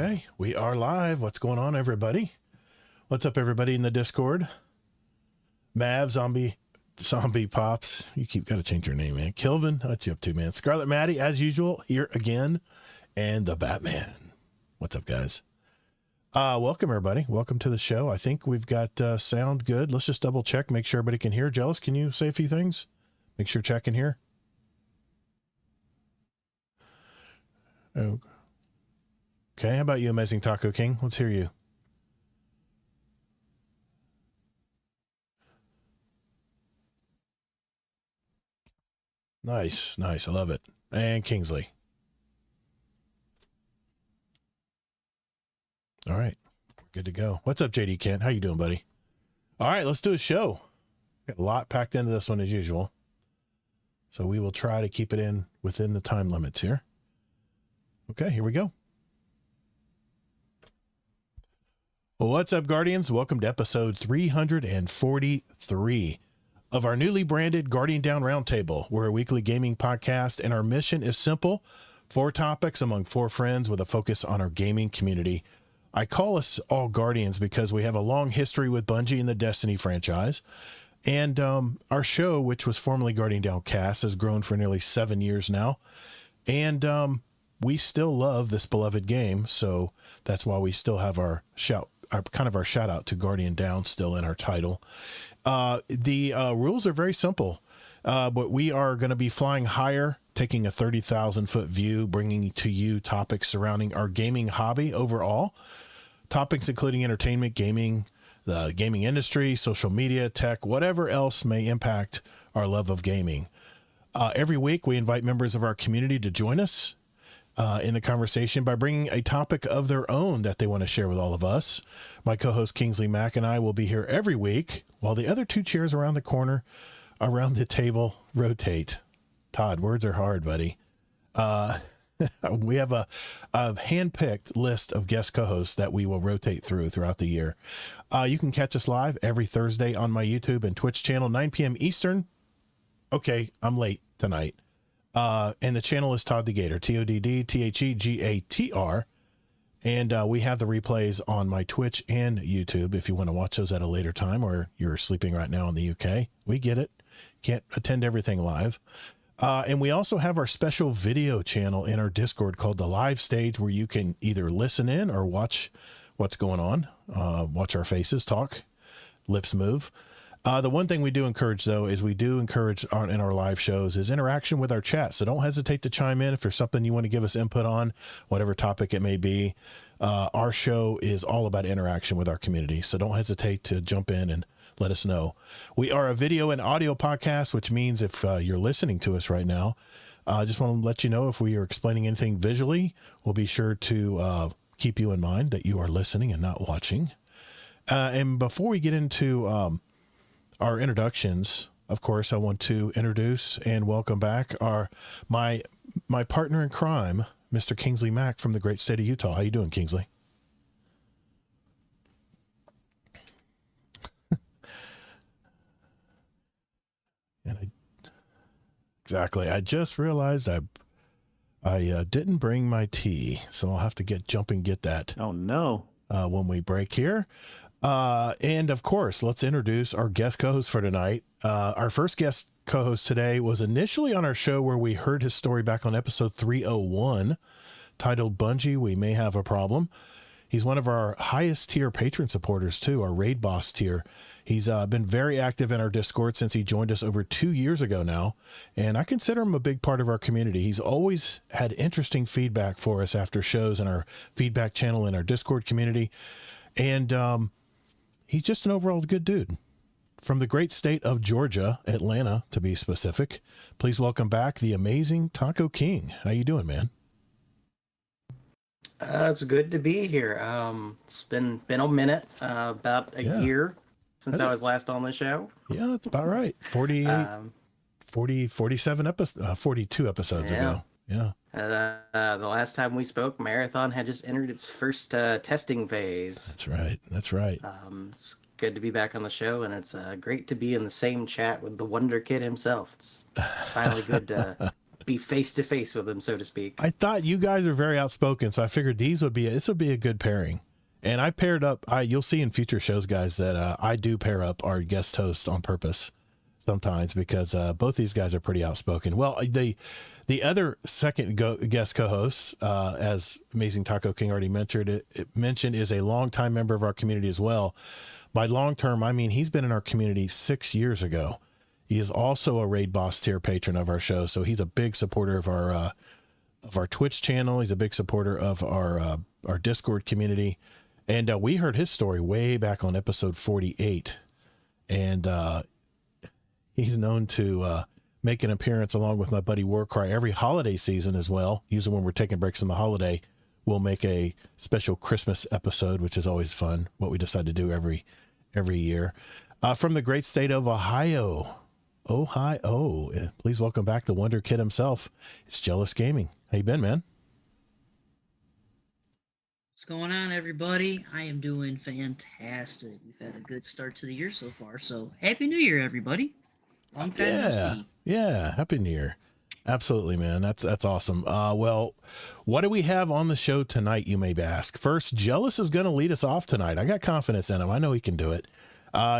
Okay, we are live. What's going on, everybody? What's up, everybody in the Discord? Mav, Zombie Pops. You got to change your name, man. Kilvin, what's you up to, man? Scarlet Maddie, as usual, here again. And the Batman. What's up, guys? Welcome, everybody. Welcome to the show. I think we've got sound good. Let's just double check, make sure everybody can hear. Jellis, can you say a few things? Make sure chat can hear. Okay, how about you, Amazing Taco King? Let's hear you. Nice. I love it. And Kingsley. All right, we're good to go. What's up, JD Kent? How you doing, buddy? All right, let's do a show. Got a lot packed into this one as usual. So we will try to keep it in within the time limits here. Okay, here we go. Well, what's up, Guardians? Welcome to episode 343 of our newly branded Guardian Down Roundtable. We're a weekly gaming podcast, and our mission is simple: 4 topics among 4 friends with a focus on our gaming community. I call us all Guardians because we have a long history with Bungie and the Destiny franchise. And our show, which was formerly Guardian Down Cast, has grown for nearly 7 years now. And we still love this beloved game, so that's why we still have our shout out to Guardian Down still in our title. The rules are very simple, but we are going to be flying higher, taking a 30,000-foot view, bringing to you topics surrounding our gaming hobby overall. Topics including entertainment, gaming, the gaming industry, social media, tech, whatever else may impact our love of gaming. Every week, we invite members of our community to join us in the conversation by bringing a topic of their own that they want to share with all of us. My co-host Kingsley Mack and I will be here every week while the other 2 chairs around the corner, around the table, rotate. Todd, words are hard, buddy. We have a hand-picked list of guest co-hosts that we will rotate throughout the year. You can catch us live every Thursday on my YouTube and Twitch channel, 9 p.m. Eastern. Okay, I'm late tonight. And the channel is Todd the Gator, TODDTHEGATR. And we have the replays on my Twitch and YouTube if you want to watch those at a later time, or you're sleeping right now in the UK. We get it. Can't attend everything live. And we also have our special video channel in our Discord called The Live Stage, where you can either listen in or watch what's going on, watch our faces talk, lips move. The one thing we do encourage, though, is we do encourage in our live shows is interaction with our chat. So don't hesitate to chime in if there's something you want to give us input on, whatever topic it may be. Our show is all about interaction with our community. So don't hesitate to jump in and let us know. We are a video and audio podcast, which means if you're listening to us right now, I just want to let you know if we are explaining anything visually, we'll be sure to keep you in mind that you are listening and not watching. And before we get into our introductions, of course, I want to introduce and welcome back my partner in crime, Mr. Kingsley Mack from the great state of Utah. How you doing, Kingsley? Exactly. I just realized I didn't bring my tea, so I'll have to get that. Oh no! When we break here. And of course, let's introduce our guest co-host for tonight. Our first guest co-host today was initially on our show where we heard his story back on episode 301, titled Bungie, We May Have a Problem. He's one of our highest tier patron supporters too, our raid boss tier. He's been very active in our Discord since he joined us over 2 years ago now, and I consider him a big part of our community. He's always had interesting feedback for us after shows in our feedback channel in our Discord community, and he's just an overall good dude. From the great state of Georgia, Atlanta to be specific, please welcome back the amazing Taco King. How you doing, man? It's good to be here. It's been a minute, about a year since I was last on the show. Yeah, that's about right. 42 episodes ago. Yeah. The last time we spoke, Marathon had just entered its first testing phase. That's right. It's good to be back on the show, and it's great to be in the same chat with the Wonder Kid himself. It's finally good to be face to face with him, so to speak. I thought you guys are very outspoken, so I figured this would be a good pairing. And I paired up. You'll see in future shows, guys, that I do pair up our guest hosts on purpose sometimes because both these guys are pretty outspoken. Well, the other second guest co-host, as Amazing Taco King already mentioned, is a longtime member of our community as well. By long term, I mean he's been in our community 6 years ago. He is also a Raid Boss tier patron of our show, so he's a big supporter of our Twitch channel. He's a big supporter of our Discord community, and we heard his story way back on episode 48, and he's known to make an appearance along with my buddy Warcry every holiday season as well. Usually when we're taking breaks from the holiday, we'll make a special Christmas episode, which is always fun. What we decide to do every year. From the great state of Ohio, please welcome back the Wonder Kid himself. It's Jellis Gaming. How you been, man? What's going on, everybody? I am doing fantastic. We've had a good start to the year so far, so Happy New Year, everybody. Long time no see. Yeah, Happy New Year. Absolutely, man. That's awesome. Well, what do we have on the show tonight, you may ask? First, Jellis is going to lead us off tonight. I got confidence in him. I know he can do it.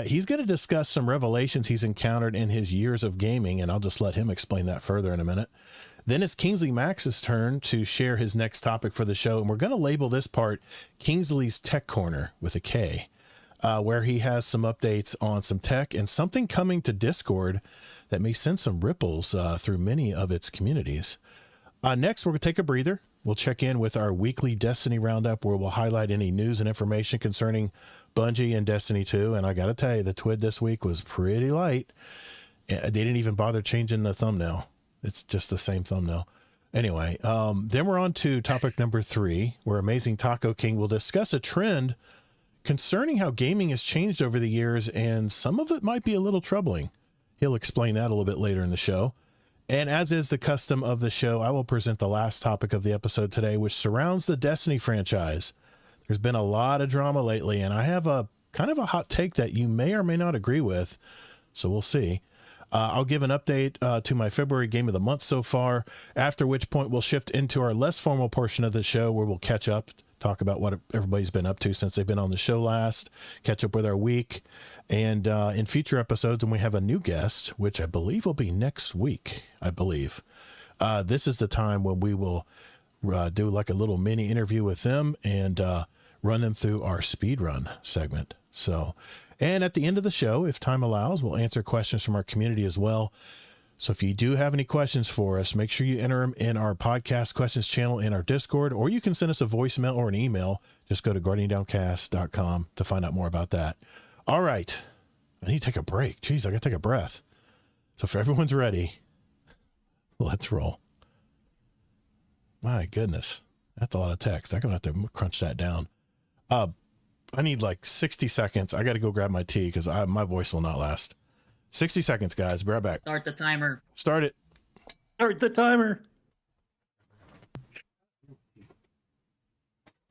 He's going to discuss some revelations he's encountered in his years of gaming, and I'll just let him explain that further in a minute. Then it's Kingsley Max's turn to share his next topic for the show, and we're going to label this part Kingsley's Tech Corner with a K, where he has some updates on some tech and something coming to Discord that may send some ripples through many of its communities. Next, we're going to take a breather. We'll check in with our weekly Destiny Roundup, where we'll highlight any news and information concerning Bungie and Destiny 2. And I got to tell you, the TWID this week was pretty light. They didn't even bother changing the thumbnail. It's just the same thumbnail. Anyway, then we're on to topic number 3, where Amazing Taco King will discuss a trend concerning how gaming has changed over the years, and some of it might be a little troubling. He'll explain that a little bit later in the show. And as is the custom of the show, I will present the last topic of the episode today, which surrounds the Destiny franchise. There's been a lot of drama lately, and I have a kind of a hot take that you may or may not agree with, so we'll see. I'll give an update to my February game of the month so far, after which point we'll shift into our less formal portion of the show where we'll catch up, talk about what everybody's been up to since they've been on the show last, catch up with our week, and in future episodes when we have a new guest, which I believe will be next week, this is the time when we will do like a little mini interview with them and run them through our speed run segment. So, and at the end of the show, if time allows, we'll answer questions from our community as well. So if you do have any questions for us, make sure you enter them in our podcast questions channel in our Discord, or you can send us a voicemail or an email. Just go to guardiandowncast.com to find out more about that. All right. I need to take a break. Jeez, I got to take a breath. So if everyone's ready, let's roll. My goodness. That's a lot of text. I'm going to have to crunch that down. I need like 60 seconds. I got to go grab my tea because my voice will not last. 60 seconds, guys. Be right back. Start the timer. Start it. Start the timer.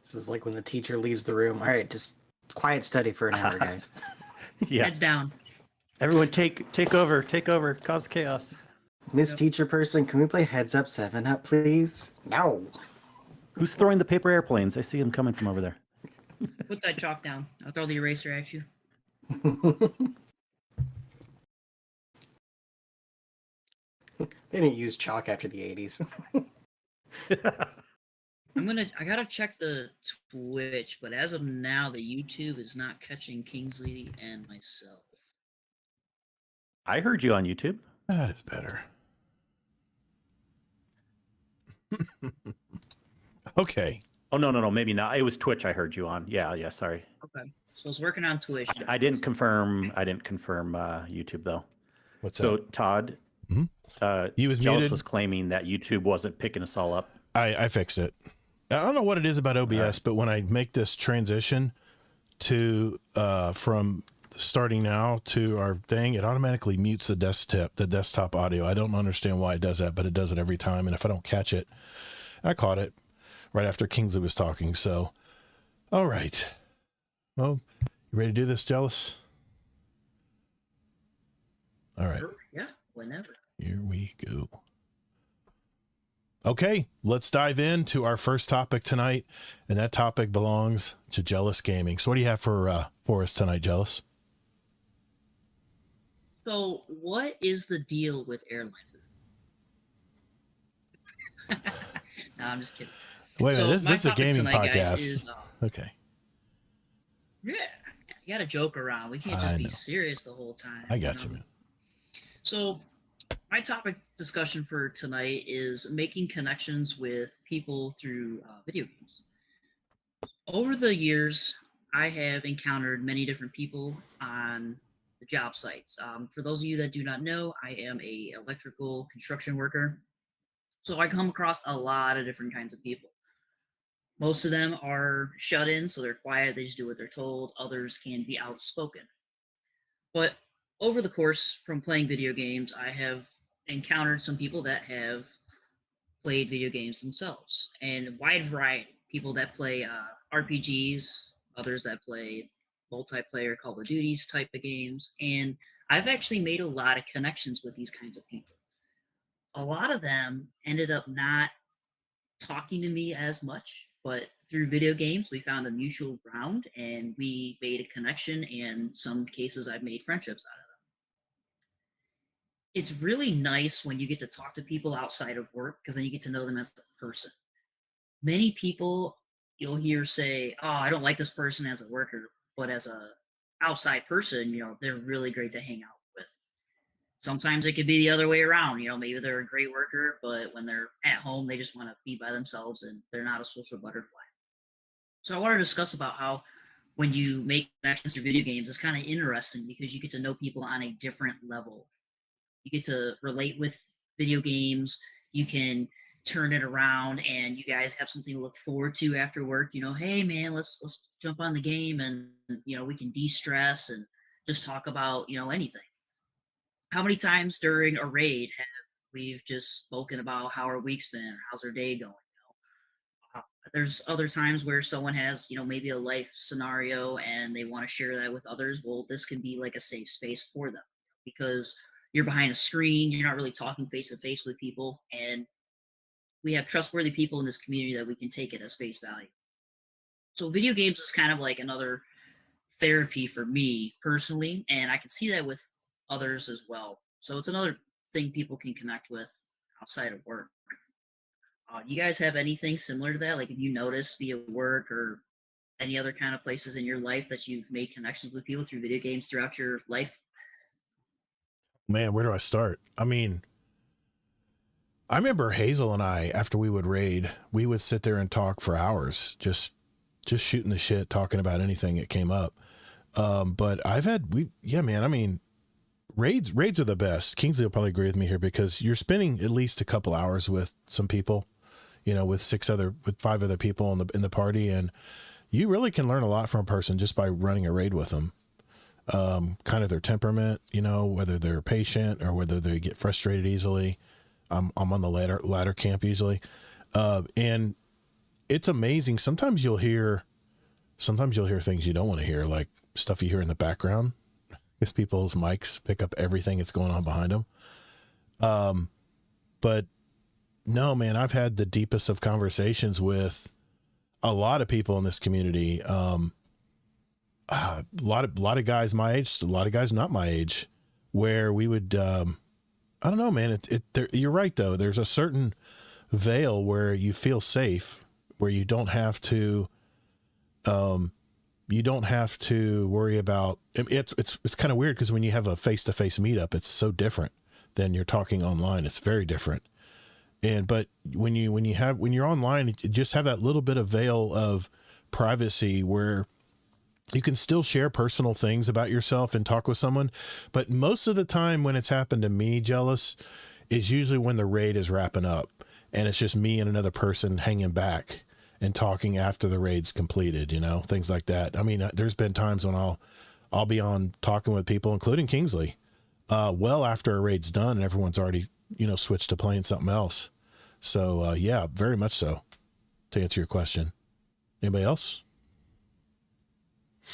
This is like when the teacher leaves the room. All right, just quiet study for an hour, guys. Yeah. Heads down. Everyone take over. Take over. Cause chaos. Miss Teacher Person, can we play Heads Up 7 Up, please? No. Who's throwing the paper airplanes? I see them coming from over there. Put that chalk down. I'll throw the eraser at you. They didn't use chalk after the 80s. I gotta check the Twitch, but as of now, the YouTube is not catching Kingsley and myself. I heard you on YouTube. That is better. Okay. Oh, no, maybe not. It was Twitch I heard you on. Yeah, sorry. Okay. So I was working on Twitch. I didn't confirm YouTube, though. What's so, up? Todd, He was Jellis muted. was claiming that YouTube wasn't picking us all up. I fixed it. I don't know what it is about OBS, but when I make this transition to from starting now to our thing, it automatically mutes the desktop audio. I don't understand why it does that, but it does it every time. And if I don't catch it, I caught it right after Kingsley was talking. So, all right. Well, you ready to do this, Jellis? All right. Yeah, whenever. Here we go. Okay, let's dive into our first topic tonight, and that topic belongs to Jellis Gaming. So what do you have for us tonight, Jellis? So, what is the deal with airline food? No, I'm just kidding. Wait a So, minute, my this is a topic gaming tonight, guys, podcast. is Okay. yeah, you gotta joke around. We can't I just be know. serious the whole time. I got you, man. So, my topic discussion for tonight is making connections with people through video games. Over the years, I have encountered many different people on the job sites. For those of you that do not know, I am a electrical construction worker, so I come across a lot of different kinds of people. Most of them are shut in, so they're quiet. They just do what they're told. Others can be outspoken. But over the course from playing video games, I have encountered some people that have played video games themselves, and a wide variety. People that play RPGs, others that play multiplayer Call of Duties type of games, and I've actually made a lot of connections with these kinds of people. A lot of them ended up not talking to me as much, but through video games, we found a mutual ground and we made a connection. And some cases, I've made friendships out of them. It's really nice when you get to talk to people outside of work because then you get to know them as a person. Many people you'll hear say, "Oh, I don't like this person as a worker," but as a outside person, they're really great to hang out with. Sometimes it could be the other way around. Maybe they're a great worker, but when they're at home, they just want to be by themselves and they're not a social butterfly. So I want to discuss about how when you make connections through video games, it's kind of interesting because you get to know people on a different level. You get to relate with video games. You can turn it around and you guys have something to look forward to after work. Hey man, let's jump on the game and we can de-stress and just talk about anything. How many times during a raid have we've just spoken about how our week's been, or how's our day going? There's other times where someone has, maybe a life scenario and they want to share that with others. Well, this can be like a safe space for them because you're behind a screen, you're not really talking face to face with people, and we have trustworthy people in this community that we can take it as face value. So video games is kind of like another therapy for me personally, and I can see that with others as well. So it's another thing people can connect with outside of work. You guys have anything similar to that? Like, if you noticed via work or any other kind of places in your life that you've made connections with people through video games throughout your life? Man, where do I start? I mean, I remember Hazel and I, after we would raid, we would sit there and talk for hours, just shooting the shit, talking about anything that came up. But man, I mean, raids are the best. Kingsley will probably agree with me here because you're spending at least a couple hours with some people, with five other people in the party, and you really can learn a lot from a person just by running a raid with them. Kind of their temperament, whether they're patient or whether they get frustrated easily. I'm on the ladder camp usually. And it's amazing. Sometimes you'll hear things you don't want to hear, like stuff you hear in the background, because people's mics pick up everything that's going on behind them. But no, man, I've had the deepest of conversations with a lot of people in this community. A lot of guys my age, a lot of guys not my age, where we would, I don't know, man. You're right though. There's a certain veil where you feel safe, where you don't have to worry about. It's kind of weird because when you have a face-to-face meetup, it's so different than you're talking online. It's very different. But when you're online, you just have that little bit of veil of privacy where you can still share personal things about yourself and talk with someone. But most of the time when it's happened to me, Jellis, is usually when the raid is wrapping up and it's just me and another person hanging back and talking after the raid's completed, things like that. I mean, there's been times when I'll be on talking with people, including Kingsley, well after a raid's done and everyone's already, switched to playing something else. So, yeah, very much so, to answer your question. Anybody else?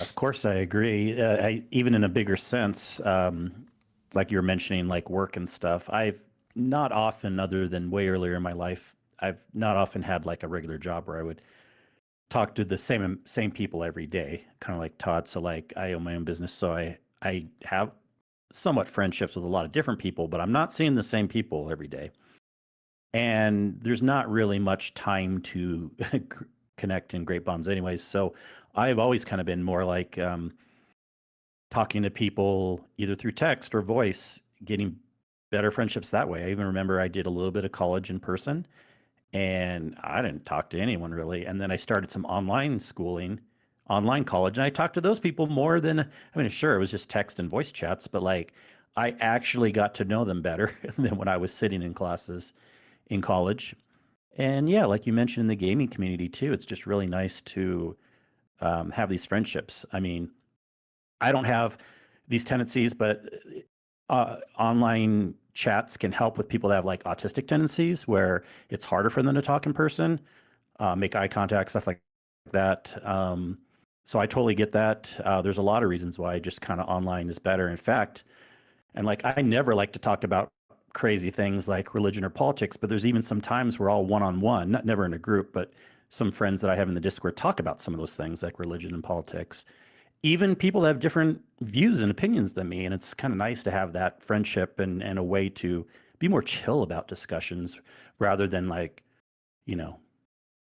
Of course, I agree. Even in a bigger sense, like you were mentioning, like work and stuff, I've not often, other than way earlier in my life, I've not often had like a regular job where I would talk to the same people every day, kind of like Todd. So like I own my own business, so I have somewhat friendships with a lot of different people, but I'm not seeing the same people every day. And there's not really much time to connect in great bonds anyways. So I've always kind of been more like talking to people either through text or voice, getting better friendships that way. I even remember I did a little bit of college in person and I didn't talk to anyone really. And then I started some online schooling, online college, and I talked to those people more than, I mean, sure, it was just text and voice chats, but like I actually got to know them better than when I was sitting in classes in college. And yeah, like you mentioned in the gaming community too, it's just really nice to have these friendships. I mean, I don't have these tendencies, but online chats can help with people that have like autistic tendencies where it's harder for them to talk in person, make eye contact, stuff like that. So I totally get that. There's a lot of reasons why just kind of online is better. In fact, and like I never like to talk about crazy things like religion or politics, but there's even some times we're all one-on-one, not never in a group, but some friends that I have in the Discord talk about some of those things like religion and politics. Even people that have different views and opinions than me, and it's kind of nice to have that friendship and a way to be more chill about discussions rather than like, you know,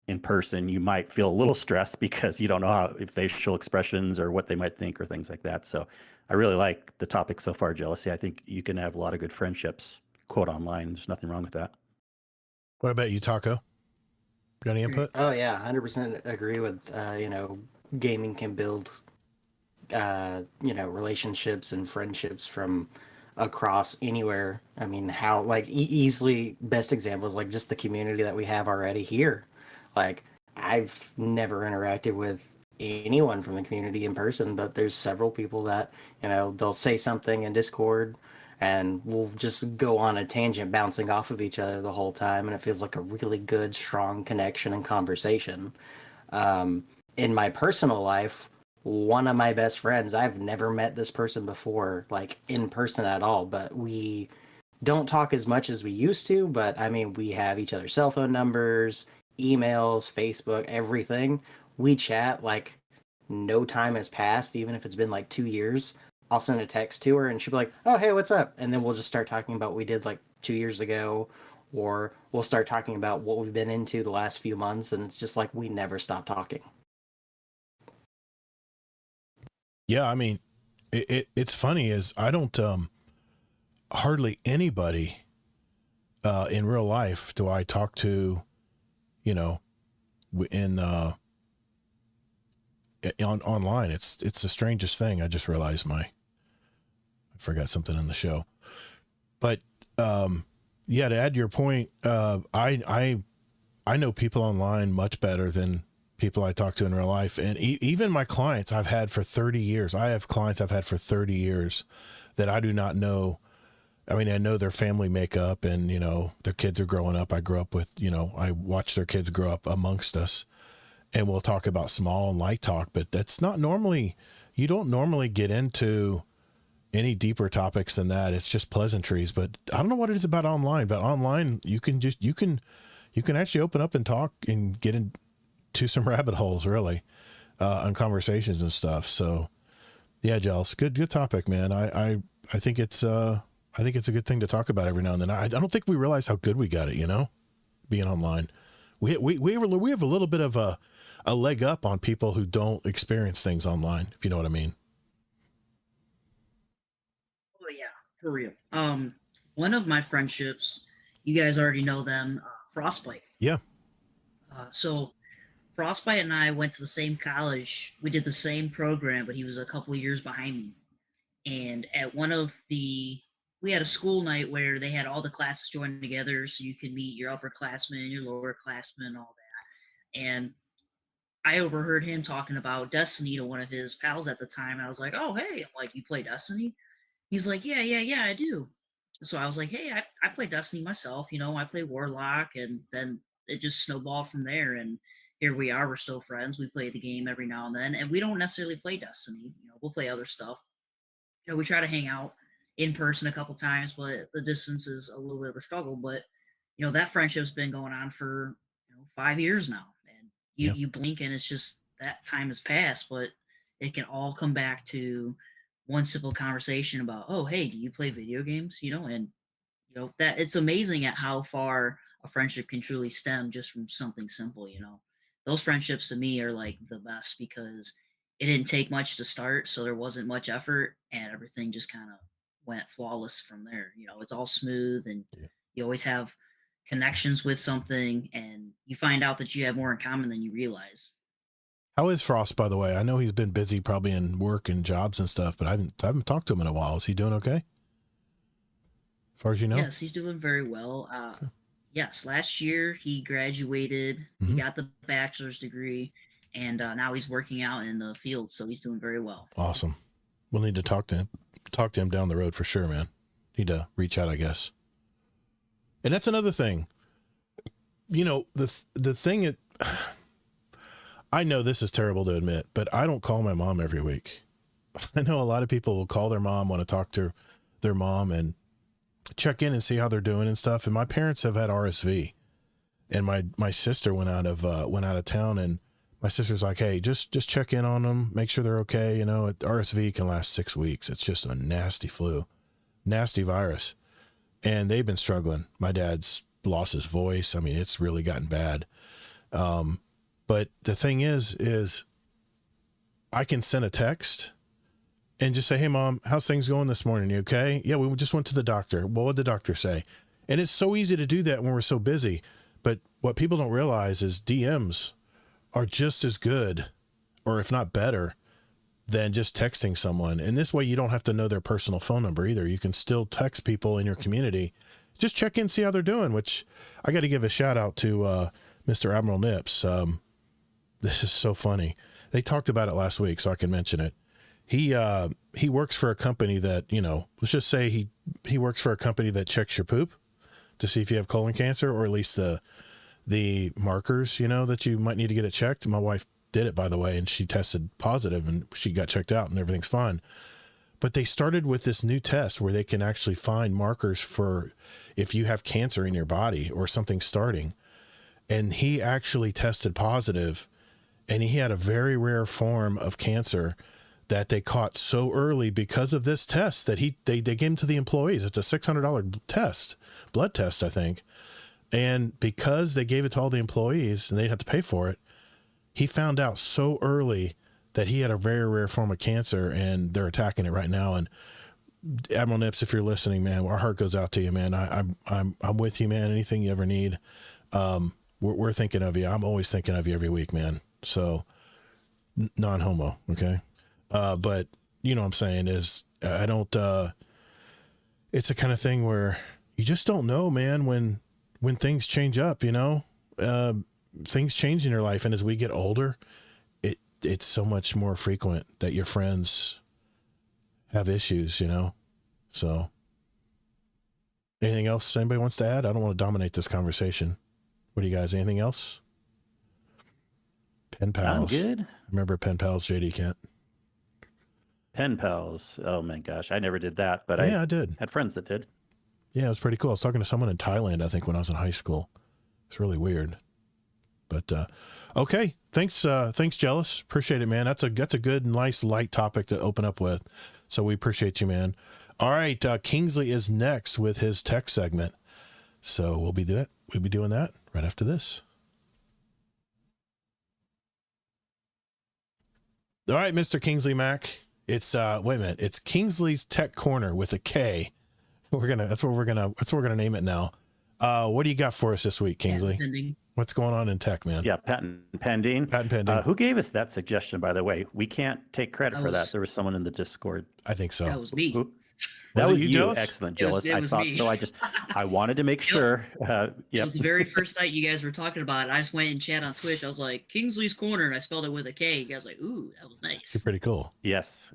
in person you might feel a little stressed because you don't know how facial expressions or what they might think or things like that. So I really like the topic so far, Jealousy. I think you can have a lot of good friendships, quote, online. There's nothing wrong with that. What about you, Taco? Got any input? Oh yeah, 100% agree with gaming can build relationships and friendships from across anywhere. I mean, how like easily best examples like just the community that we have already here. Like I've never interacted with anyone from the community in person, but there's several people that, they'll say something in Discord and we'll just go on a tangent bouncing off of each other the whole time, and it feels like a really good strong connection and conversation. In my personal life, one of my best friends, I've never met this person before, like in person at all, but we don't talk as much as we used to. But I mean, we have each other's cell phone numbers, emails, Facebook, everything. We chat like no time has passed, even if it's been like 2 years. I'll send a text to her and she'll be like, "Oh, hey, what's up?" And then we'll just start talking about what we did like 2 years ago, or we'll start talking about what we've been into the last few months. And it's just like we never stop talking. Yeah, I mean, it's funny is I don't hardly anybody in real life do I talk to, in online. It's the strangest thing. I just realized I forgot something in the show, but yeah, to add to your point, I know people online much better than people I talk to in real life. And even my clients I've had for 30 years. I have clients I've had for 30 years that I do not know. I mean, I know their family makeup and, their kids are growing up. I grew up with, I watch their kids grow up amongst us, and we'll talk about small and light talk, but that's not normally, you don't normally get into any deeper topics than that. It's just pleasantries, but I don't know what it is about online, but online you can actually open up and talk and get into some rabbit holes really, on conversations and stuff. So yeah, Jellis, good topic, man. I think it's a good thing to talk about every now and then. I don't think we realize how good we got it, being online. We have a little bit of a leg up on people who don't experience things online, if you know what I mean. Oh yeah, for real. One of my friendships, you guys already know them, Frostbite. Yeah. So Frostbite and I went to the same college. We did the same program, but he was a couple of years behind me. And at we had a school night where they had all the classes joined together so you could meet your upperclassmen, your lowerclassmen, all that. And I overheard him talking about Destiny to one of his pals at the time. I was like, "Oh, hey," I'm like, "You play Destiny?" He's like, yeah, I do. So I was like, "Hey, I play Destiny myself. I play Warlock," and then it just snowballed from there. And here we are. We're still friends. We play the game every now and then, and we don't necessarily play Destiny. We'll play other stuff. We try to hang out in person a couple times, but the distance is a little bit of a struggle. But that friendship's been going on for 5 years now, and you Yeah. you blink and it's just that time has passed, but it can all come back to one simple conversation about, oh, hey, do you play video games? And that it's amazing at how far a friendship can truly stem just from something simple. Those friendships to me are like the best because it didn't take much to start, so there wasn't much effort, and everything just kind of went flawless from there. It's all smooth, and Yeah. you always have connections with something, and you find out that you have more in common than you realize. How is Frost, by the way? I know he's been busy probably in work and jobs and stuff, but I haven't talked to him in a while. Is he doing okay? As far as you know? Yes, he's doing very well. Okay. Yes, last year he graduated, Mhm. he got the bachelor's degree, and now he's working out in the field, so he's doing very well. Awesome. We'll need to talk to him down the road for sure, man. Need to reach out, I guess. And that's another thing. The thing I know this is terrible to admit, but I don't call my mom every week. I know a lot of people will call their mom, want to talk to their mom and check in and see how they're doing and stuff. And my parents have had RSV, and my sister went out of town, and my sister's like, hey, just check in on them, make sure they're okay. RSV can last 6 weeks. It's just a nasty flu, nasty virus. And they've been struggling. My dad's lost his voice. I mean, it's really gotten bad. But the thing is I can send a text and just say, hey, Mom, how's things going this morning? You okay? Yeah, we just went to the doctor. What would the doctor say? And it's so easy to do that when we're so busy. But what people don't realize is DMs are just as good, or if not better, than just texting someone. And this way you don't have to know their personal phone number either. You can still text people in your community. Just check in, see how they're doing, which I got to give a shout out to Mr. Admiral Nips. This is so funny. They talked about it last week, so I can mention it. He works for a company that, let's just say he works for a company that checks your poop to see if you have colon cancer, or at least the markers, that you might need to get it checked. My wife did it, by the way, and she tested positive and she got checked out and everything's fine. But they started with this new test where they can actually find markers for if you have cancer in your body or something starting. And he actually tested positive, and he had a very rare form of cancer that they caught so early because of this test that they gave him to the employees. It's a $600 test, blood test, I think. And because they gave it to all the employees and they'd have to pay for it, he found out so early that he had a very rare form of cancer, and they're attacking it right now. And Admiral Nips, if you're listening, man, our heart goes out to you, man. I'm with you, man. Anything you ever need, we're thinking of you. I'm always thinking of you every week, man. So non-homo. Okay. But you know what I'm saying is I don't, it's the kind of thing where you just don't know, man, when things change up, things change in your life. And as we get older, it's so much more frequent that your friends have issues, so anything else anybody wants to add? I don't want to dominate this conversation. What do you guys, anything else? Pen pals. I'm good. Remember pen pals, JD Kent? Pen pals. Oh my gosh, I never did that, but I did. Had friends that did. Yeah, it was pretty cool. I was talking to someone in Thailand, I think, when I was in high school. It's really weird. But okay, thanks, Jellis. Appreciate it, man. That's a good, nice, light topic to open up with. So we appreciate you, man. All right, Kingsley is next with his tech segment. So we'll be doing that right after this. All right, Mr. Kingsley Mack. It's wait a minute. It's Kingsley's Tech Corner with a K. That's what we're gonna name it now. What do you got for us this week, Kingsley? What's going on in tech, man? Yeah, patent pending. Who gave us that suggestion, by the way? We can't take credit for that. There was someone in the Discord. I think so. That was me. That was you, Jellis? Excellent, Jellis. It was I thought me. so. I wanted to make sure. It was the very first night you guys were talking about it. I just went and chat on Twitch. I was like, Kingsley's Corner, and I spelled it with a K. You guys were like, ooh, that was nice. You're pretty cool. Yes.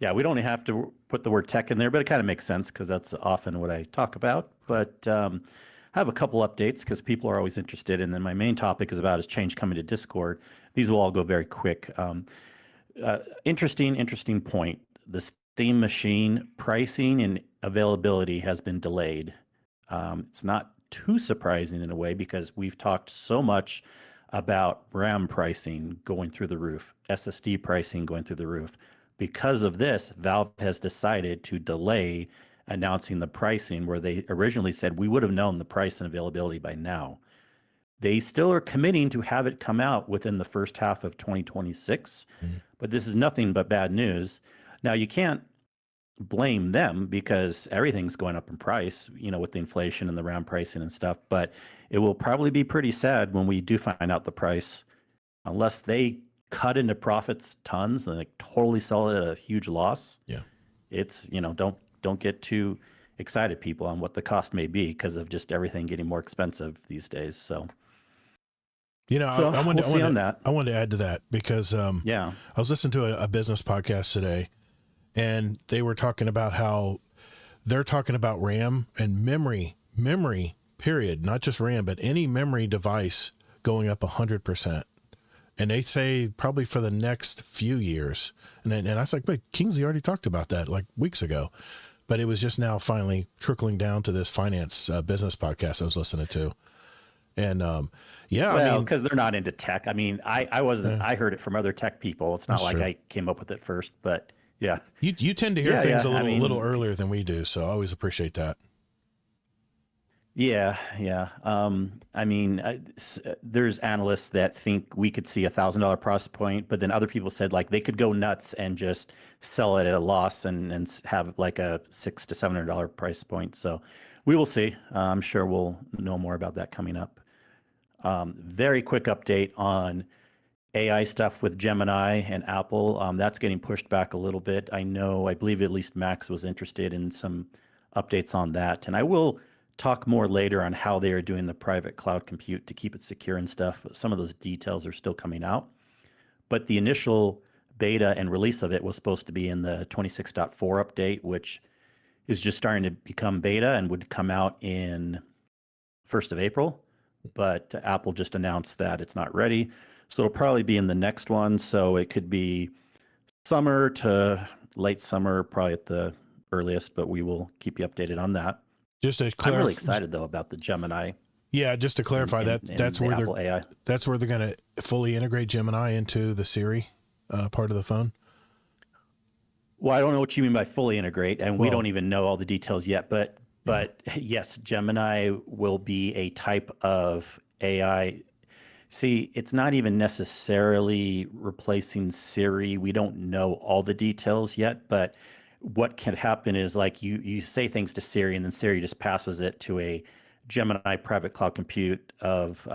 Yeah, we don't have to put the word tech in there, but it kind of makes sense because that's often what I talk about. But I have a couple updates because people are always interested. And then my main topic is about change coming to Discord. These will all go very quick. Interesting point. The Steam Machine pricing and availability has been delayed. It's not too surprising in a way because we've talked so much about RAM pricing going through the roof, SSD pricing going through the roof. Because of this, Valve has decided to delay announcing the pricing where they originally said we would have known the price and availability by now. They still are committing to have it come out within the first half of 2026, but this is nothing but bad news. Now, you can't blame them because everything's going up in price, with the inflation and the RAM pricing and stuff, but it will probably be pretty sad when we do find out the price, unless they cut into profits tons and like totally sell it at a huge loss. Yeah. It's, don't get too excited, people, on what the cost may be because of just everything getting more expensive these days. So, I wanted to add to that because yeah, I was listening to a business podcast today, and they were talking about how they're talking about RAM and memory, period, not just RAM, but any memory device going up 100%. And they say probably for the next few years. And I was like, wait, Kingsley already talked about that like weeks ago. But it was just now finally trickling down to this finance business podcast I was listening to. And well, because they're not into tech. I mean, I wasn't. I heard it from other tech people. It's not like true. I came up with it first, but yeah. You tend to hear things a little earlier than we do, so I always appreciate that. Yeah. There's analysts that think we could see $1,000 price point, but then other people said like they could go nuts and just sell it at a loss and have like a $600 to $700 price point. So we will see. I'm sure we'll know more about that coming up. Very quick update on AI stuff with Gemini and Apple. That's getting pushed back a little bit. I believe at least Max was interested in some updates on that. And I will talk more later on how they are doing the private cloud compute to keep it secure and stuff. Some of those details are still coming out. But the initial beta and release of it was supposed to be in the 26.4 update, which is just starting to become beta and would come out in 1st of April. But Apple just announced that it's not ready. So it'll probably be in the next one. So it could be summer to late summer, probably at the earliest, but we will keep you updated on that. Just to I'm really excited though about the Gemini. Yeah, just to clarify that's where Apple AI. That's where they're going to fully integrate Gemini into the Siri part of the phone. Well, I don't know what you mean by fully integrate, and we don't even know all the details yet. But yes, Gemini will be a type of AI. See, it's not even necessarily replacing Siri. We don't know all the details yet, but what can happen is like you say things to Siri, and then Siri just passes it to a Gemini private cloud compute of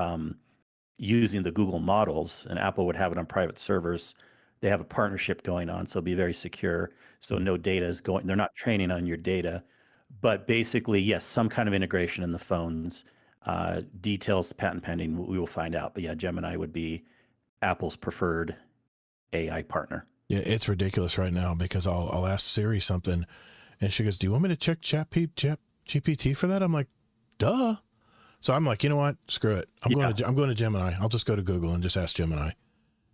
using the Google models, and Apple would have it on private servers. They have a partnership going on, so it'll be very secure. So no data is going, they're not training on your data. But basically, yes, some kind of integration in the phones. Details, patent pending, we will find out. But yeah, Gemini would be Apple's preferred AI partner. Yeah, it's ridiculous right now because I'll ask Siri something, and she goes, "Do you want me to check GPT for that?" I'm like, "Duh." So I'm like, you know what? Screw it. I'm going to Gemini. I'll just go to Google and just ask Gemini,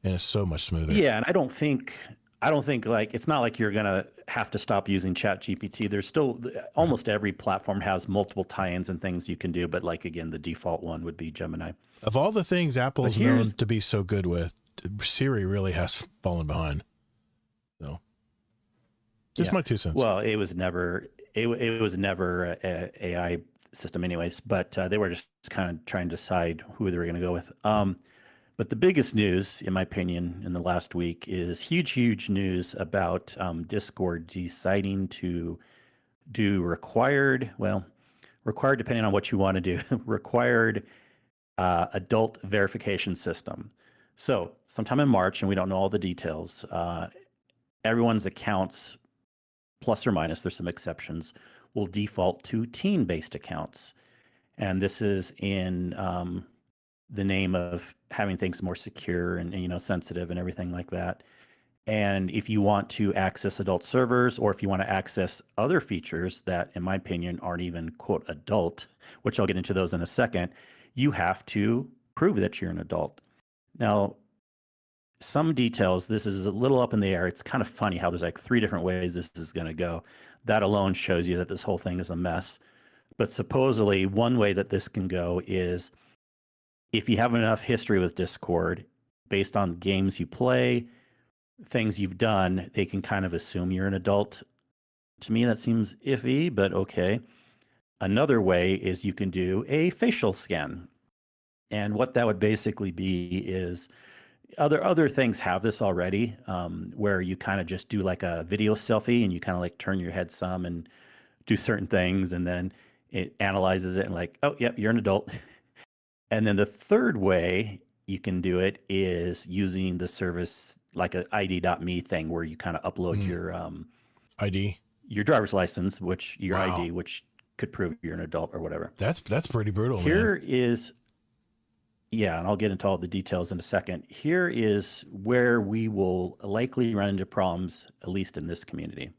and it's so much smoother. Yeah, and I don't think like it's not like you're gonna have to stop using ChatGPT. There's still almost every platform has multiple tie-ins and things you can do, but like again, the default one would be Gemini. Of all the things Apple's known to be so good with, Siri really has fallen behind. So, just my 2 cents. Well, it was never a AI system, anyways. But they were just kind of trying to decide who they were going to go with. But the biggest news, in my opinion, in the last week is huge news about Discord deciding to do required, depending on what you want to do, required adult verification system. So sometime in March, and we don't know all the details, everyone's accounts, plus or minus, there's some exceptions, will default to teen-based accounts. And this is in the name of having things more secure and sensitive and everything like that. And if you want to access adult servers, or if you want to access other features that, in my opinion, aren't even quote adult, which I'll get into those in a second, you have to prove that you're an adult. Now, some details, this is a little up in the air. It's kind of funny how there's like 3 different ways this is going to go. That alone shows you that this whole thing is a mess. But supposedly, one way that this can go is if you have enough history with Discord, based on games you play, things you've done, they can kind of assume you're an adult. To me, that seems iffy, but okay. Another way is you can do a facial scan. And what that would basically be is other things have this already, where you kind of just do like a video selfie and you kind of like turn your head some and do certain things, and then it analyzes it and like, oh, yep, you're an adult. And then the third way you can do it is using the service like a ID.me thing where you kind of upload ID, your driver's license, which your Wow. ID, which could prove you're an adult or whatever. That's pretty brutal, man. Here is, yeah, and I'll get into all the details in a second. Here is where we will likely run into problems, at least in this community,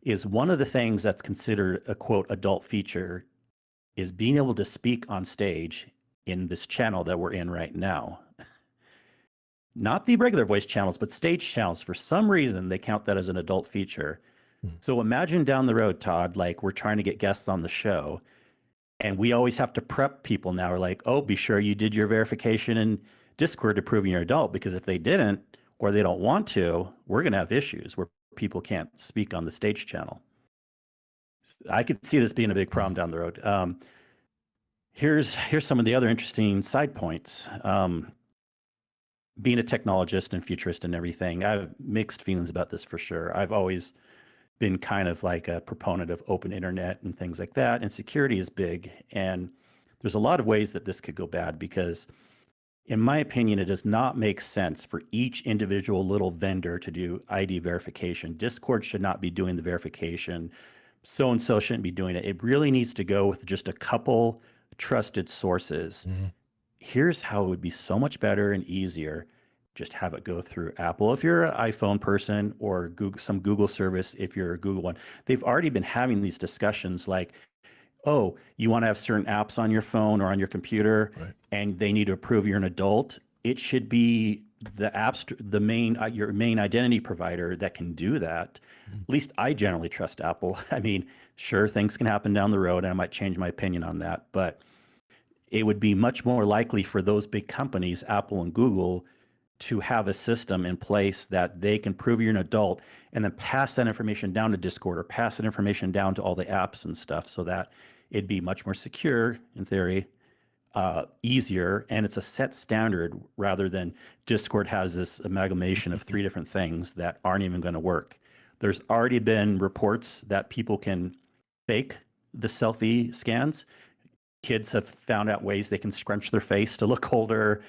is one of the things that's considered a quote adult feature is being able to speak on stage in this channel that we're in right now. Not the regular voice channels, but stage channels. For some reason, they count that as an adult feature. So imagine down the road, Todd, like we're trying to get guests on the show, and we always have to prep people now. We're like, oh, be sure you did your verification in Discord to prove you're an adult, because if they didn't or they don't want to, we're going to have issues where people can't speak on the stage channel. I could see this being a big problem down the road. Here's some of the other interesting side points. Being a technologist and futurist and everything, I have mixed feelings about this for sure. I've always been kind of like a proponent of open internet and things like that, and security is big. And there's a lot of ways that this could go bad because, in my opinion, it does not make sense for each individual little vendor to do ID verification. Discord should not be doing the verification. So-and-so shouldn't be doing it. It really needs to go with just a couple trusted sources. Here's how it would be so much better and easier. Just have it go through Apple if you're an iPhone person, or Google, some Google service if you're a Google one. They've already been having these discussions like, oh, you want to have certain apps on your phone or on your computer, Right. and they need to approve you're an adult. It should be the apps, the main your main identity provider that can do that. At least I generally trust Apple. I mean, sure, things can happen down the road, and I might change my opinion on that, but it would be much more likely for those big companies, Apple and Google, to have a system in place that they can prove you're an adult and then pass that information down to Discord or pass that information down to all the apps and stuff, so that it'd be much more secure in theory, easier, and it's a set standard rather than Discord has this amalgamation of 3 different things that aren't even going to work. There's already been reports that people can fake the selfie scans. Kids have found out ways they can scrunch their face to look older.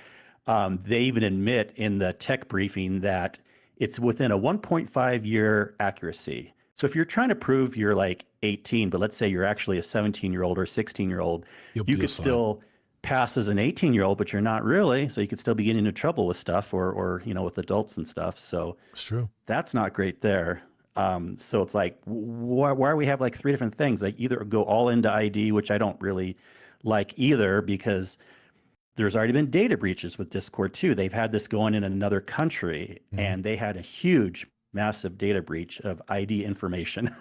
They even admit in the tech briefing that it's within a 1.5 year accuracy. So if you're trying to prove you're like 18, but let's say you're actually a 17-year-old or a 16-year-old, you could still pass as an 18-year-old, but you're not really. So you could still be getting into trouble with stuff or with adults and stuff. So It's true. that's not great there. So it's like, why we have like 3 different things? Like either go all into ID, which I don't really like either, because there's already been data breaches with Discord too. They've had this going in another country, and they had a huge, massive data breach of ID information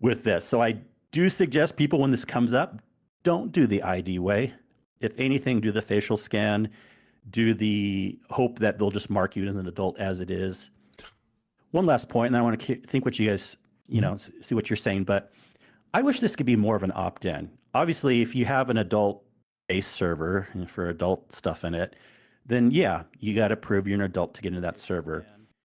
with this. So I do suggest people, when this comes up, don't do the ID way. If anything, do the facial scan, do the hope that they'll just mark you as an adult as it is. One last point, and I want to think what you guys, see what you're saying, but I wish this could be more of an opt-in. Obviously, if you have an adult-based server for adult stuff in it, then yeah, you got to prove you're an adult to get into that server.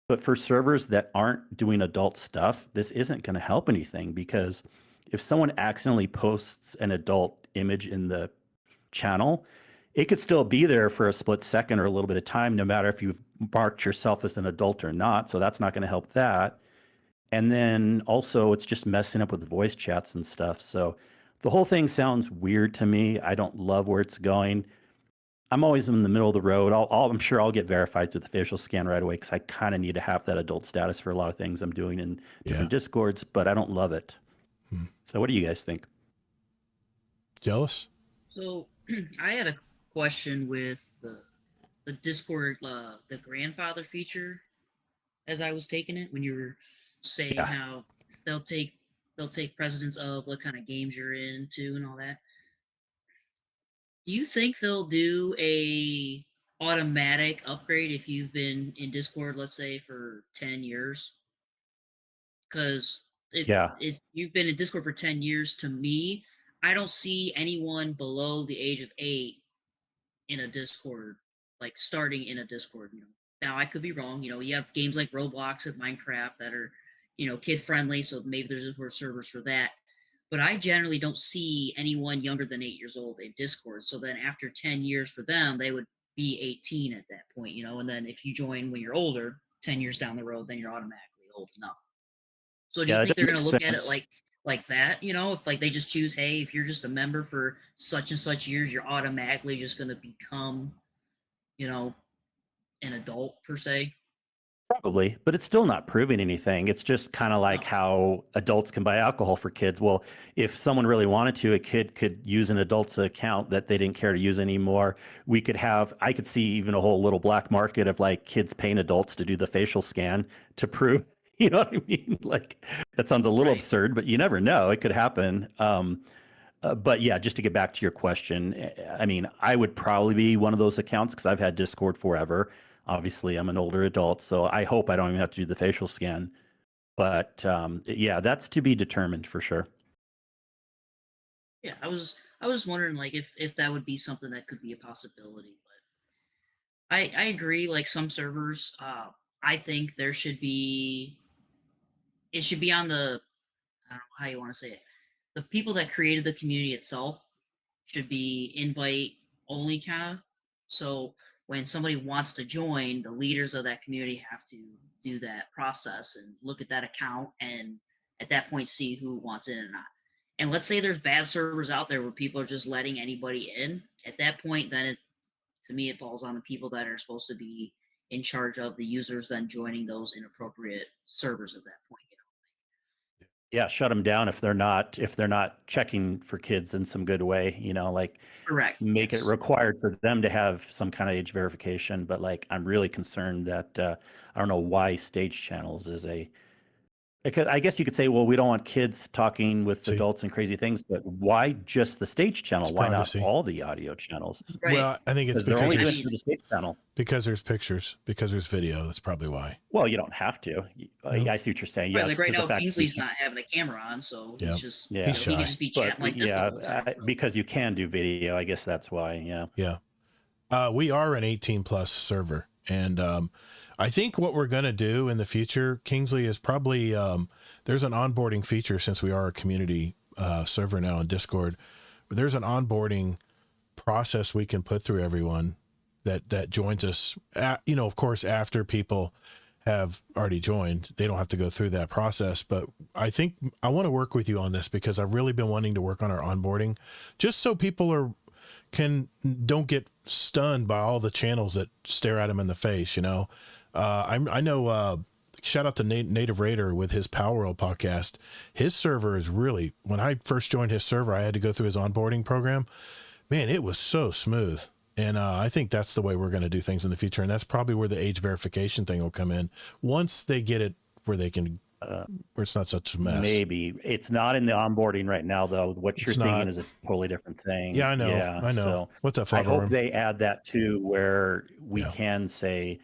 But for servers that aren't doing adult stuff, this isn't going to help anything, because if someone accidentally posts an adult image in the channel, it could still be there for a split second or a little bit of time, no matter if you've marked yourself as an adult or not. So that's not going to help that. And then also it's just messing up with voice chats and stuff. So the whole thing sounds weird to me. I don't love where it's going. I'm always in the middle of the road. I'm sure I'll get verified through the facial scan right away, because I kind of need to have that adult status for a lot of things I'm doing in different Discords, but I don't love it. So what do you guys think? Jellis? So I had a question with the Discord, the grandfather feature, as I was taking it, when you were saying how they'll take they'll take precedence of what kind of games you're into and all that. Do you think they'll do a automatic upgrade if you've been in Discord, let's say, for 10 years? Because Yeah. if you've been in Discord for 10 years, to me, I don't see anyone below the age of 8 in a Discord, like starting in a Discord. Now I could be wrong. You have games like Roblox and Minecraft that are, kid friendly, so maybe there's Discord servers for that. But I generally don't see anyone younger than 8 years old in Discord. So then after 10 years for them, they would be 18 at that point, and then if you join when you're older, 10 years down the road, then you're automatically old enough. So do you Yeah, think that they're makes going to look at it sense. like that? If like they just choose, hey, if you're just a member for such and such years, you're automatically just going to become, an adult per se. Probably, but it's still not proving anything. It's just kind of like No. how adults can buy alcohol for kids. Well, if someone really wanted to, a kid could use an adult's account that they didn't care to use anymore. I could see even a whole little black market of like kids paying adults to do the facial scan to prove, you know what I mean? Like that sounds a little Right. absurd, but you never know. It could happen. But yeah, just to get back to your question, I mean, I would probably be one of those accounts because I've had Discord forever. Obviously, I'm an older adult, so I hope I don't even have to do the facial scan. But yeah, that's to be determined for sure. Yeah, I was wondering like if that would be something that could be a possibility, but I agree. Like some servers, I think it should be on the, I don't know how you want to say it. The people that created the community itself should be invite only kind of. So when somebody wants to join, the leaders of that community have to do that process and look at that account and at that point see who wants in or not. And let's say there's bad servers out there where people are just letting anybody in. At that point, then to me it falls on the people that are supposed to be in charge of the users then joining those inappropriate servers at that point. Yeah, shut them down if they're not checking for kids in some good way. Like Correct. make it Yes. required for them to have some kind of age verification. But like, I'm really concerned that I don't know why stage channels is a. Because I guess you could say, well, we don't want kids talking with See, adults and crazy things, but why just the stage channel? it's Why not privacy. all the audio channels? Right. Well, I think it's Because they're because only doing there's it for the stage channel. pictures, because there's video. That's probably why. Well, you don't have to. No. I see what you're saying. Right, Yeah, like right because the now, fact Kingsley's not having a camera on, so Yeah. he's just Yeah. He's he can shy. just be But chatting like this the yeah, whole time. because you can do video. I guess that's why. Yeah. Yeah. We are an 18 plus server. And I think what we're going to do in the future, Kingsley, is probably there's an onboarding feature since we are a community server now in Discord. But there's an onboarding process we can put through everyone that joins us. Of course, after people have already joined, they don't have to go through that process. But I think I want to work with you on this because I've really been wanting to work on our onboarding, just so people don't get stunned by all the channels that stare at them in the face. I know, shout out to Native Raider with his Power World podcast. His server is really, when I first joined his server, I had to go through his onboarding program. Man, it was so smooth. And I think that's the way we're going to do things in the future. And that's probably where the age verification thing will come in once they get it where they can, where it's not such a mess. Maybe it's not in the onboarding right now, though. What you're It's thinking not. is a totally different thing. Yeah, I know. Yeah, I know. so What's up, I Flabber hope Worm? they add that too, where we Yeah. can say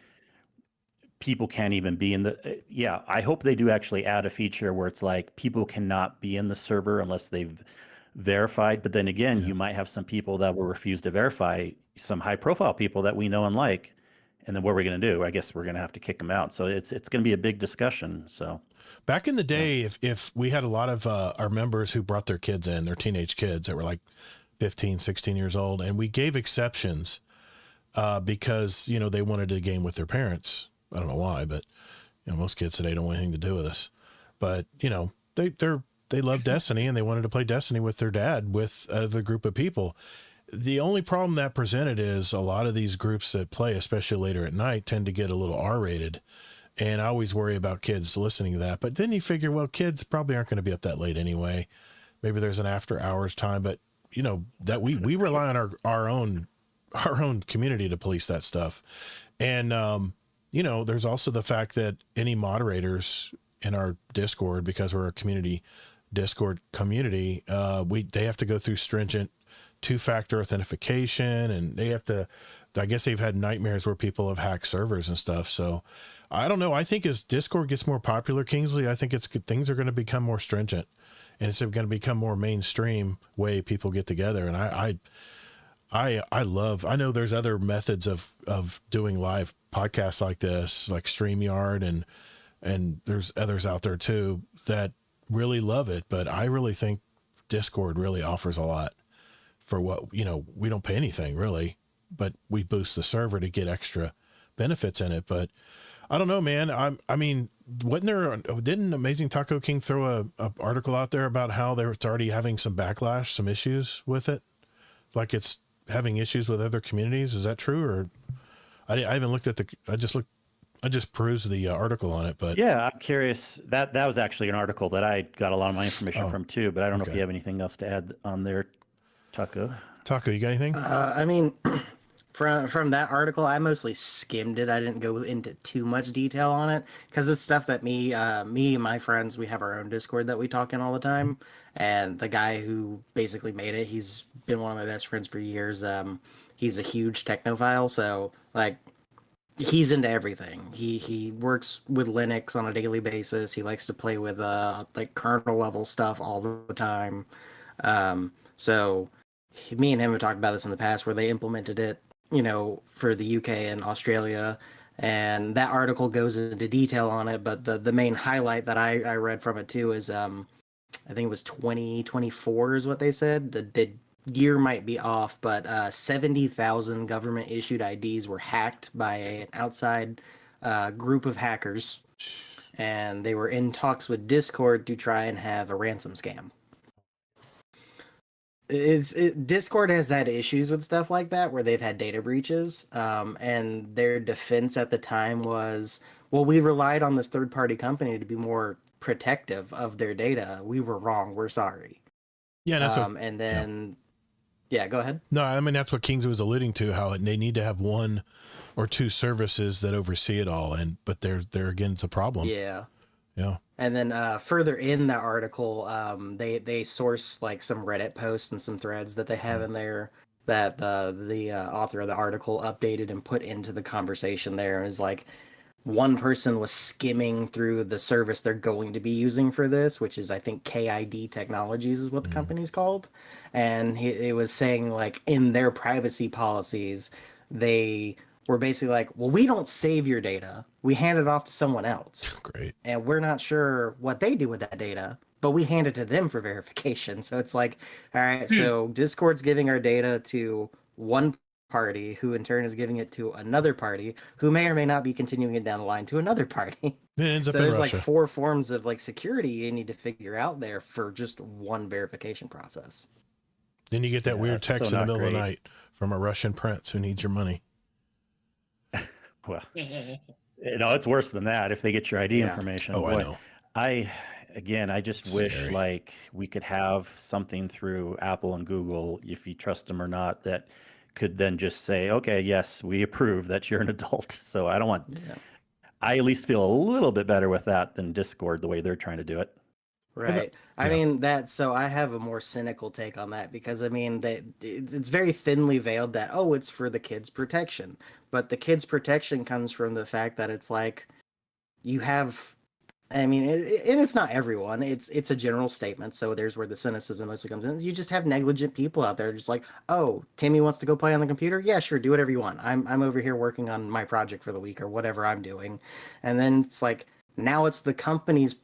people can't even be in the. Yeah, I hope they do actually add a feature where it's like people cannot be in the server unless they've verified. But then again, Yeah. you might have some people that will refuse to verify, some high profile people that we know and like. And then what are we going to do? I guess we're going to have to kick them out. So it's going to be a big discussion. So back in the day, if we had a lot of our members who brought their kids in, their teenage kids that were like 15, 16 years old, and we gave exceptions because, they wanted to game with their parents. I don't know why, but most kids today don't want anything to do with us. But, they love Destiny and they wanted to play Destiny with their dad, with the group of people. The only problem that presented is a lot of these groups that play, especially later at night, tend to get a little R-rated. And I always worry about kids listening to that. But then you figure, well, kids probably aren't going to be up that late anyway. Maybe there's an after hours time, but that we rely on our own community to police that stuff. And, there's also the fact that any moderators in our Discord, because we're a community Discord community, they have to go through stringent 2-factor authentication, and I guess they've had nightmares where people have hacked servers and stuff. So I don't know. I think as Discord gets more popular, Kingsley, I think things are going to become more stringent, and it's going to become more mainstream way people get together. And I know there's other methods of doing live podcasts like this, like StreamYard, and there's others out there too that really love it. But I really think Discord really offers a lot for what, we don't pay anything really, but we boost the server to get extra benefits in it. But I don't know, man. I mean, didn't Amazing Taco King throw a article out there about how it's already having some backlash, some issues with it? Like it's having issues with other communities. Is that true? Or I haven't looked at I just perused the article on it, but yeah, I'm curious. That was actually an article that I got a lot of my information from too, but I don't know if you have anything else to add on there, Taco. Taco, you got anything? I mean, from that article, I mostly skimmed it. I didn't go into too much detail on it because it's stuff that me and my friends, we have our own Discord that we talk in all the time. And the guy who basically made it, he's been one of my best friends for years. He's a huge technophile, so like he's into everything. He works with Linux on a daily basis. He likes to play with like kernel level stuff all the time. So me and him have talked about this in the past where they implemented it, for the UK and Australia. And that article goes into detail on it, but the main highlight that I read from it too is I think it was 2024 is what they said. The year might be off, but 70,000 government issued IDs were hacked by an outside group of hackers, and they were in talks with Discord to try and have a ransom scam. Discord has had issues with stuff like that where they've had data breaches, and their defense at the time was, well, we relied on this third-party company to be more protective of their data. We were wrong. We're sorry. Yeah, that's and then yeah, go ahead. No, I mean that's what Kingsley was alluding to, how they need to have one or two services that oversee it all, but there again it's a problem. Yeah. Yeah. And then further in that article, they source like some Reddit posts and some threads that they have in there that the author of the article updated and put into the conversation there. Is like one person was skimming through the service they're going to be using for this, which is I think KID Technologies is what the company's called. And it was saying like in their privacy policies, they were basically like, well, we don't save your data. We hand it off to someone else. Great. And we're not sure what they do with that data, but we hand it to them for verification. So it's like, all right, so Discord's giving our data to one party who in turn is giving it to another party who may or may not be continuing it down the line to another party. It ends up So in there's Russia. like 4 forms of like security you need to figure out there for just one verification process. Then you get that weird that's text so in the not middle of the great. night from a Russian prince who needs your money. Well, it's worse than that if they get your ID Yeah. information. Oh, I Boy, know. I just wish Scary. like we could have something through Apple and Google, if you trust them or not, that could then just say, okay, yes, we approve that you're an adult. So I don't want, Yeah. I at least feel a little bit better with that than Discord, the way they're trying to do it. Right. I mean, so I have a more cynical take on that because I mean it's very thinly veiled that, oh, it's for the kids' protection. But the kids' protection comes from the fact that it's like you have, I mean, and it's not everyone. It's a general statement. So there's where the cynicism mostly comes in. You just have negligent people out there just like, oh, Timmy wants to go play on the computer? Yeah, sure, do whatever you want. I'm over here working on my project for the week or whatever I'm doing. And then it's like, now it's the company's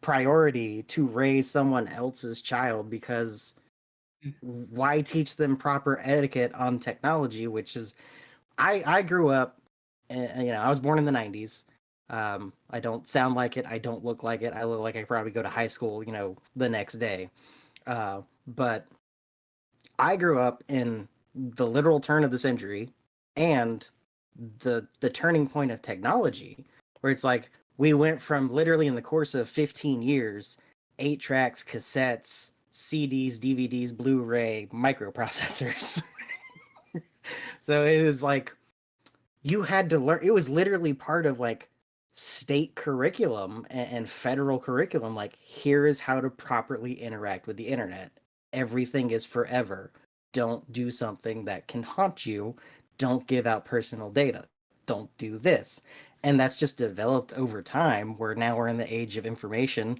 priority to raise someone else's child because why teach them proper etiquette on technology, which is I grew up and I was born in the 90s. I don't sound like it, I don't look like it, I look like I probably go to high school the next day, but I grew up in the literal turn of the century and the turning point of technology where it's like we went from literally in the course of 15 years, 8 tracks, cassettes, CDs, DVDs, Blu-ray, microprocessors. So it was like, you had to learn, it was literally part of like state curriculum and federal curriculum, like, here is how to properly interact with the internet. Everything is forever. Don't do something that can haunt you. Don't give out personal data. Don't do this. And that's just developed over time, where now we're in the age of information,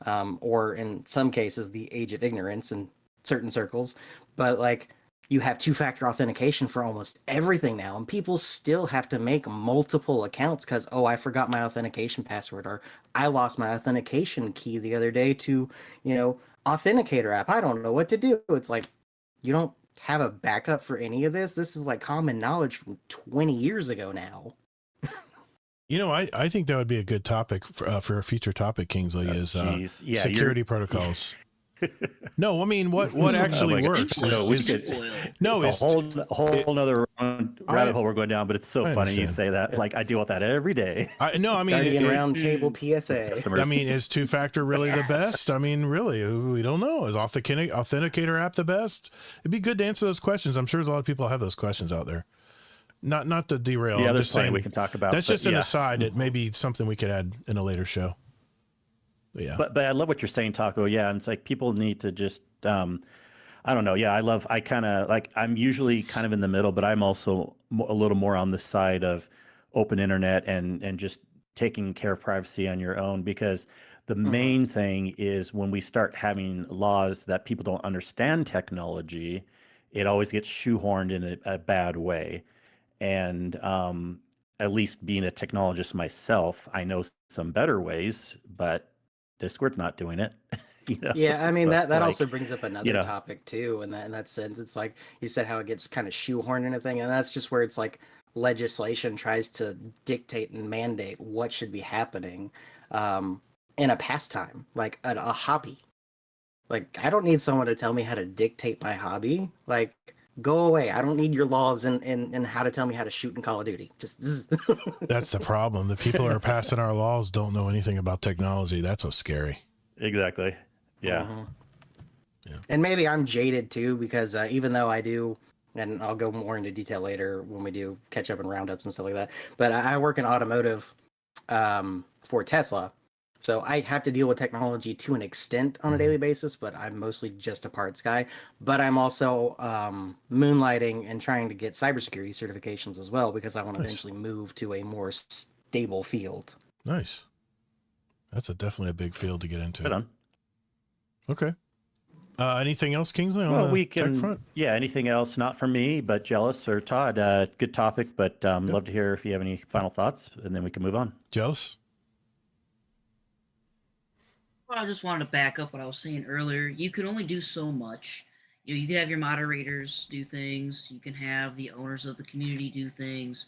or in some cases, the age of ignorance in certain circles. But like, you have two-factor authentication for almost everything now, and people still have to make multiple accounts because, oh, I forgot my authentication password, or I lost my authentication key the other day to, Authenticator app. I don't know what to do. It's like, you don't have a backup for any of this. This is like common knowledge from 20 years ago now. I think that would be a good topic for a future topic, Kingsley, is security protocols. No, I mean, what actually works is a whole nother rabbit hole we're going down, but it's so funny you say that. Like, I deal with that every day. Roundtable PSA. I mean, is two-factor really the best? I mean, really, we don't know. Is Authenticator app the best? It'd be good to answer those questions. I'm sure there's a lot of people have those questions out there. Not to derail. Yeah, I'm there's just saying we can talk about. That's just an aside. It may be something we could add in a later show. Yeah. But I love what you're saying, Taco. Yeah, and it's like people need to just I don't know. Yeah, I kind of like, I'm usually kind of in the middle, but I'm also a little more on the side of open internet and just taking care of privacy on your own, because the main thing is when we start having laws that people don't understand technology, it always gets shoehorned in a bad way. And at least being a technologist myself, I know some better ways, but Discord's not doing it. Yeah, I mean, So that it's like, also brings up another topic too, in that sense. It's like you said, how it gets kind of shoehorned in a thing, and that's just where it's like legislation tries to dictate and mandate what should be happening in a pastime, like a hobby. Like, I don't need someone to tell me how to dictate my hobby. Like, go away. I don't need your laws and how to tell me how to shoot in Call of Duty. Just That's the problem. The people who are passing our laws don't know anything about technology. That's what's scary. Exactly. Yeah. Yeah. And maybe I'm jaded too, because even though I do, and I'll go more into detail later when we do catch up and roundups and stuff like that, but I work in automotive for Tesla. So I have to deal with technology to an extent on a daily basis, but I'm mostly just a parts guy. But I'm also moonlighting and trying to get cybersecurity certifications as well, because I want to eventually move to a more stable field. Nice. That's definitely a big field to get into. Right on. Okay. Anything else, Kingsley, on the tech front? Yeah, anything else? Not from me, but Jellis or Todd. Good topic, but love to hear if you have any final thoughts, and then we can move on. Jellis? Well, I just wanted to back up what I was saying earlier. You can only do so much. You can have your moderators do things. You can have the owners of the community do things.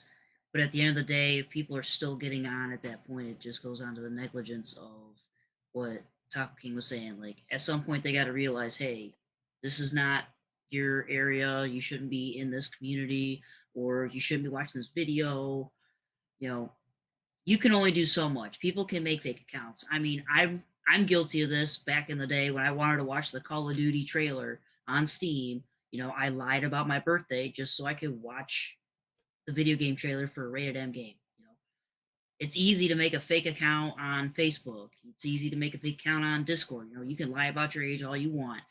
But at the end of the day, if people are still getting on at that point, it just goes on to the negligence of what Taco King was saying. Like, at some point, they got to realize, hey, this is not your area. You shouldn't be in this community, or you shouldn't be watching this video. You can only do so much. People can make fake accounts. I mean, I'm guilty of this. Back in the day when I wanted to watch the Call of Duty trailer on Steam, I lied about my birthday just so I could watch the video game trailer for a rated M game. It's easy to make a fake account on Facebook. It's easy to make a fake account on Discord. You can lie about your age all you want.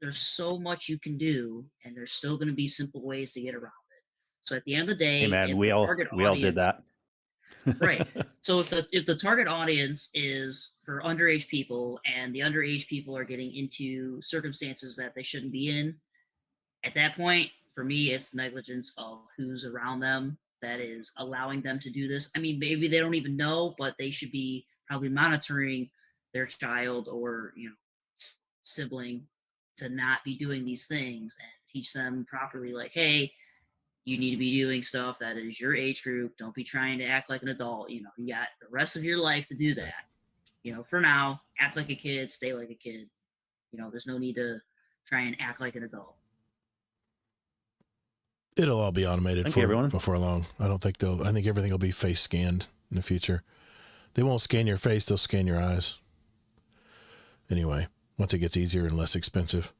There's so much you can do, and there's still going to be simple ways to get around it. So at the end of the day, Hey man, we all did that. Right. So if the target audience is for underage people, and the underage people are getting into circumstances that they shouldn't be in, at that point, for me, it's negligence of who's around them that is allowing them to do this. I mean, maybe they don't even know, but they should be probably monitoring their child or sibling to not be doing these things, and teach them properly, like, hey, you need to be doing stuff that is your age group. Don't be trying to act like an adult. You got the rest of your life to do that. For now, act like a kid, stay like a kid. There's no need to try and act like an adult. It'll all be automated before long. I think everything will be face scanned in the future. They won't scan your face, they'll scan your eyes. Anyway, once it gets easier and less expensive.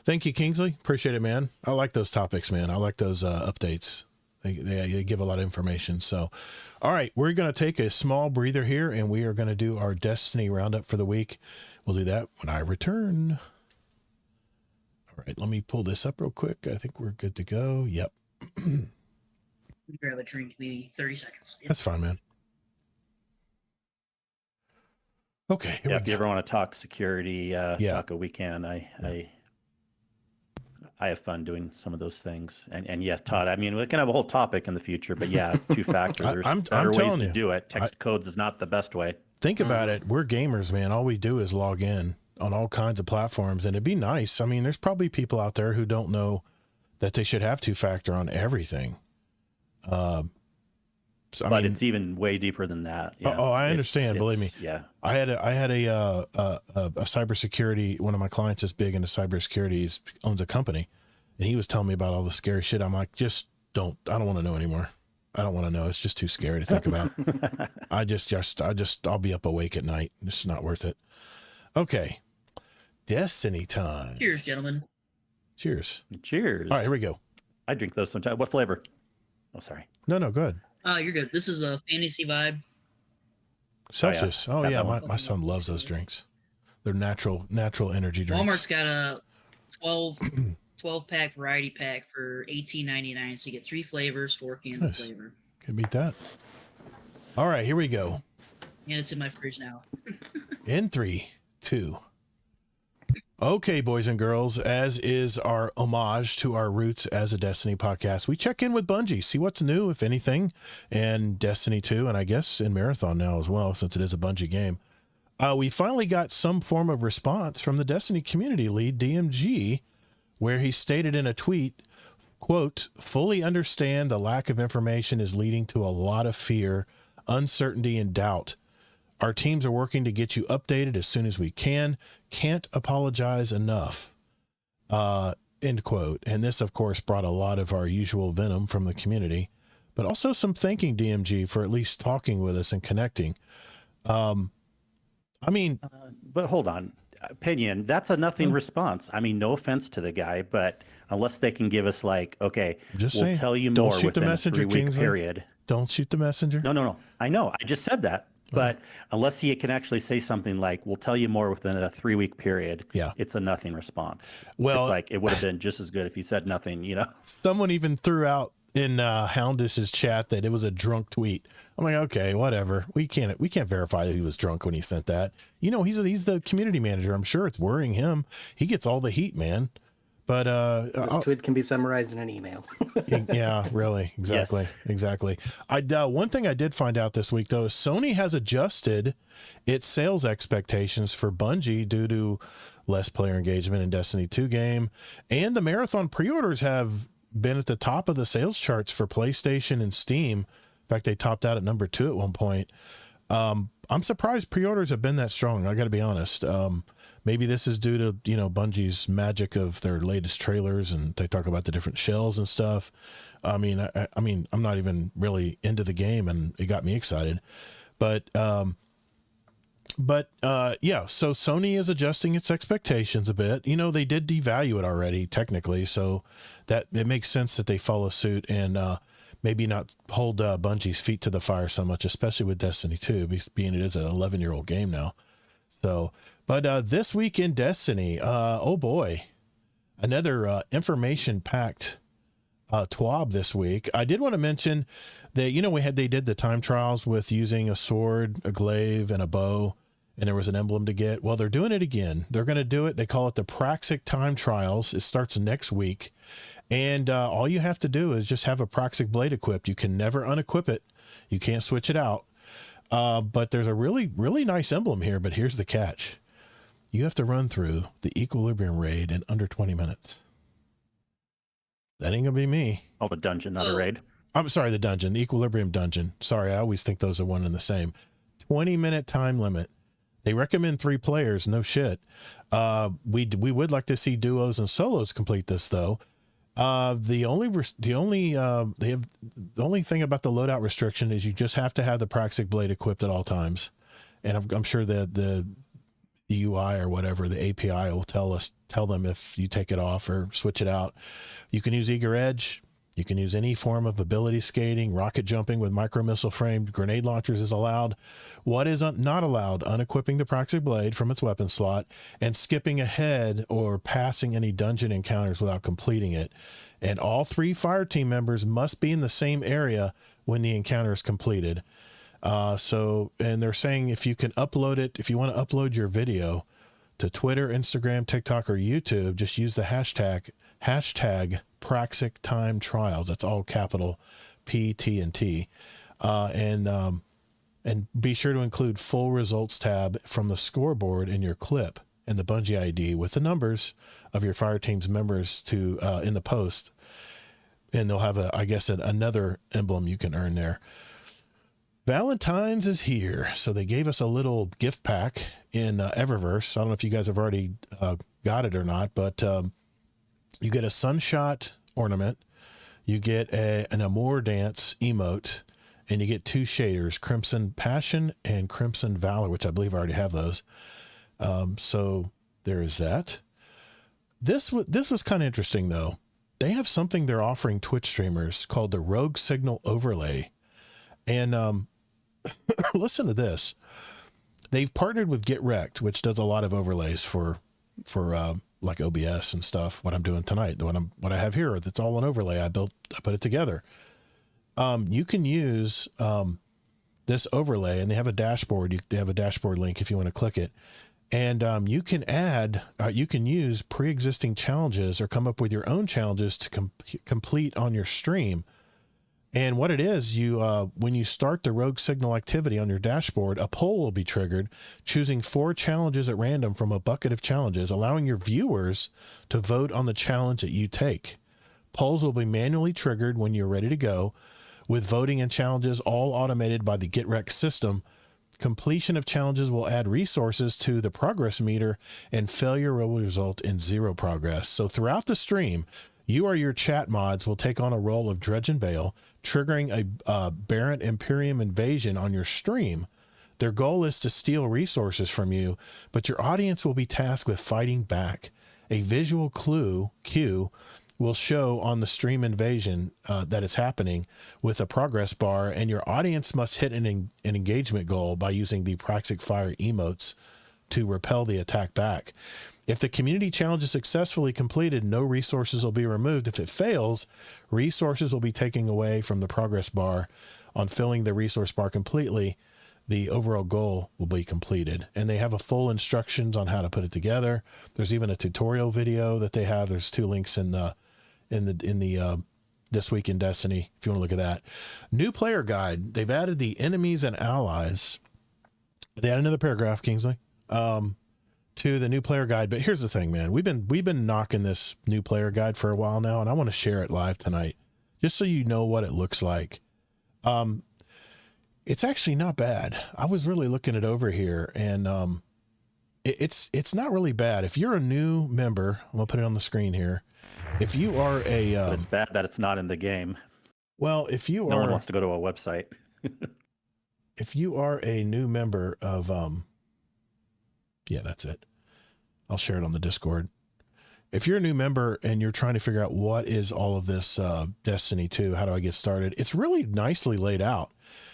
Thank you, Kingsley. Appreciate it, man. I like those topics, man. I like those updates. They give a lot of information. So, all right, we're going to take a small breather here, and we are going to do our Destiny roundup for the week. We'll do that when I return. All right, let me pull this up real quick. I think we're good to go. Yep. Grab a drink, maybe 30 seconds. That's fine, man. Okay. Yeah, if you ever want to talk security, Taco, we can. I have fun doing some of those things. And yes, Todd, I mean, we can have a whole topic in the future, but yeah, two-factor. There's better ways to do it. Text codes is not the best way. Think about it. We're gamers, man. All we do is log in on all kinds of platforms, and it'd be nice. I mean, there's probably people out there who don't know that they should have two-factor on everything. But it's even way deeper than that. Yeah. Oh, I understand. Believe me. Yeah. I had a cybersecurity. One of my clients is big into cybersecurity. He owns a company, and he was telling me about all the scary shit. I'm like, I don't want to know anymore. I don't want to know. It's just too scary to think about. I'll be up awake at night. It's not worth it. Okay. Destiny time. Cheers, gentlemen. Cheers. Cheers. All right, here we go. I drink those sometimes. What flavor? Oh, sorry. No, go ahead. You're good. This is a fantasy vibe. Celsius. Oh, yeah. That My son loves those drinks. They're natural energy drinks. Walmart's got a 12 pack variety pack for $18.99. So you get 3 flavors, 4 cans of flavor. Can beat that. All right, here we go. And it's in my fridge now. In 3, 2. Okay, boys and girls, as is our homage to our roots as a Destiny podcast, we check in with Bungie, see what's new, if anything, and Destiny 2, and I guess in Marathon now as well, since it is a Bungie game. We finally got some form of response from the Destiny community lead, DMG, where he stated in a tweet, quote, fully understand the lack of information is leading to a lot of fear, uncertainty, and doubt. Our teams are working to get you updated as soon as we can. Can't apologize enough. End quote. And this, of course, brought a lot of our usual venom from the community, but also some thanking DMG for at least talking with us and connecting. I mean, but hold on. Opinion, that's a nothing response. I mean, no offense to the guy, but unless they can give us like, okay, we'll tell you more within a 3-week period. Don't shoot the messenger. No. I know. I just said that. But unless he can actually say something like, we'll tell you more within a 3-week period, it's a nothing response. Well, it's like, it would have been just as good if he said nothing, you know? Someone even threw out in Houndish's chat that it was a drunk tweet. I'm like, okay, whatever. We can't verify that he was drunk when he sent that. You know, he's the community manager. I'm sure it's worrying him. He gets all the heat, man. But this tweet can be summarized in an email. Yeah, really. Exactly. Yes. Exactly. One thing I did find out this week, though, is Sony has adjusted its sales expectations for Bungie due to less player engagement in Destiny 2 game. And the Marathon pre-orders have been at the top of the sales charts for PlayStation and Steam. In fact, they topped out at number 2 at one point. I'm surprised pre-orders have been that strong. I got to be honest. Maybe this is due to, Bungie's magic of their latest trailers, and they talk about the different shells and stuff. I mean, I'm not even really into the game, and it got me excited. But yeah, so Sony is adjusting its expectations a bit. They did devalue it already, technically, so that it makes sense that they follow suit and maybe not hold Bungie's feet to the fire so much, especially with Destiny 2, being it is an 11-year-old game now. So, but this week in Destiny, oh boy, another information-packed TWAB this week. I did want to mention that, they did the time trials with using a sword, a glaive, and a bow, and there was an emblem to get. Well, they're doing it again. They're going to do it. They call it the Praxic Time Trials. It starts next week. And all you have to do is just have a Praxic blade equipped. You can never unequip it. You can't switch it out. But there's a really, really nice emblem here. But here's the catch. You have to run through the Equilibrium raid in under 20 minutes. That ain't going to be me. Oh, the dungeon, not a raid. I'm sorry, the dungeon, the Equilibrium dungeon. Sorry, I always think those are one and the same. 20-minute time limit. They recommend 3 players. No shit. We would like to see duos and solos complete this, though. The only thing about the loadout restriction is you just have to have the Praxic blade equipped at all times, and I'm sure that the UI or whatever, the API will tell them if you take it off or switch it out. You can use Eager Edge. You can use any form of ability skating, rocket jumping with micro missile framed grenade launchers is allowed. What is not allowed? Unequipping the Praxic Blade from its weapon slot and skipping ahead or passing any dungeon encounters without completing it. And all 3 fire team members must be in the same area when the encounter is completed. And they're saying if you can upload it, if you want to upload your video to Twitter, Instagram, TikTok, or YouTube, just use the hashtag Praxic Time Trials. That's all capital P, T, and T. And be sure to include full results tab from the scoreboard in your clip and the Bungie ID with the numbers of your fire team's members to in the post. And they'll have another emblem you can earn there. Valentine's is here. So they gave us a little gift pack in Eververse. I don't know if you guys have already got it or not, but you get a Sunshot ornament, you get an Amour Dance emote, and you get 2 shaders, Crimson Passion and Crimson Valor, which I believe I already have those. So there is that. This was kind of interesting, though. They have something they're offering Twitch streamers called the Rogue Signal Overlay. And listen to this. They've partnered with Get Wrecked, which does a lot of overlays for like OBS and stuff. What I'm doing tonight, what I have here, that's all an overlay. I put it together. You can use this overlay, and they have a dashboard. They have a dashboard link if you want to click it. And you can use pre-existing challenges or come up with your own challenges to complete on your stream. And what it is, when you start the Rogue Signal activity on your dashboard, a poll will be triggered, choosing 4 challenges at random from a bucket of challenges, allowing your viewers to vote on the challenge that you take. Polls will be manually triggered when you're ready to go, with voting and challenges all automated by the GetRec system. Completion of challenges will add resources to the progress meter, and failure will result in 0 progress. So throughout the stream, you or your chat mods will take on a role of Dredge and Bale, triggering a Barrent Imperium invasion on your stream. Their goal is to steal resources from you, but your audience will be tasked with fighting back. A visual cue will show on the stream invasion that it's happening with a progress bar, and your audience must hit an engagement goal by using the Praxic Fire emotes to repel the attack back. If the community challenge is successfully completed, no resources will be removed. If it fails, resources will be taken away from the progress bar. On filling the resource bar completely, the overall goal will be completed. And they have a full instructions on how to put it together. There's even a tutorial video that they have. There's 2 links in the This Week in Destiny, if you want to look at that. New player guide. They've added the enemies and allies. They added another paragraph, Kingsley, to the new player guide. But here's the thing, man. We've been knocking this new player guide for a while now, and I want to share it live tonight, just so you know what it looks like. It's actually not bad. I was really looking it over here, and it's not really bad. If you're a new member, I'm gonna put it on the screen here. If you are a, but it's bad that it's not in the game. Well, if you No one wants to go to a website. if you are a new member of, yeah, that's it. I'll share it on the Discord. If you're a new member and you're trying to figure out what is all of this Destiny 2, how do I get started? It's really nicely laid out.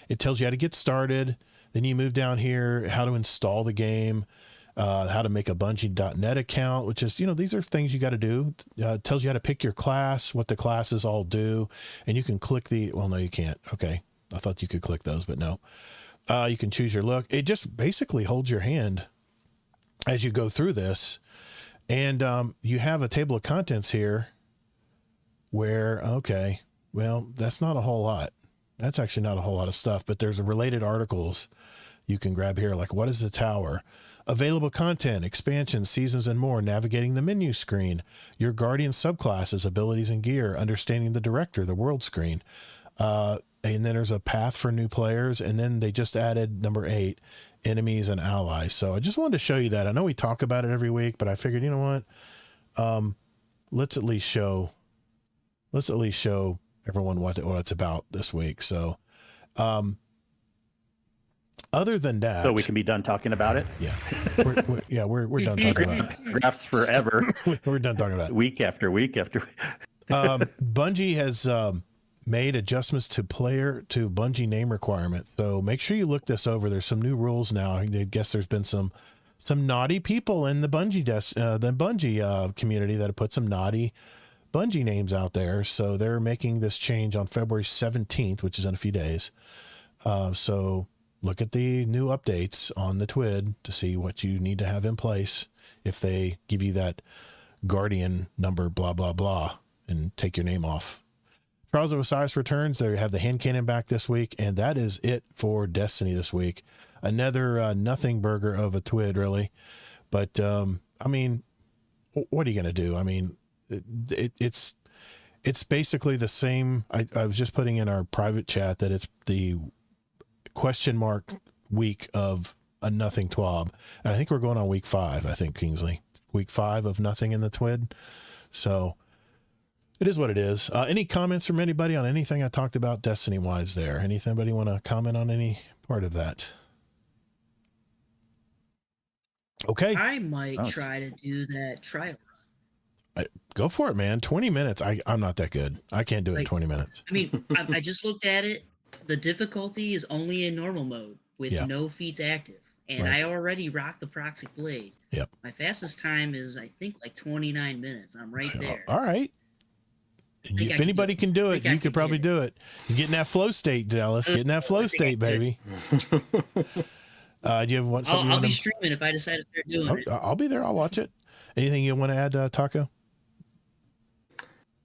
It tells you how to get started. Then you move down here, how to install the game, how to make a Bungie.net account, which is, these are things you got to do. It tells you how to pick your class, what the classes all do. And you can click well, no, you can't. Okay. I thought you could click those, but no. You can choose your look. It just basically holds your hand as you go through this. And you have a table of contents here where, okay, well, that's not a whole lot. That's actually not a whole lot of stuff, but there's related articles you can grab here, like what is the tower? Available content, expansions, seasons, and more, navigating the menu screen, your Guardian subclasses, abilities and gear, understanding the director, the world screen. And then there's a path for new players. And then they just added number 8, enemies and allies. So I just wanted to show you that. I know we talk about it every week, but I figured, you know what? Let's at least show everyone what it's about this week. So, other than that, So we can be done talking about it. yeah, we're done talking about it. Graphs forever. We're done talking about it. Week after week after. Bungie has made adjustments to Bungie name requirement. So make sure you look this over. There's some new rules now. I guess there's been some naughty people in the Bungie community that have put some naughty Bungie names out there. So they're making this change on February 17th, which is in a few days. So look at the new updates on the TWID to see what you need to have in place if they give you that Guardian number, blah, blah, blah, and take your name off. Trials of Osiris returns. They have the hand cannon back this week, and that is it for Destiny this week. Another nothing burger of a TWID, really. But, I mean, what are you going to do? I mean, it's basically the same. I was just putting in our private chat that it's the question mark week of a nothing TWAB. And I think we're going on week 5, I think, Kingsley. Week 5 of nothing in the TWID. So it is what it is. Any comments from anybody on anything I talked about Destiny-wise there? Anybody want to comment on any part of that? Okay. I might try to do that trial run. Go for it, man. 20 minutes. I'm not that good. I can't do it in 20 minutes. I mean, I just looked at it. The difficulty is only in normal mode with no feats active. And I already rocked the proxy blade. Yep. My fastest time is, I think, like 29 minutes. I'm right there. All right. If anybody can do it, you could probably do it. You're getting that flow state, Jellis. Getting that flow state, baby. Do you have one? I'll be streaming if I decide to start doing it. I'll be there. I'll watch it. Anything you want to add, Taco?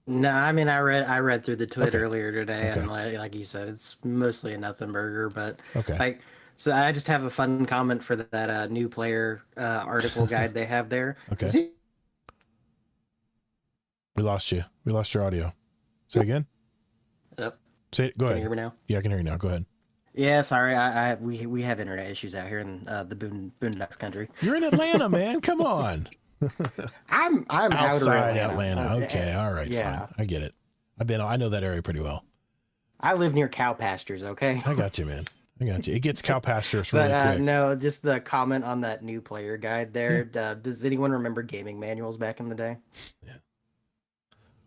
No, I mean, I read through the TWID earlier today, and like you said, it's mostly a nothing burger. But so I just have a fun comment for that new player article guide they have there. Okay. We lost you. We lost your audio. Say again. Yep. Say it. Go ahead. Can you hear me now? Yeah, I can hear you now. Go ahead. Yeah, sorry. We have internet issues out here in the Boondocks country. You're in Atlanta, man. Come on. I'm outside outer Atlanta. Okay. All right. Yeah. Fine. I get it. I know that area pretty well. I live near cow pastures. Okay. I got you, man. I got you. It gets cow pastures really quick. No, just the comment on that new player guide there. Does anyone remember gaming manuals back in the day? Yeah.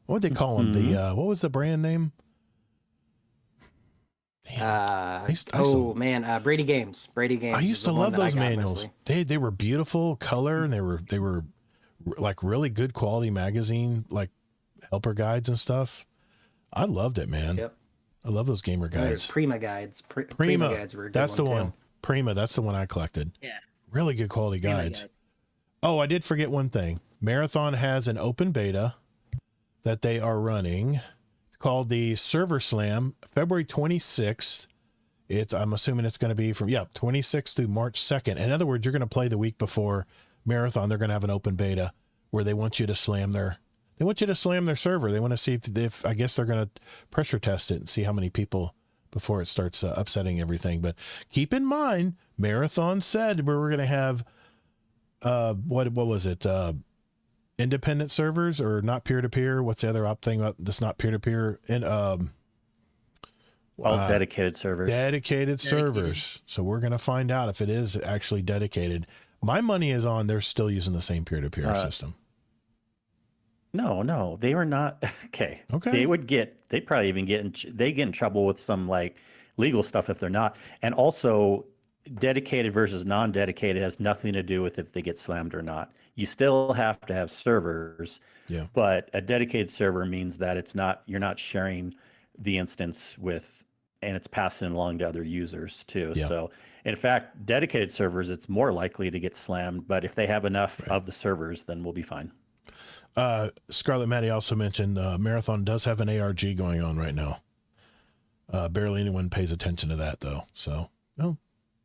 What would they call them? The what was the brand name? Brady Games. Brady Games. I used to love those manuals. They were beautiful color, and they were like really good quality magazine, like helper guides and stuff. I loved it, man. Yep. I love those gamer guides. Prima guides. Prima guides were a good that's the one. Too. Prima, that's the one I collected. Yeah. Really good quality guides. Oh, I did forget one thing. Marathon has an open beta that they are running. It's called the Server Slam, February 26th. I'm assuming it's going to be from 26th through March 2nd. In other words, you're going to play the week before Marathon. They're going to have an open beta where they want you to slam their server. They want to see if I guess they're going to pressure test it and see how many people before it starts upsetting everything. But keep in mind, Marathon said we were going to have what was it? Independent servers or not peer-to-peer. What's the other thing that's not peer-to-peer? And dedicated servers. Dedicated servers. So we're going to find out if it is actually dedicated. My money is on they're still using the same peer-to-peer system. No, they were not. Okay. They probably even get in trouble with some like legal stuff if they're not. And also dedicated versus non-dedicated has nothing to do with if they get slammed or not. You still have to have servers. Yeah. But a dedicated server means that you're not sharing the instance and it's passing along to other users too. Yeah. So in fact, dedicated servers, it's more likely to get slammed, but if they have enough of the servers, then we'll be fine. Scarlet Maddie also mentioned Marathon does have an ARG going on right now. Barely anyone pays attention to that though. So,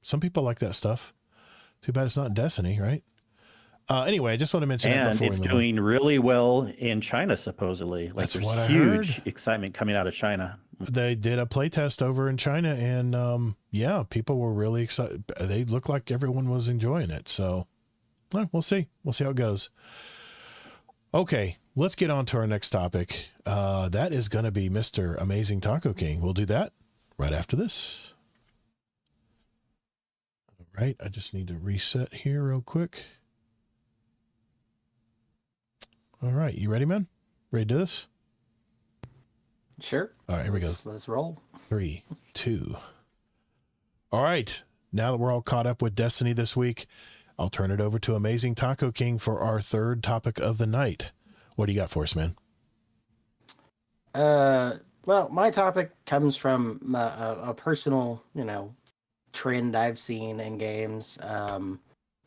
some people like that stuff. Too bad it's not Destiny, right? Anyway, I just want to mention that before it's doing really well in China, supposedly. Like, that's what I huge heard. Excitement coming out of China. They did a play test over in China, and people were really excited. They looked like everyone was enjoying it. So, we'll see. We'll see how it goes. Okay, let's get on to our next topic. That is going to be Mr. Amazing Taco King. We'll do that right after this. All right, I just need to reset here real quick. All right, you ready, man? Ready to do this? Sure. All right, here we go. Let's roll. 3, 2. All right. Now that we're all caught up with Destiny this week, I'll turn it over to Amazing Taco King for our third topic of the night. What do you got for us, man? Well, my topic comes from a personal, trend I've seen in games,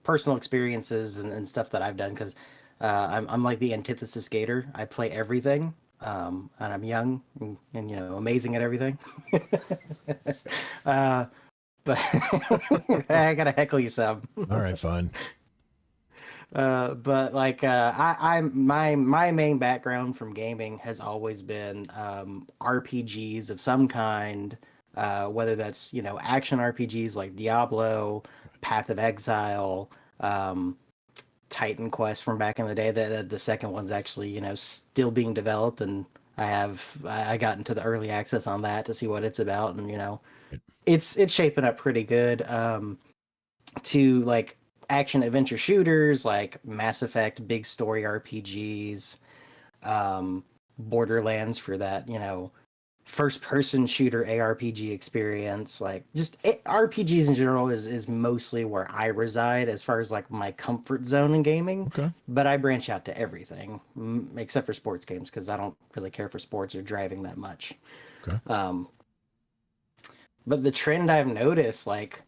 personal experiences and stuff that I've done. Because I'm like the antithesis gator. I play everything, and I'm young and amazing at everything. But I gotta heckle you some. All right, fine. But like my main background from gaming has always been RPGs of some kind, whether that's action RPGs like Diablo, Path of Exile, Titan Quest from back in the day. The second one's actually still being developed, and I got into the early access on that to see what it's about, and it's shaping up pretty good. To like action adventure shooters like Mass Effect, big story RPGs, Borderlands for that, first person shooter ARPG experience. Like just RPGs in general is mostly where I reside as far as like my comfort zone in gaming. Okay. But I branch out to everything except for sports games because I don't really care for sports or driving that much. Okay. But the trend I've noticed, like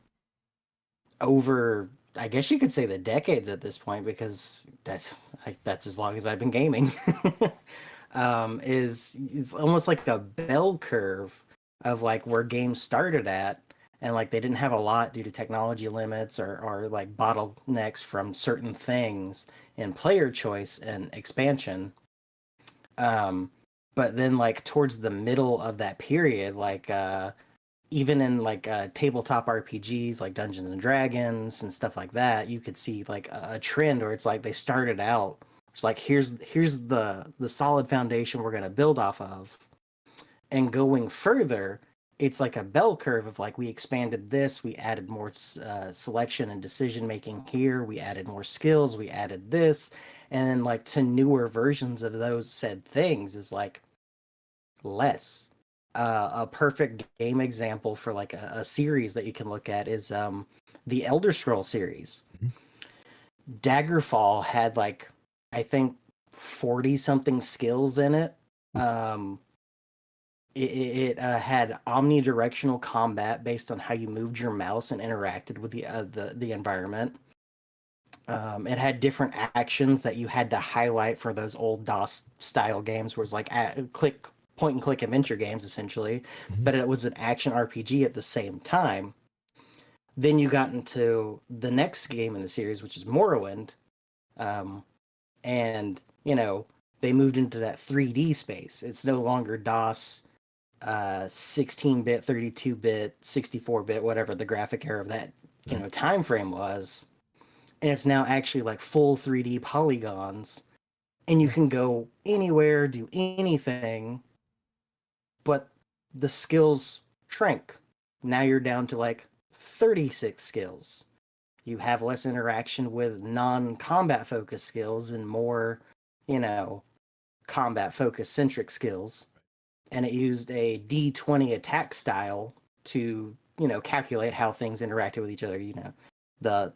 over, I guess you could say the decades at this point, because that's as long as I've been gaming, is it's almost like a bell curve of like where games started at, and like they didn't have a lot due to technology limits or like bottlenecks from certain things in player choice and expansion. But then like towards the middle of that period, like even in like tabletop RPGs like Dungeons and Dragons and stuff like that, you could see like a trend where it's like they started out, it's like here's the solid foundation we're going to build off of, and going further, it's like a bell curve of like we expanded this, we added more selection and decision making here, we added more skills, we added this, and then like to newer versions of those said things is like less. A perfect game example for like a series that you can look at is the Elder Scroll series. Mm-hmm. Daggerfall had like I think 40 something skills in it. It had omnidirectional combat based on how you moved your mouse and interacted with the environment. It had different actions that you had to highlight for those old DOS style games, where it's like point and click adventure games essentially, but it was an action RPG at the same time. Then you got into the next game in the series, which is Morrowind, and they moved into that 3D space. It's no longer DOS, 16-bit, 32-bit, 64-bit, whatever the graphic era of that time frame was, and it's now actually like full 3D polygons, and you can go anywhere, do anything. But the skills shrank. Now you're down to like 36 skills. You have less interaction with non-combat focused skills and more, combat focused centric skills. And it used a D20 attack style to, calculate how things interacted with each other. The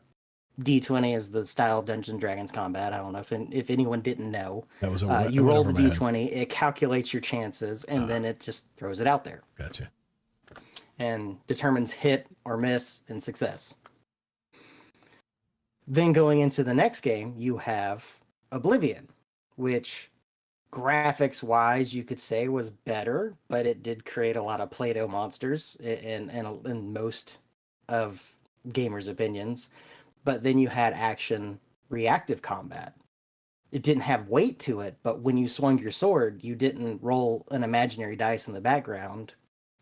D20 is the style of Dungeons and Dragons combat. I don't know if anyone didn't know. That was you roll the D20, it calculates your chances, and then it just throws it out there. Gotcha. And determines hit or miss and success. Then going into the next game, you have Oblivion, which graphics-wise, you could say was better, but it did create a lot of Play-Doh monsters in most of gamers' opinions. But then you had action reactive combat. It didn't have weight to it, but when you swung your sword, you didn't roll an imaginary dice in the background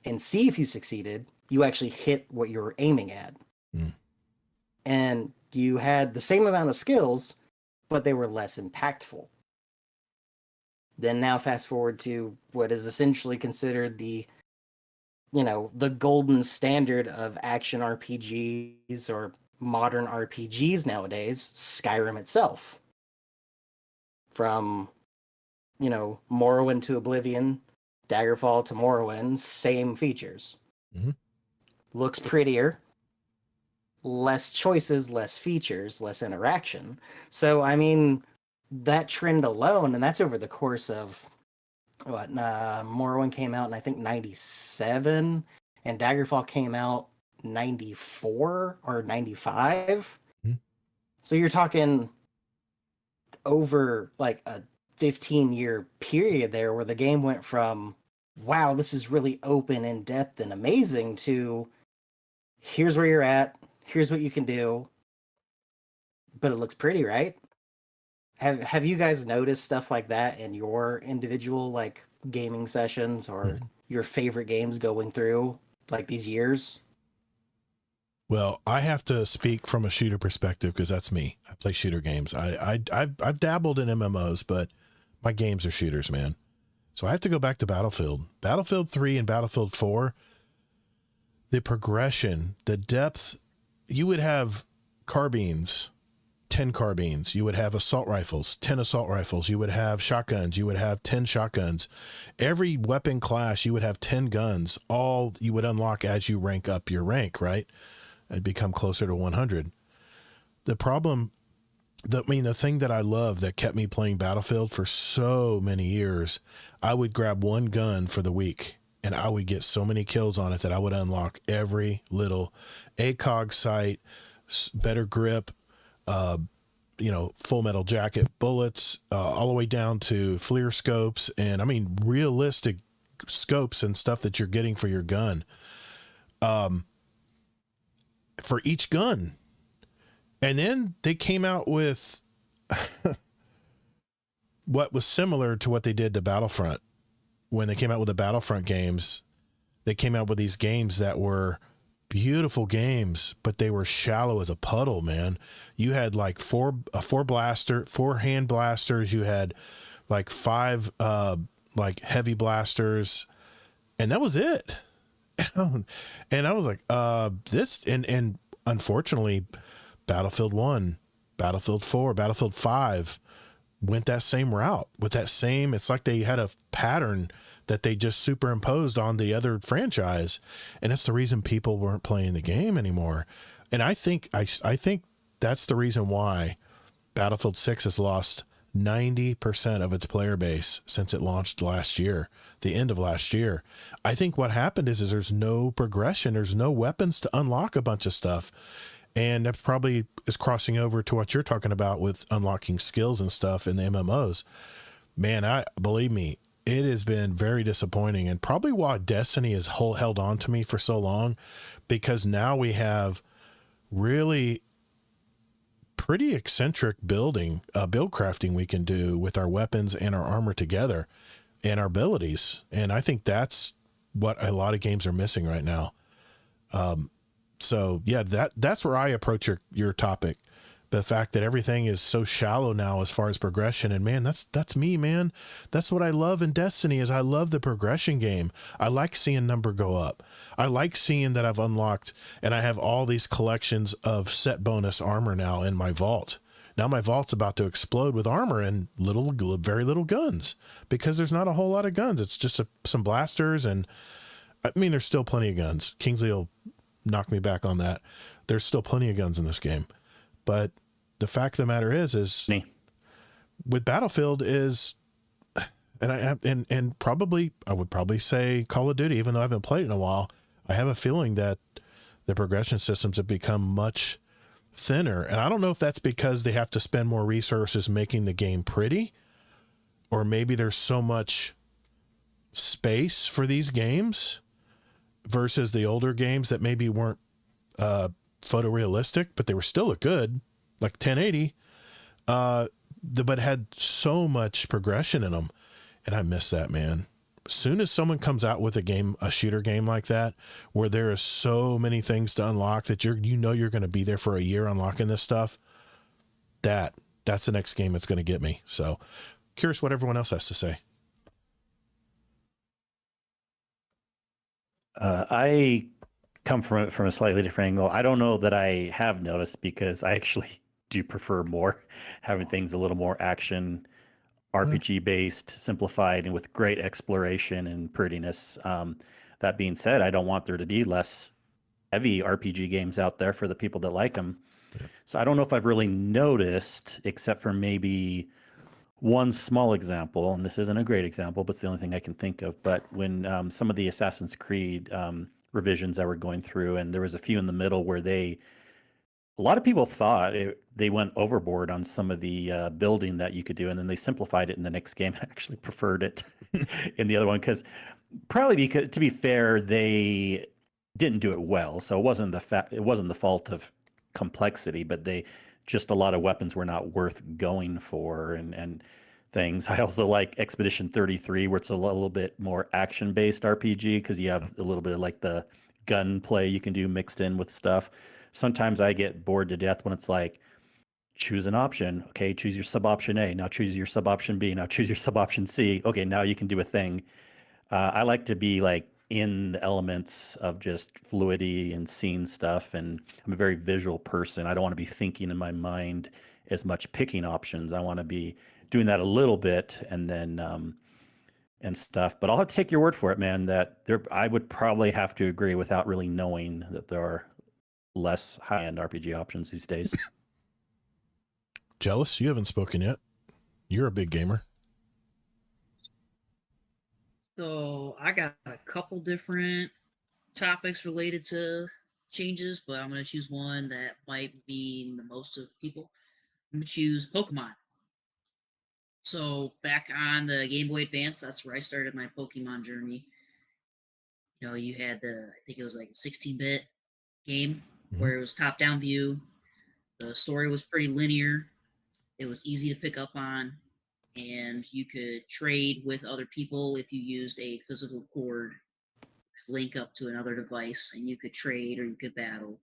and see if you succeeded. You actually hit what you were aiming at. And you had the same amount of skills, but they were less impactful. Then now fast forward to what is essentially considered the golden standard of action RPGs or modern RPGs nowadays, Skyrim itself. From Morrowind to Oblivion, Daggerfall to Morrowind, same features. Mhm. Looks prettier, less choices, less features, less interaction. So, I mean, that trend alone, and that's over the course of what, Morrowind came out in, I think, 97, and Daggerfall came out 94 or 95. Mhm. So you're talking over like a 15-year period there where the game went from, wow, this is really open, in depth, and amazing, to here's where you're at, here's what you can do, but it looks pretty, right? Have you guys noticed stuff like that in your individual like gaming sessions or your favorite games going through like these years? Well, I have to speak from a shooter perspective because that's me. I play shooter games. I've dabbled in MMOs, but my games are shooters, man. So I have to go back to Battlefield. Battlefield 3 and Battlefield 4, the progression, the depth, you would have carbines, 10 carbines. You would have assault rifles, 10 assault rifles. You would have shotguns. You would have 10 shotguns. Every weapon class, you would have 10 guns. All you would unlock as you rank up your rank, right? It'd become closer to 100. The problem, the thing that I love that kept me playing Battlefield for so many years, I would grab one gun for the week and I would get so many kills on it that I would unlock every little ACOG sight, better grip, full metal jacket bullets, all the way down to FLIR scopes. And I mean, realistic scopes and stuff that you're getting for your gun, for each gun. And then they came out with what was similar to what they did to Battlefront. When they came out with the Battlefront games, they came out with these games that were beautiful games, but they were shallow as a puddle, man. You had like four hand blasters. You had like 5 like heavy blasters, and that was it. And I was like, and unfortunately, Battlefield 1, Battlefield 4, Battlefield 5 went that same route with that same, it's like they had a pattern that they just superimposed on the other franchise. And that's the reason people weren't playing the game anymore. And I think that's the reason why Battlefield 6 has lost 90% of its player base since it launched last year, the end of last year. I think what happened is there's no progression. There's no weapons to unlock a bunch of stuff. And that probably is crossing over to what you're talking about with unlocking skills and stuff in the MMOs. Man, believe me, it has been very disappointing, and probably why Destiny has held on to me for so long, because now we have really pretty eccentric build crafting we can do with our weapons and our armor together and our abilities. And I think that's what a lot of games are missing right now. So yeah, that's where I approach your topic. The fact that everything is so shallow now as far as progression, and man, that's me, man. That's what I love in Destiny is I love the progression game. I like seeing number go up. I like seeing that I've unlocked and I have all these collections of set bonus armor now in my vault. Now my vault's about to explode with armor and very little guns, because there's not a whole lot of guns. It's just some blasters, and I mean, there's still plenty of guns. Kingsley will knock me back on that. There's still plenty of guns in this game, but the fact of the matter is with Battlefield is, and probably I would probably say Call of Duty, even though I haven't played it in a while, I have a feeling that the progression systems have become much thinner. And I don't know if that's because they have to spend more resources making the game pretty, or maybe there's so much space for these games versus the older games that maybe weren't photorealistic, but they were still good, like 1080, but had so much progression in them. And I miss that, man. As soon as someone comes out with a shooter game like that, where there is so many things to unlock that you're going to be there for a year unlocking this stuff, that's the next game that's going to get me. So curious what everyone else has to say. I come from a slightly different angle. I don't know that I have noticed, because I actually do prefer more having things a little more action RPG based, simplified, and with great exploration and prettiness. That being said, I don't want there to be less heavy RPG games out there for the people that like them. Yeah. So I don't know if I've really noticed, except for maybe one small example, and this isn't a great example, but it's the only thing I can think of. But when some of the Assassin's Creed revisions I were going through, and there was a few in the middle where a lot of people thought they went overboard on some of the building that you could do, and then they simplified it in the next game. I actually preferred it in the other one because to be fair, they didn't do it well. So it wasn't the fault of complexity, but just a lot of weapons were not worth going for and things. I also like Expedition 33, where it's a little bit more action-based RPG because you have a little bit of like the gunplay you can do mixed in with stuff. Sometimes I get bored to death when it's like, choose an option. Okay, choose your sub option A. Now choose your sub option B. Now choose your sub option C. Okay, now you can do a thing. I like to be like in the elements of just fluidity and seeing stuff. And I'm a very visual person. I don't want to be thinking in my mind as much picking options. I want to be doing that a little bit and then and stuff. But I'll have to take your word for it, man, that I would probably have to agree without really knowing that there are less high-end RPG options these days. Jellis, you haven't spoken yet. You're a big gamer. So I got a couple different topics related to changes, but I'm going to choose one that might mean the most of people. I'm going to choose Pokemon. So back on the Game Boy Advance, that's where I started my Pokemon journey. You know, you had I think it was like a 16-bit game where it was top-down view. The story was pretty linear. It was easy to pick up on, and you could trade with other people if you used a physical cord, link up to another device, and you could trade or you could battle.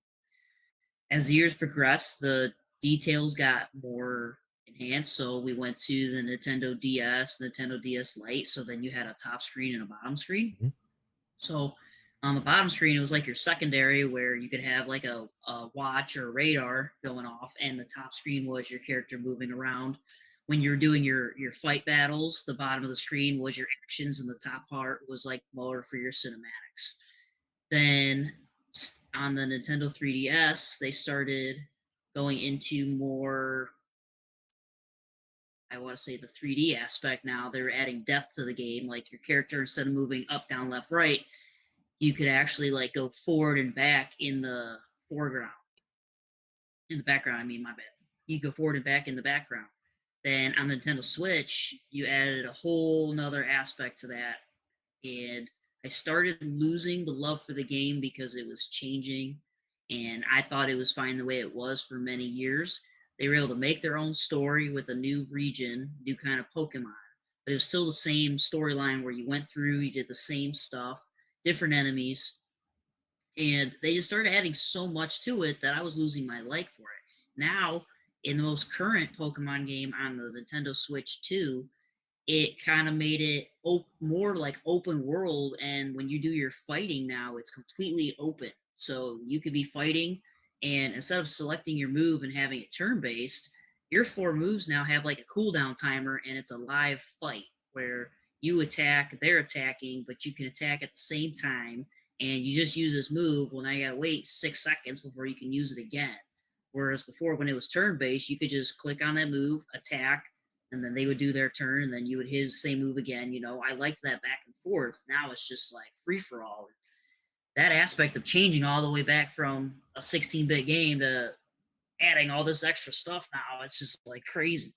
As the years progressed, the details got more enhanced. So we went to the Nintendo DS, Nintendo DS Lite. So then you had a top screen and a bottom screen. Mhm. So on the bottom screen, it was like your secondary where you could have like a watch or a radar going off, and the top screen was your character moving around. When you're doing your fight battles, the bottom of the screen was your actions, and the top part was like more for your cinematics. Then on the Nintendo 3DS, they started going into more, I want to say, the 3D aspect now. They're adding depth to the game. Like your character, instead of moving up, down, left, right, you could actually like go forward and back in the foreground. In the background, I mean, my bad. You go forward and back in the background. Then on the Nintendo Switch, you added a whole nother aspect to that. And I started losing the love for the game because it was changing, and I thought it was fine the way it was for many years. They were able to make their own story with a new region, new kind of Pokemon, but it was still the same storyline where you went through, you did the same stuff, different enemies, and they just started adding so much to it that I was losing my like for it. Now, in the most current Pokemon game on the Nintendo Switch 2, it kind of made it more like open world, and when you do your fighting now, it's completely open. So you could be fighting, and instead of selecting your move and having it turn based, your 4 moves now have like a cooldown timer, and it's a live fight where you attack, they're attacking, but you can attack at the same time, and you just use this move. Well, now you gotta wait 6 seconds before you can use it again. Whereas before, when it was turn based, you could just click on that move, attack, and then they would do their turn, and then you would hit the same move again. You know, I liked that back and forth. Now it's just like free for all. That aspect of changing all the way back from a 16-bit game to adding all this extra stuff now, it's just like crazy.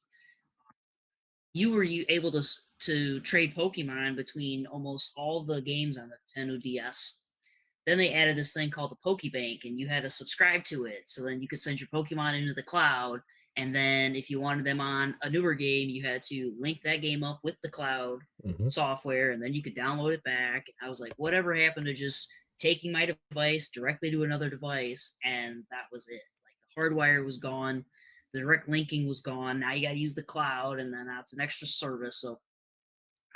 You were able to trade Pokemon between almost all the games on the Nintendo DS. Then they added this thing called the Pokebank, and you had to subscribe to it. So then you could send your Pokemon into the cloud, and then if you wanted them on a newer game, you had to link that game up with the cloud software, and then you could download it back. I was like, whatever happened to just taking my device directly to another device? And that was it. Like the hardwire was gone, the direct linking was gone. Now you got to use the cloud, and then that's an extra service. So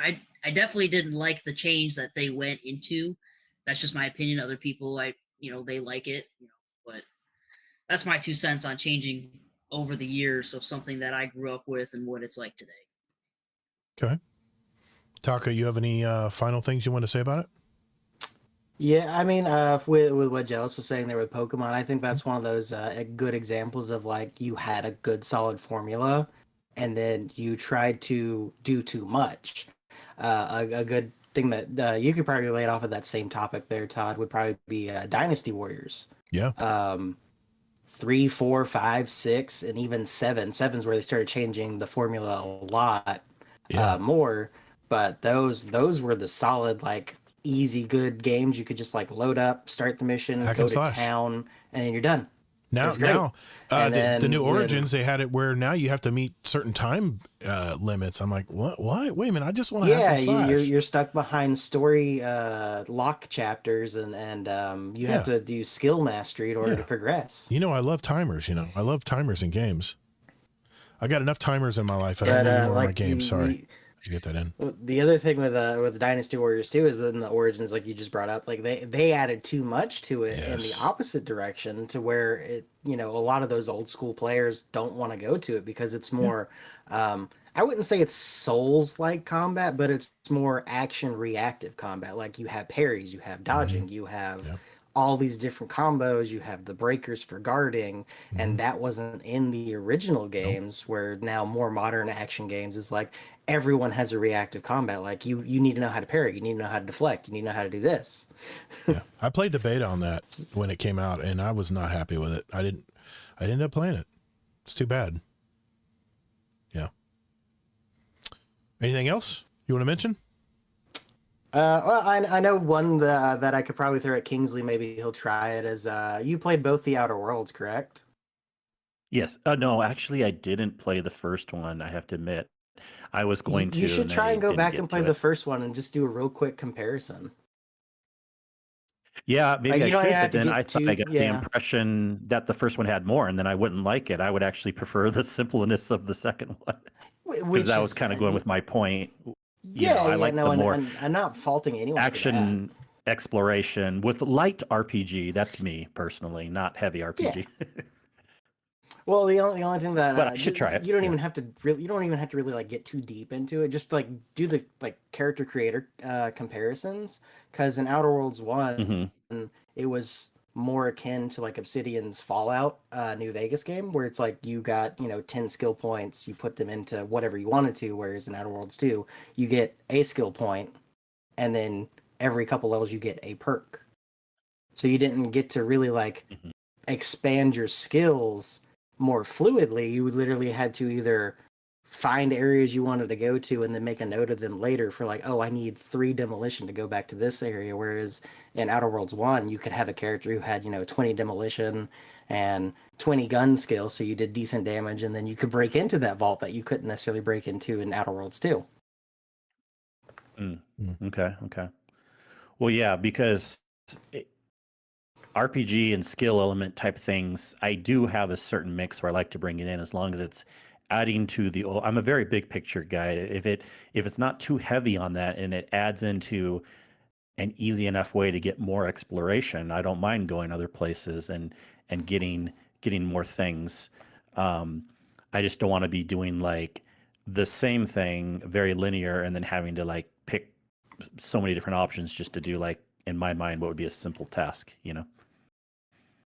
I definitely didn't like the change that they went into. That's just my opinion. Other people, they like it, but that's my 2 cents on changing over the years of something that I grew up with and what it's like today. Okay. Taka, you have any final things you want to say about it? Yeah, I mean, with what Jellis was saying there with Pokemon, I think that's one of those good examples of like you had a good solid formula, and then you tried to do too much. A good thing that you could probably relate off of that same topic there, Todd, would probably be Dynasty Warriors. Yeah. 3, 4, 5, 6, and even 7. Seven's where they started changing the formula a lot more. But those were the solid, like, easy, good games. You could just like load up, start the mission, Hack go and to slash. town, and then you're done. Now, That's great. And the then new when- Origins, they had it where now you have to meet certain time limits. I'm like, what? Wait a minute. I just want to Yeah, hack and slash. you're stuck behind story lock chapters, and you have to do skill mastery in order to progress. You know, I love timers. You know, I love timers in games. I got enough timers in my life. I don't need any more in my games. Sorry. To get that in. The other thing with the Dynasty Warriors too is that in the Origins, like you just brought up, like they added too much to it in the opposite direction, to where it, you know, a lot of those old school players don't want to go to it because it's more I wouldn't say it's Souls like combat, but it's more action reactive combat. Like you have parries, you have dodging, you have all these different combos, you have the breakers for guarding, and that wasn't in the original games. Where now more modern action games is like everyone has a reactive combat. Like you need to know how to parry, you need to know how to deflect, you need to know how to do this. Yeah, I played the beta on that when it came out, and I was not happy with it. I didn't end up playing it. It's too bad. Yeah. Anything else you want to mention? Well, I know one that I could probably throw at Kingsley. Maybe he'll try it. As you played both the Outer Worlds, correct? Yes. No, actually, I didn't play the first one. I have to admit, I was going to. You should try and go back and play the the first one and just do a real quick comparison. Yeah, maybe you don't I should, even have but to then get I thought too- I got the impression that the first one had more, and then I wouldn't like it. I would actually prefer the simpleness of the second one, because that was kind of going with my point. I like the more I'm not faulting anyone. action exploration with light RPG. That's me personally, not heavy RPG. Well, the only thing that But I should try it. You don't even have to really like get too deep into it. Just like do the like character creator comparisons, because in Outer Worlds 1, it was more akin to like Obsidian's Fallout New Vegas game, where it's like you got 10 skill points, you put them into whatever you wanted to, whereas in Outer Worlds 2 you get a skill point, and then every couple levels you get a perk. So you didn't get to really like expand your skills more fluidly. You literally had to either find areas you wanted to go to and then make a note of them later for like, oh, I need 3 demolition to go back to this area. Whereas in Outer Worlds 1, you could have a character who had 20 demolition and 20 gun skill, so you did decent damage, and then you could break into that vault that you couldn't necessarily break into in Outer Worlds 2. Okay. Well, yeah, because RPG and skill element type things, I do have a certain mix where I like to bring it in, as long as it's adding to the. I'm a very big picture guy. If it's not too heavy on that and it adds into an easy enough way to get more exploration, I don't mind going other places and getting more things. I just don't want to be doing like the same thing, very linear, and then having to like pick so many different options just to do, like, in my mind, what would be a simple task,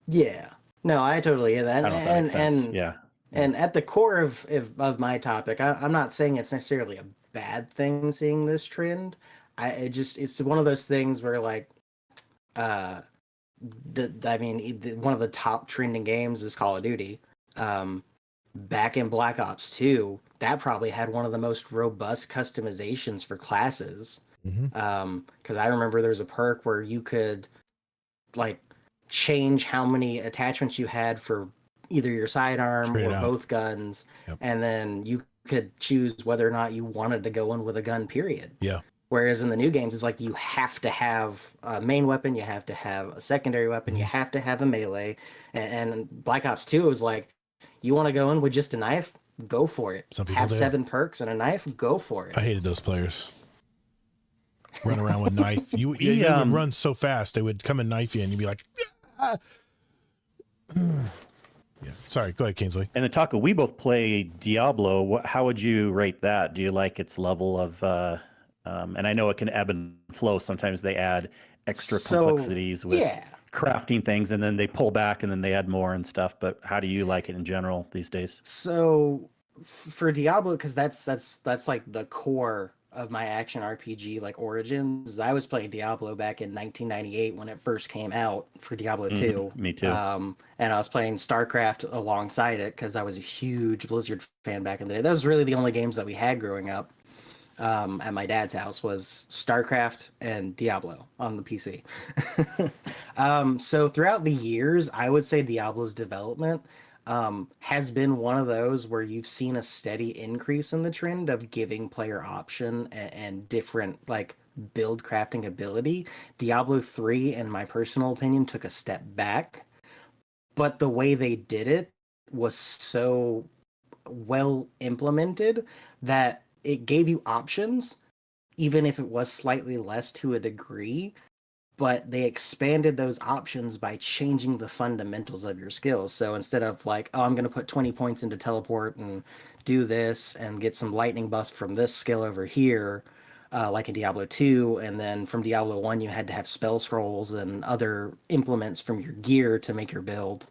Yeah. No, I totally get that. I don't know if that makes sense. Yeah. And at the core of my topic, I'm not saying it's necessarily a bad thing seeing this trend. It's one of those things where like, one of the top trending games is Call of Duty. Back in Black Ops 2, that probably had one of the most robust customizations for classes. Because I remember there was a perk where you could like change how many attachments you had for either your sidearm or both guns, and then you could choose whether or not you wanted to go in with a gun, period. Yeah. Whereas in the new games, it's like you have to have a main weapon, you have to have a secondary weapon, you have to have a melee. And Black Ops 2 was like, you want to go in with just a knife? Go for it. Some people have do. 7 perks and a knife? Go for it. I hated those players. Run around with knife. You would run so fast, they would come and knife you, and you'd be like, ah. Yeah. Sorry. Go ahead, Kingsley. And then Taco, we both play Diablo. How would you rate that? Do you like its level of? And I know it can ebb and flow. Sometimes they add extra complexities with crafting things, and then they pull back, and then they add more and stuff. But how do you like it in general these days? So for Diablo, because that's like the core of my action RPG like origins. I was playing Diablo back in 1998 when it first came out for Diablo 2. Me too. And I was playing StarCraft alongside it because I was a huge Blizzard fan back in the day. That was really the only games that we had growing up at my dad's house was StarCraft and Diablo on the PC. So throughout the years, I would say Diablo's development has been one of those where you've seen a steady increase in the trend of giving player option and different like build crafting ability. Diablo 3, in my personal opinion, took a step back, but the way they did it was so well implemented that it gave you options, even if it was slightly less to a degree. But they expanded those options by changing the fundamentals of your skills. So instead of like, oh, I'm going to put 20 points into teleport and do this and get some lightning bust from this skill over here, like in Diablo 2, and then from Diablo 1, you had to have spell scrolls and other implements from your gear to make your build.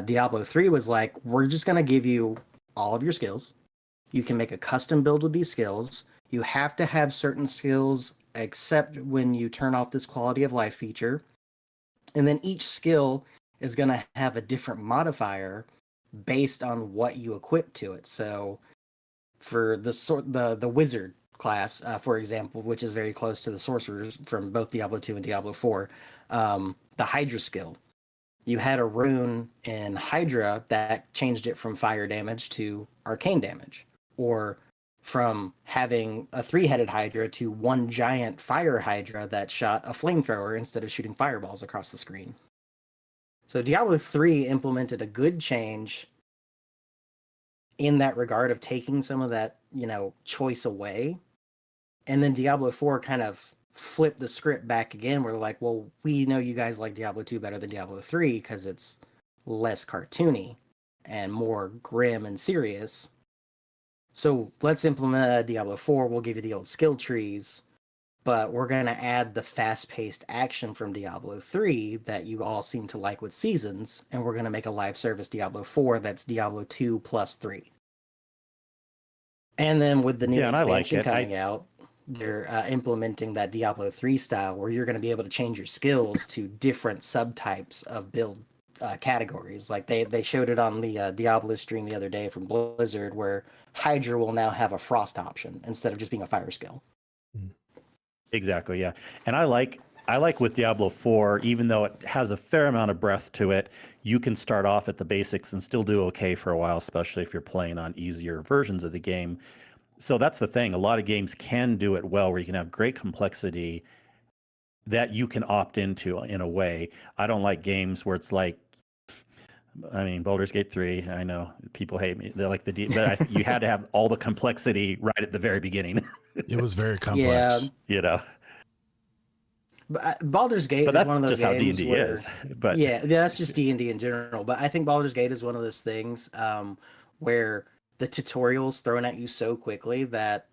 Diablo 3 was like, we're just going to give you all of your skills. You can make a custom build with these skills. You have to have certain skills except when you turn off this quality of life feature. And then each skill is going to have a different modifier based on what you equip to it. So for the wizard class, for example, which is very close to the sorcerers from both Diablo 2 and Diablo 4, the Hydra skill. You had a rune in Hydra that changed it from fire damage to arcane damage, or from having a 3-headed Hydra to one giant fire Hydra that shot a flamethrower instead of shooting fireballs across the screen. So Diablo 3 implemented a good change in that regard of taking some of that, choice away. And then Diablo 4 kind of flipped the script back again. We're like, well, we know you guys like Diablo 2 better than Diablo 3 because it's less cartoony and more grim and serious. So let's implement Diablo 4. We'll give you the old skill trees, but we're going to add the fast-paced action from Diablo 3 that you all seem to like with Seasons, and we're going to make a live service Diablo 4 that's Diablo 2 plus 3. And then with the new expansion coming out, they're implementing that Diablo 3 style where you're going to be able to change your skills to different subtypes of build categories. Like they showed it on the Diablo stream the other day from Blizzard, where Hydra will now have a frost option instead of just being a fire skill. Exactly, yeah. And I like with Diablo 4, even though it has a fair amount of breadth to it, you can start off at the basics and still do okay for a while, especially if you're playing on easier versions of the game. So that's the thing. A lot of games can do it well, where you can have great complexity that you can opt into in a way. I don't like games where it's like, Baldur's Gate 3, I know people hate me. They're like but you had to have all the complexity right at the very beginning. It was very complex. Yeah. But Baldur's Gate is one of those games D&D where, is. But yeah, that's just D&D in general. But I think Baldur's Gate is one of those things where the tutorial's thrown at you so quickly that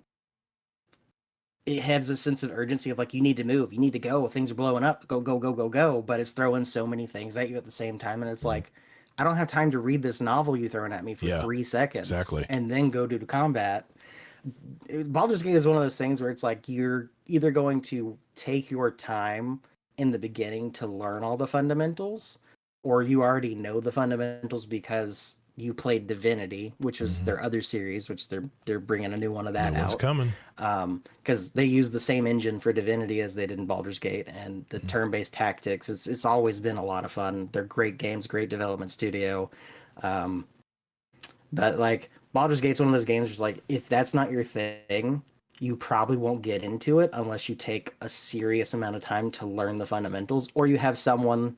it has a sense of urgency of like, you need to move, you need to go, things are blowing up, go. But it's throwing so many things at you at the same time. And it's like, I don't have time to read this novel you're throwing at me for 3 seconds. Exactly. And then go to the combat. Baldur's Gate is one of those things where it's like you're either going to take your time in the beginning to learn all the fundamentals, or you already know the fundamentals because you played Divinity, which was their other series, which they're bringing a new one of that out. It's coming. Because they use the same engine for Divinity as they did in Baldur's Gate, and the turn-based tactics. It's always been a lot of fun. They're great games, great development studio. But like Baldur's Gate's one of those games where it's like, if that's not your thing, you probably won't get into it unless you take a serious amount of time to learn the fundamentals, or you have someone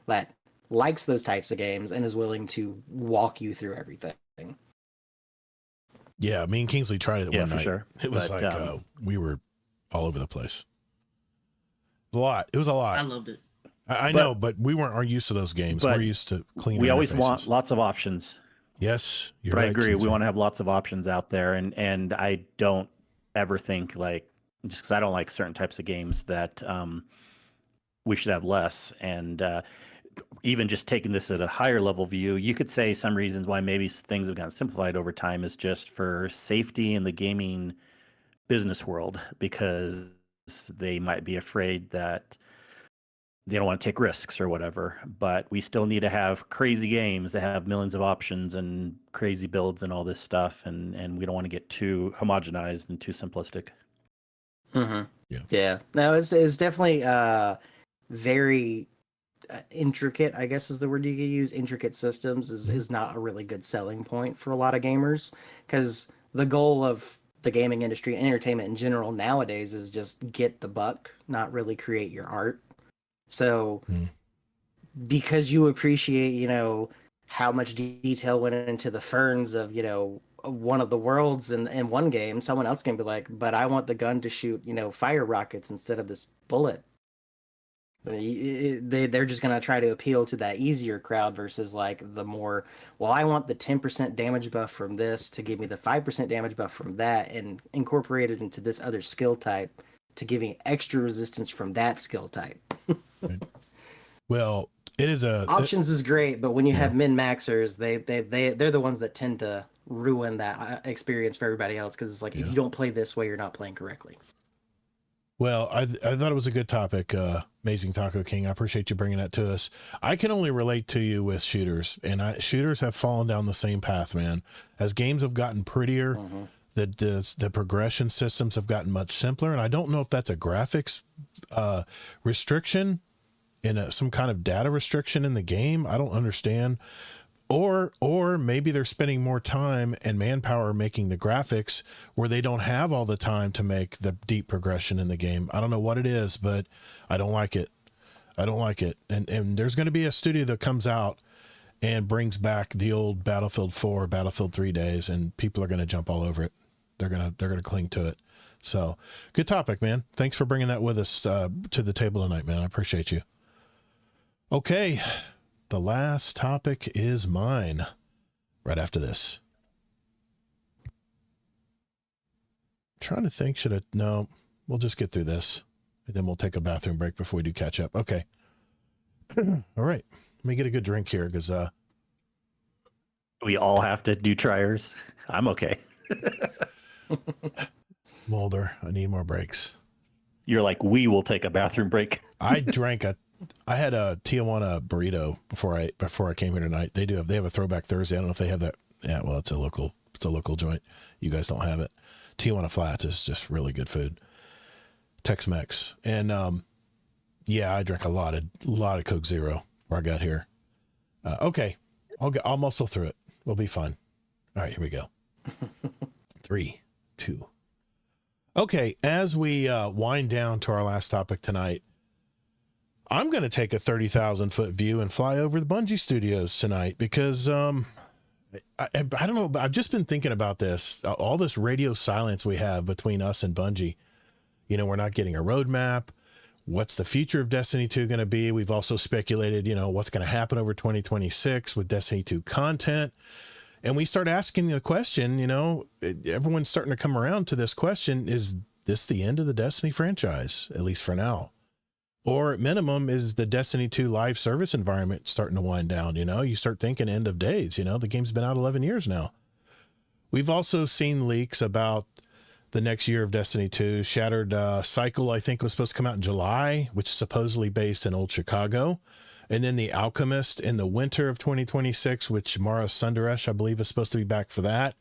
that likes those types of games and is willing to walk you through everything. Yeah, me and Kingsley tried it one night. Sure. It was we were all over the place. It was a lot. I loved it. I know, but we aren't used to those games. but We're used to clean. we always want interfaces. lots of options. Yes, you're But I right. agree. Kinsey. We want to have lots of options out there, and I don't ever think like just because I don't like certain types of games that we should have less. And even just taking this at a higher level view, you could say some reasons why maybe things have gotten simplified over time is just for safety in the gaming business world, because they might be afraid that they don't want to take risks or whatever. But we still need to have crazy games that have millions of options and crazy builds and all this stuff, and we don't want to get too homogenized and too simplistic. Mm-hmm. Yeah. Yeah. No, it's definitely very intricate, I guess is the word you could use. Intricate systems is not a really good selling point for a lot of gamers, because the goal of the gaming industry and entertainment in general nowadays is just get the buck, not really create your art. So because you appreciate, you know, how much detail went into the ferns of, you know, one of the worlds in one game, someone else can be like, but I want the gun to shoot, you know, fire rockets instead of this bullet. They're just going to try to appeal to that easier crowd versus like the more, well, I want the 10% damage buff from this to give me the 5% damage buff from that and incorporate it into this other skill type to give me extra resistance from that skill type. Right. Well, it is Options is great, but when you have min-maxers, they're the ones that tend to ruin that experience for everybody else, because it's like, if you don't play this way, you're not playing correctly. Well, I thought it was a good topic, Amazing Taco King. I appreciate you bringing that to us. I can only relate to you with shooters, and shooters have fallen down the same path, man. As games have gotten prettier, the progression systems have gotten much simpler, and I don't know if that's a graphics restriction in some kind of data restriction in the game. I don't understand. Or maybe they're spending more time and manpower making the graphics where they don't have all the time to make the deep progression in the game. I don't know what it is, but I don't like it. I don't like it. And there's going to be a studio that comes out and brings back the old Battlefield 4, Battlefield 3 days, and people are going to jump all over it. They're going to cling to it. So good topic, man. Thanks for bringing that with us to the table tonight, man. I appreciate you. Okay. The last topic is mine right after this. I'm trying to think, no, we'll just get through this and then we'll take a bathroom break before we do catch up. Okay. All right. Let me get a good drink here because We all have to do triers. I'm okay. Mulder, I need more breaks. You're like, we will take a bathroom break. I had a Tijuana burrito before I came here tonight. They have a Throwback Thursday. I don't know if they have that. Yeah, well, it's a local joint. You guys don't have it. Tijuana Flats is just really good food. Tex-Mex. And I drank a lot of Coke Zero before I got here. Okay. I'll muscle through it. We'll be fine. All right, here we go. 3, 2. Okay, as we wind down to our last topic tonight, I'm going to take a 30,000-foot view and fly over the Bungie studios tonight because I don't know, but I've just been thinking about this, all this radio silence we have between us and Bungie. You know, we're not getting a roadmap. What's the future of Destiny 2 going to be? We've also speculated, you know, what's going to happen over 2026 with Destiny 2 content. And we start asking the question, you know, everyone's starting to come around to this question, is this the end of the Destiny franchise, at least for now? Or at minimum, is the Destiny 2 live service environment starting to wind down? You know, you start thinking end of days, you know, the game's been out 11 years now. We've also seen leaks about the next year of Destiny 2. Shattered Cycle, I think, was supposed to come out in July, which is supposedly based in old Chicago. And then The Alchemist in the winter of 2026, which Mara Sundaresh, I believe, is supposed to be back for that.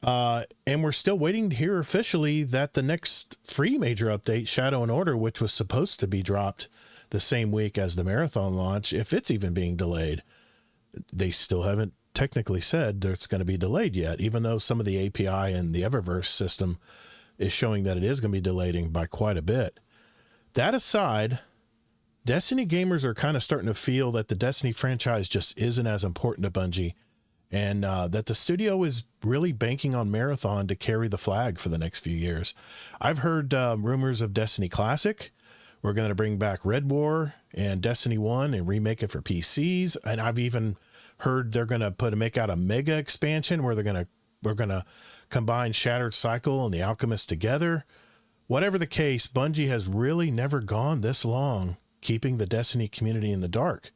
And we're still waiting to hear officially that the next free major update, Shadow and Order, which was supposed to be dropped the same week as the Marathon launch, if it's even being delayed. They still haven't technically said that it's going to be delayed yet, even though some of the API and the Eververse system is showing that it is going to be delayed by quite a bit. That aside, Destiny gamers are kind of starting to feel that the Destiny franchise just isn't as important to Bungie, and that the studio is really banking on Marathon to carry the flag for the next few years. I've heard rumors of Destiny Classic, We're going to bring back Red War and Destiny 1 and remake it for PCs. And I've even heard they're going to make out a mega expansion where we're going to combine Shattered Cycle and the Alchemist together. Whatever the case, Bungie has really never gone this long keeping the Destiny community in the dark.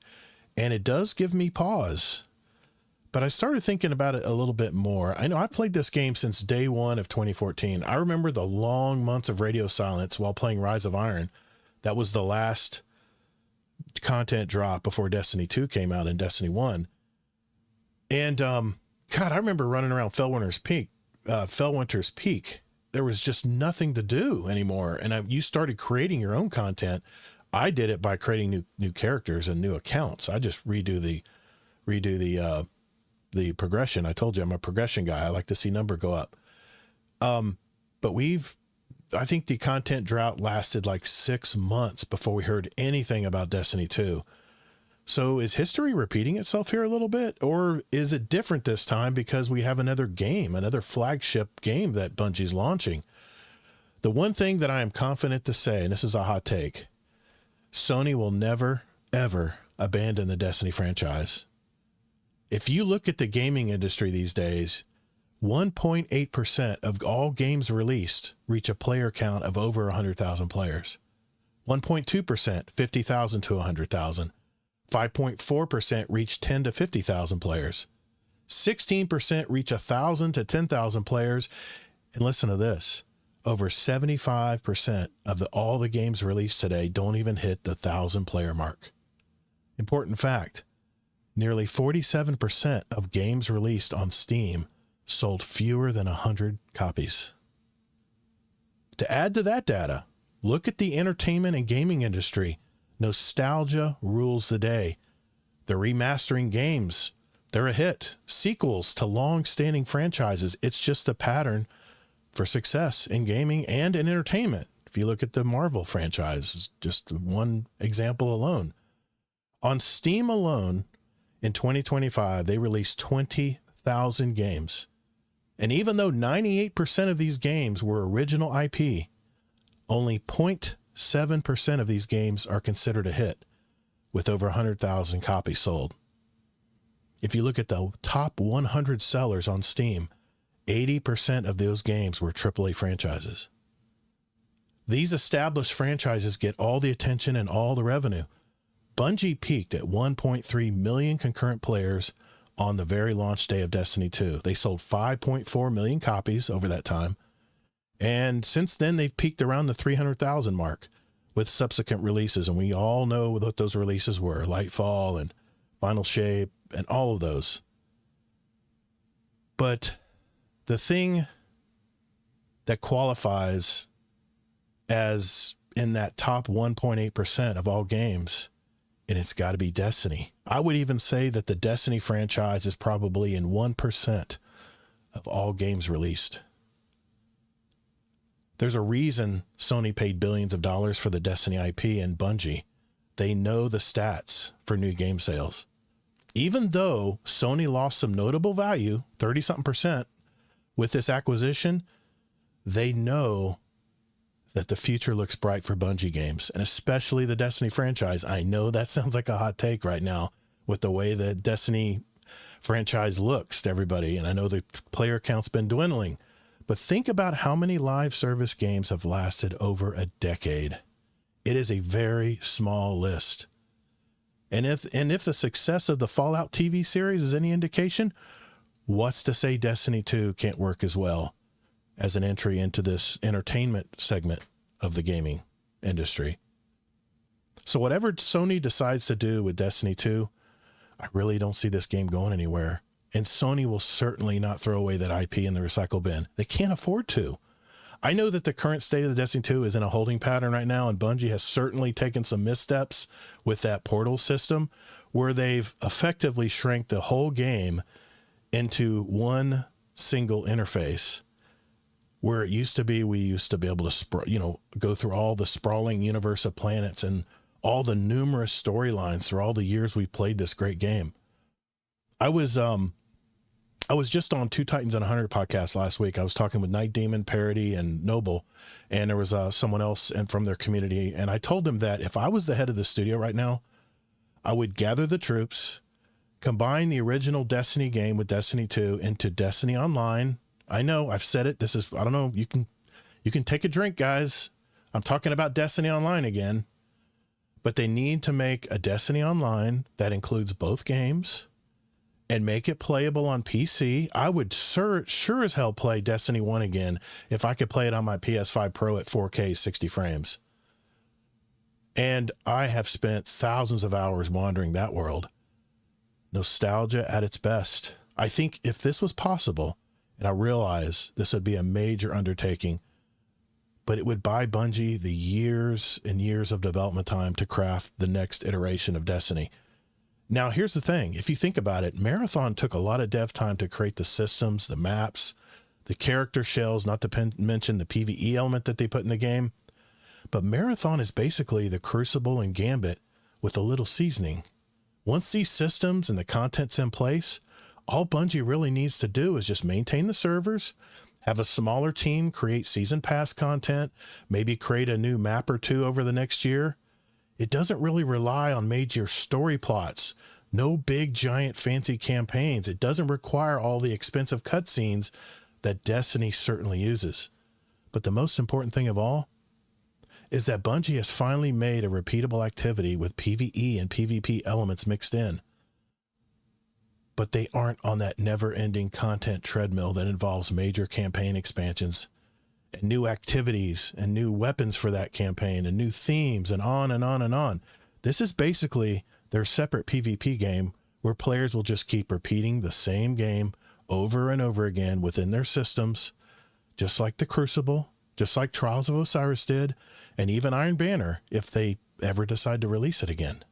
And it does give me pause. But I started thinking about it a little bit more. I know I played this game since day one of 2014. I remember the long months of radio silence while playing Rise of Iron. That was the last content drop before Destiny 2 came out and Destiny 1. And, God, I remember running around Fellwinter's Peak. There was just nothing to do anymore. And you started creating your own content. I did it by creating new characters and new accounts. I just redo the progression. I told you I'm a progression guy. I like to see number go up. But I think the content drought lasted like 6 months before we heard anything about Destiny 2. So is history repeating itself here a little bit, or is it different this time because we have another flagship game that Bungie's launching? The one thing that I am confident to say, and this is a hot take, Sony will never, ever abandon the Destiny franchise. If you look at the gaming industry these days, 1.8% of all games released reach a player count of over 100,000 players. 1.2%, 50,000 to 100,000. 5.4% reach 10 to 50,000 players. 16% reach 1,000 to 10,000 players. And listen to this. Over 75% of all the games released today don't even hit the 1,000 player mark. Important fact. Nearly 47% of games released on Steam sold fewer than 100 copies. To add to that data, look at the entertainment and gaming industry. Nostalgia rules the day. They're remastering games. They're a hit. Sequels to long-standing franchises. It's just a pattern for success in gaming and in entertainment. If you look at the Marvel franchise, just one example alone. On Steam alone, in 2025, they released 20,000 games. And even though 98% of these games were original IP, only 0.7% of these games are considered a hit, with over 100,000 copies sold. If you look at the top 100 sellers on Steam, 80% of those games were AAA franchises. These established franchises get all the attention and all the revenue. Bungie peaked at 1.3 million concurrent players on the very launch day of Destiny 2. They sold 5.4 million copies over that time. And since then, they've peaked around the 300,000 mark with subsequent releases. And we all know what those releases were. Lightfall and Final Shape and all of those. But the thing that qualifies as in that top 1.8% of all games, and it's got to be Destiny. I would even say that the Destiny franchise is probably in 1% of all games released. There's a reason Sony paid billions of dollars for the Destiny IP and Bungie. They know the stats for new game sales. Even though Sony lost some notable value, 30-something%, with this acquisition, they know that the future looks bright for Bungie games, and especially the Destiny franchise. I know that sounds like a hot take right now with the way the Destiny franchise looks to everybody, and I know the player count's been dwindling, but think about how many live service games have lasted over a decade. It is a very small list. And if the success of the Fallout TV series is any indication, what's to say Destiny 2 can't work as well as an entry into this entertainment segment of the gaming industry? So whatever Sony decides to do with Destiny 2, I really don't see this game going anywhere. And Sony will certainly not throw away that IP in the recycle bin. They can't afford to. I know that the current state of the Destiny 2 is in a holding pattern right now, and Bungie has certainly taken some missteps with that portal system where they've effectively shrank the whole game into one single interface. Where it used to be, we used to be able to, go through all the sprawling universe of planets and all the numerous storylines through all the years we played this great game. I was I was just on Two Titans and 100 podcast last week. I was talking with Night Demon, Parody, and Noble, and there was someone else and from their community. And I told them that if I was the head of the studio right now, I would gather the troops, combine the original Destiny game with Destiny 2 into Destiny Online. I know I've said it. This is, I don't know. You can take a drink, guys. I'm talking about Destiny Online again, but they need to make a Destiny Online that includes both games and make it playable on PC. I would sure as hell play Destiny 1 again if I could play it on my PS5 Pro at 4K 60 frames. And I have spent thousands of hours wandering that world. Nostalgia at its best. I think if this was possible, and I realize this would be a major undertaking, but it would buy Bungie the years and years of development time to craft the next iteration of Destiny. Now, here's the thing. If you think about it, Marathon took a lot of dev time to create the systems, the maps, the character shells, not to mention the PvE element that they put in the game. But Marathon is basically the Crucible and Gambit with a little seasoning. Once these systems and the content's in place, all Bungie really needs to do is just maintain the servers, have a smaller team create season pass content, maybe create a new map or two over the next year. It doesn't really rely on major story plots, no big giant fancy campaigns. It doesn't require all the expensive cutscenes that Destiny certainly uses. But the most important thing of all is that Bungie has finally made a repeatable activity with PvE and PvP elements mixed in. But they aren't on that never-ending content treadmill that involves major campaign expansions and new activities and new weapons for that campaign and new themes and on and on and on. This is basically their separate PvP game where players will just keep repeating the same game over and over again within their systems, just like the Crucible, just like Trials of Osiris did, and even Iron Banner if they ever decide to release it again.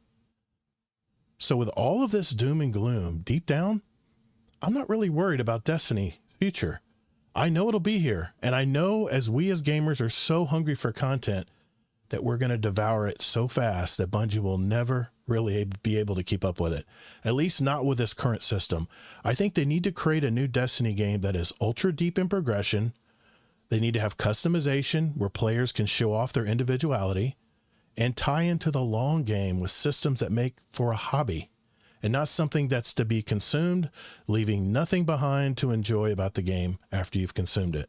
So with all of this doom and gloom, deep down, I'm not really worried about Destiny's future. I know it'll be here, and I know as we as gamers are so hungry for content that we're going to devour it so fast that Bungie will never really be able to keep up with it, at least not with this current system. I think they need to create a new Destiny game that is ultra deep in progression. They need to have customization where players can show off their individuality and tie into the long game with systems that make for a hobby and not something that's to be consumed, leaving nothing behind to enjoy about the game after you've consumed it.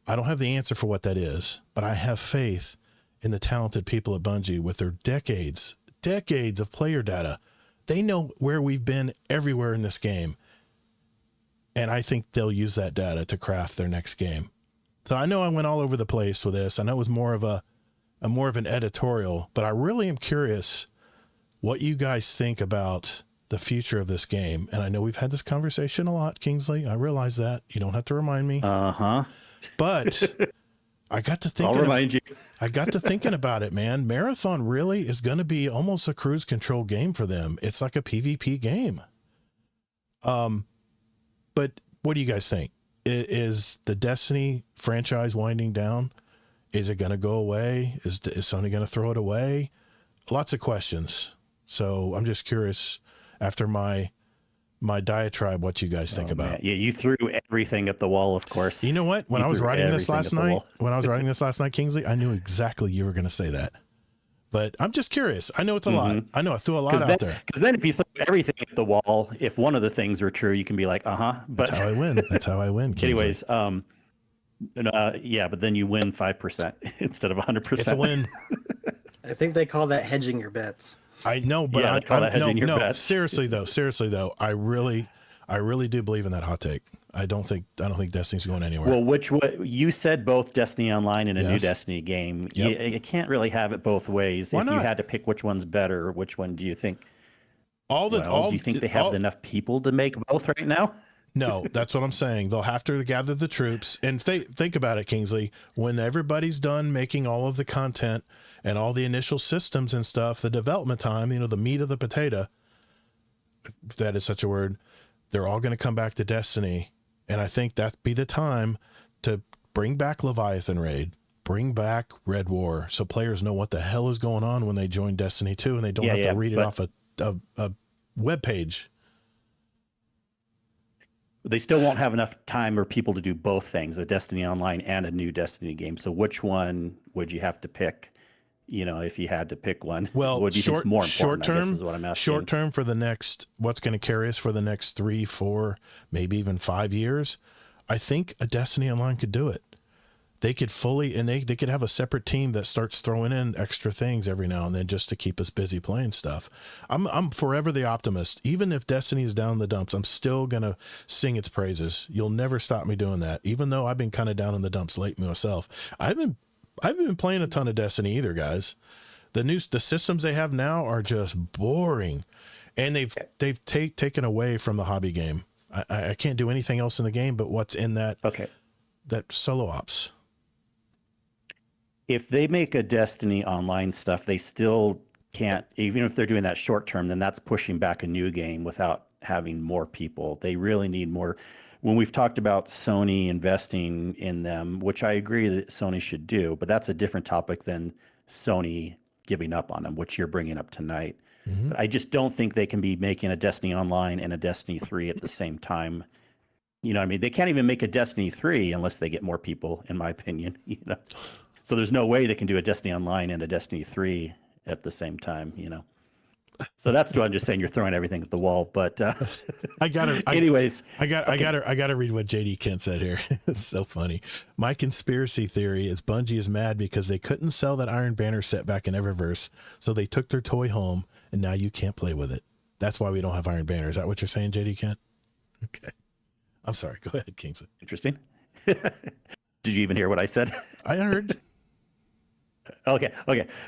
I don't have the answer for what that is, but I have faith in the talented people at Bungie with their decades of player data. They know where we've been everywhere in this game. And I think they'll use that data to craft their next game. So I know I went all over the place with this. I know it was more of an editorial, but I really am curious what you guys think about the future of this game. And I know we've had this conversation a lot, Kingsley. I realize that. You don't have to remind me. But I got to thinking. I'll remind you. I got to thinking about it, man. Marathon really is going to be almost a cruise control game for them. It's like a PvP game. But what do you guys think? Is the Destiny franchise winding down? Is it going to go away? Is Sony going to throw it away? Lots of questions. So I'm just curious, after my diatribe, what you guys think about. Man. Yeah, you threw everything at the wall, of course. You know what? When I was writing this last night, Kingsley, I knew exactly you were going to say that. But I'm just curious. I know it's a lot. I know I threw a lot out there. Because then if you throw everything at the wall, if one of the things are true, you can be like, But that's how I win. That's how I win, Kingsley. Anyways, yeah, but then you win 5% instead of 100%. It's a win. I think they call that hedging your bets. I know, but yeah, seriously though, I really do believe in that hot take. I don't think Destiny's going anywhere. Well, what you said, both Destiny Online and a new Destiny game. Yep. You can't really have it both ways. Why if not? you had to pick which one's better, which one do you think? Do you think they have enough people to make both right now? No, that's what I'm saying. They'll have to gather the troops. And think about it, Kingsley. When everybody's done making all of the content and all the initial systems and stuff, the development time, the meat of the potato, if that is such a word, they're all going to come back to Destiny. And I think that'd be the time to bring back Leviathan Raid, bring back Red War, so players know what the hell is going on when they join Destiny 2 and they don't have to read it off a web page. They still won't have enough time or people to do both things, a Destiny Online and a new Destiny game. So which one would you have to pick? You know, if you had to pick one, Well, what do you think is more short important? I guess term, is what I'm asking. short term for the next, what's going to carry us for the next 3, 4, maybe even 5 years. I think a Destiny Online could do it. They could fully, and they could have a separate team that starts throwing in extra things every now and then just to keep us busy playing stuff. I'm forever the optimist. Even if Destiny is down in the dumps, I'm still gonna sing its praises. You'll never stop me doing that. Even though I've been kind of down in the dumps lately myself. I haven't been playing a ton of Destiny either, guys. The systems they have now are just boring, and they've taken away from the hobby game. I can't do anything else in the game but what's in that solo ops. If they make a Destiny Online stuff, they still can't, even if they're doing that short term, then that's pushing back a new game without having more people. They really need more. When we've talked about Sony investing in them, which I agree that Sony should do, but that's a different topic than Sony giving up on them, which you're bringing up tonight. Mm-hmm. But I just don't think they can be making a Destiny Online and a Destiny 3 at the same time. You know what I mean? They can't even make a Destiny 3 unless they get more people, in my opinion. You know? So there's no way they can do a Destiny Online and a Destiny 3 at the same time, you know. So that's what I'm just saying. You're throwing everything at the wall, but anyways, I gotta read what JD Kent said here. It's so funny. My conspiracy theory is Bungie is mad because they couldn't sell that Iron Banner set back in Eververse, so they took their toy home, and now you can't play with it. That's why we don't have Iron Banner. Is that what you're saying, JD Kent? Okay. I'm sorry. Go ahead, Kingsley. Interesting. Did you even hear what I said? I heard. Okay,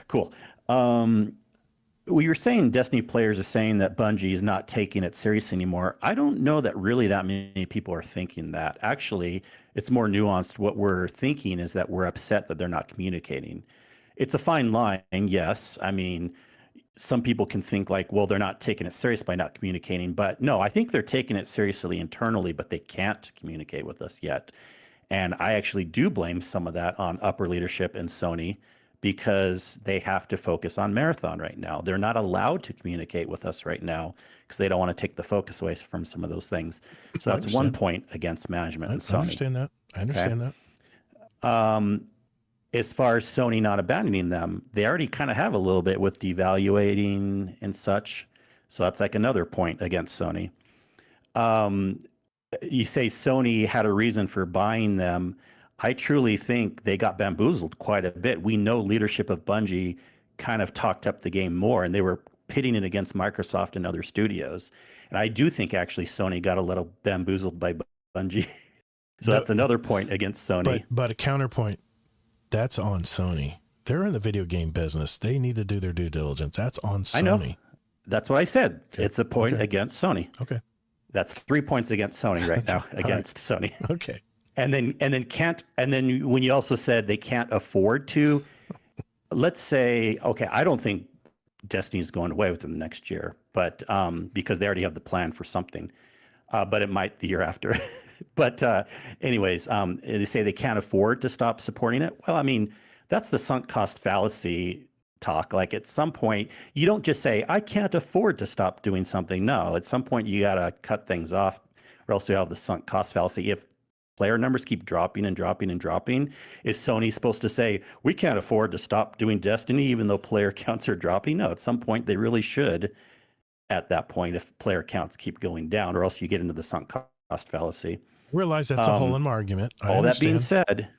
cool. We were saying Destiny players are saying that Bungie is not taking it serious anymore. I don't know that really that many people are thinking that. Actually, it's more nuanced. What we're thinking is that we're upset that they're not communicating. It's a fine line, yes. I mean, some people can think like, well, they're not taking it serious by not communicating. But no, I think they're taking it seriously internally, but they can't communicate with us yet. And I actually do blame some of that on upper leadership and Sony, because they have to focus on Marathon right now. They're not allowed to communicate with us right now because they don't want to take the focus away from some of those things. So that's one point against management and Sony. I understand that. As far as Sony not abandoning them, they already kind of have a little bit with devaluating and such. So that's like another point against Sony. You say Sony had a reason for buying them. I truly think they got bamboozled quite a bit. We know leadership of Bungie kind of talked up the game more, and they were pitting it against Microsoft and other studios. And I do think actually Sony got a little bamboozled by Bungie. So that's another point against Sony. But a counterpoint, that's on Sony. They're in the video game business. They need to do their due diligence. That's on Sony. I know. That's what I said. Okay. It's a point against Sony. Okay. That's 3 points against Sony right now, against Sony. Okay. And then when you also said they can't afford to, let's say, okay, I don't think Destiny's going away within the next year, but because they already have the plan for something, but it might the year after. But anyways, they say they can't afford to stop supporting it. Well, I mean, that's the sunk cost fallacy talk. Like at some point, you don't just say, I can't afford to stop doing something. No, at some point you got to cut things off, or else you have the sunk cost fallacy. If player numbers keep dropping and dropping and dropping, is Sony supposed to say, we can't afford to stop doing Destiny even though player counts are dropping? No, at some point they really should at that point if player counts keep going down, or else you get into the sunk cost fallacy. Realize that's a hole in my argument. All that being said,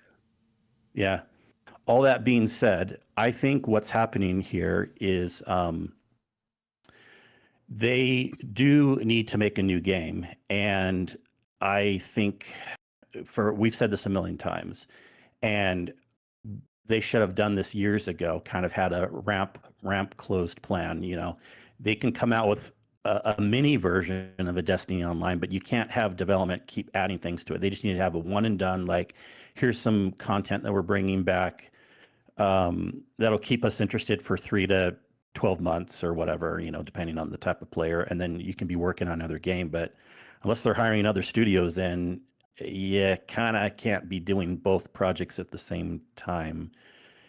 all that being said, I think what's happening here is they do need to make a new game. And I think we've said this a million times, and they should have done this years ago, kind of had a ramp closed plan. You know, they can come out with a mini version of a Destiny Online, but you can't have development keep adding things to it. They just need to have a one and done, like, here's some content that we're bringing back that'll keep us interested for 3 to 12 months or whatever, you know, depending on the type of player. And then you can be working on another game. But unless they're hiring other studios in, you kind of can't be doing both projects at the same time.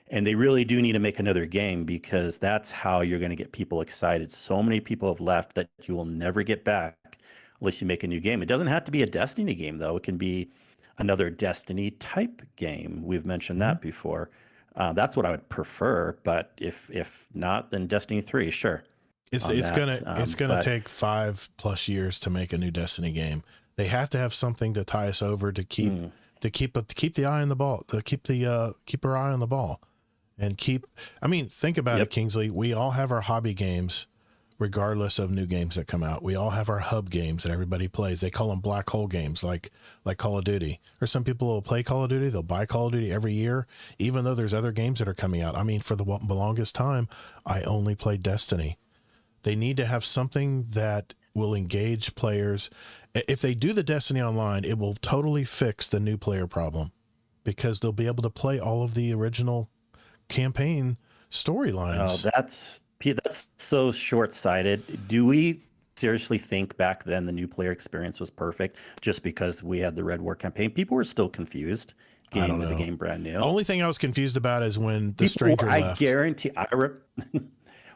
And they really do need to make another game, because that's how you're going to get people excited. So many people have left that you will never get back unless you make a new game. It doesn't have to be a Destiny game, though. It can be another Destiny type game. We've mentioned that before. That's what I would prefer. But if not, then Destiny 3, sure. It's gonna take 5+ years to make a new Destiny game. They have to have something to tie us over to keep the eye on the ball, to keep our eye on the ball, and think about it, Kingsley. We all have our hobby games, regardless of new games that come out. We all have our hub games that everybody plays. They call them black hole games, like Call of Duty. Or some people will play Call of Duty. They'll buy Call of Duty every year, even though there's other games that are coming out. I mean, for the longest time, I only played Destiny. They need to have something that will engage players. If they do the Destiny Online, it will totally fix the new player problem, because they'll be able to play all of the original campaign storylines. Oh, that's so short-sighted. Do we seriously think back then the new player experience was perfect just because we had the Red War campaign? People were still confused getting into the game brand new. Only thing I was confused about is when the stranger left. I guarantee.